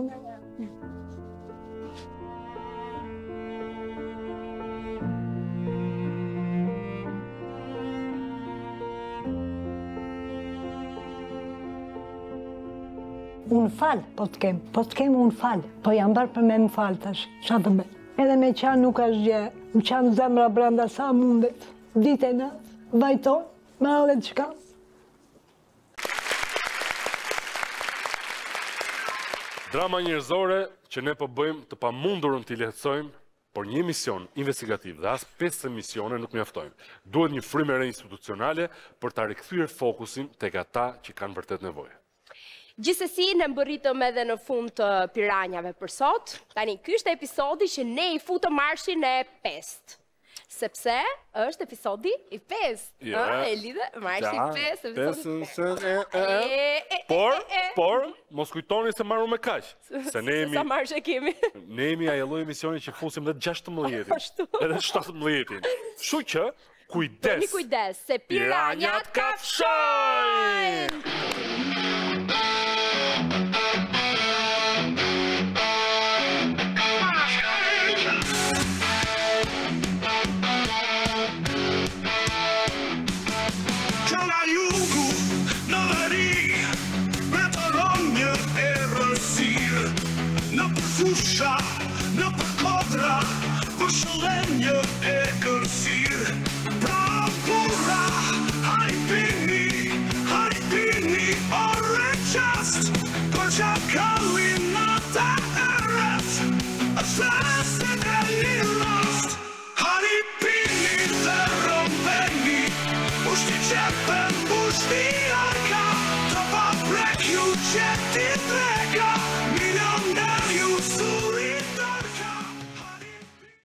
unë falë, po të kem unë falë, po jam barë për me më falë tash, qa të be. Edhe me qanë nuk është gjë, më qanë zemra brenda sa mundet, dite në, vajton, me alle të shka. Drama njerëzore që ne po bëjmë të pamundurën t'i lehtësojmë, por një mision investigativ dhe as 5 misione nuk mjaftojnë. Duhet një frymë re institucionale për ta rikthyer fokusin tek ata që kanë vërtet nevojë. Gjithsesi, ne mbërritëm edhe në fund të piranjave për sot. Tani, ky është episodi që ne i futëm marshin e 5. Sepse është episodi i 5. E lidhe marshi i 5, episodi 5. Por, mos kujtoni se marru me kaq. Se ne jemi... Sa marsh e kemi? Ne jemi ajo lloj emisioni që fusim dhe 16-in, edhe 17-in. Kështu që, kujdes! Kujdes, se piranjat kafshojnë! Në përfusha, në përkodra, për shëllenjë e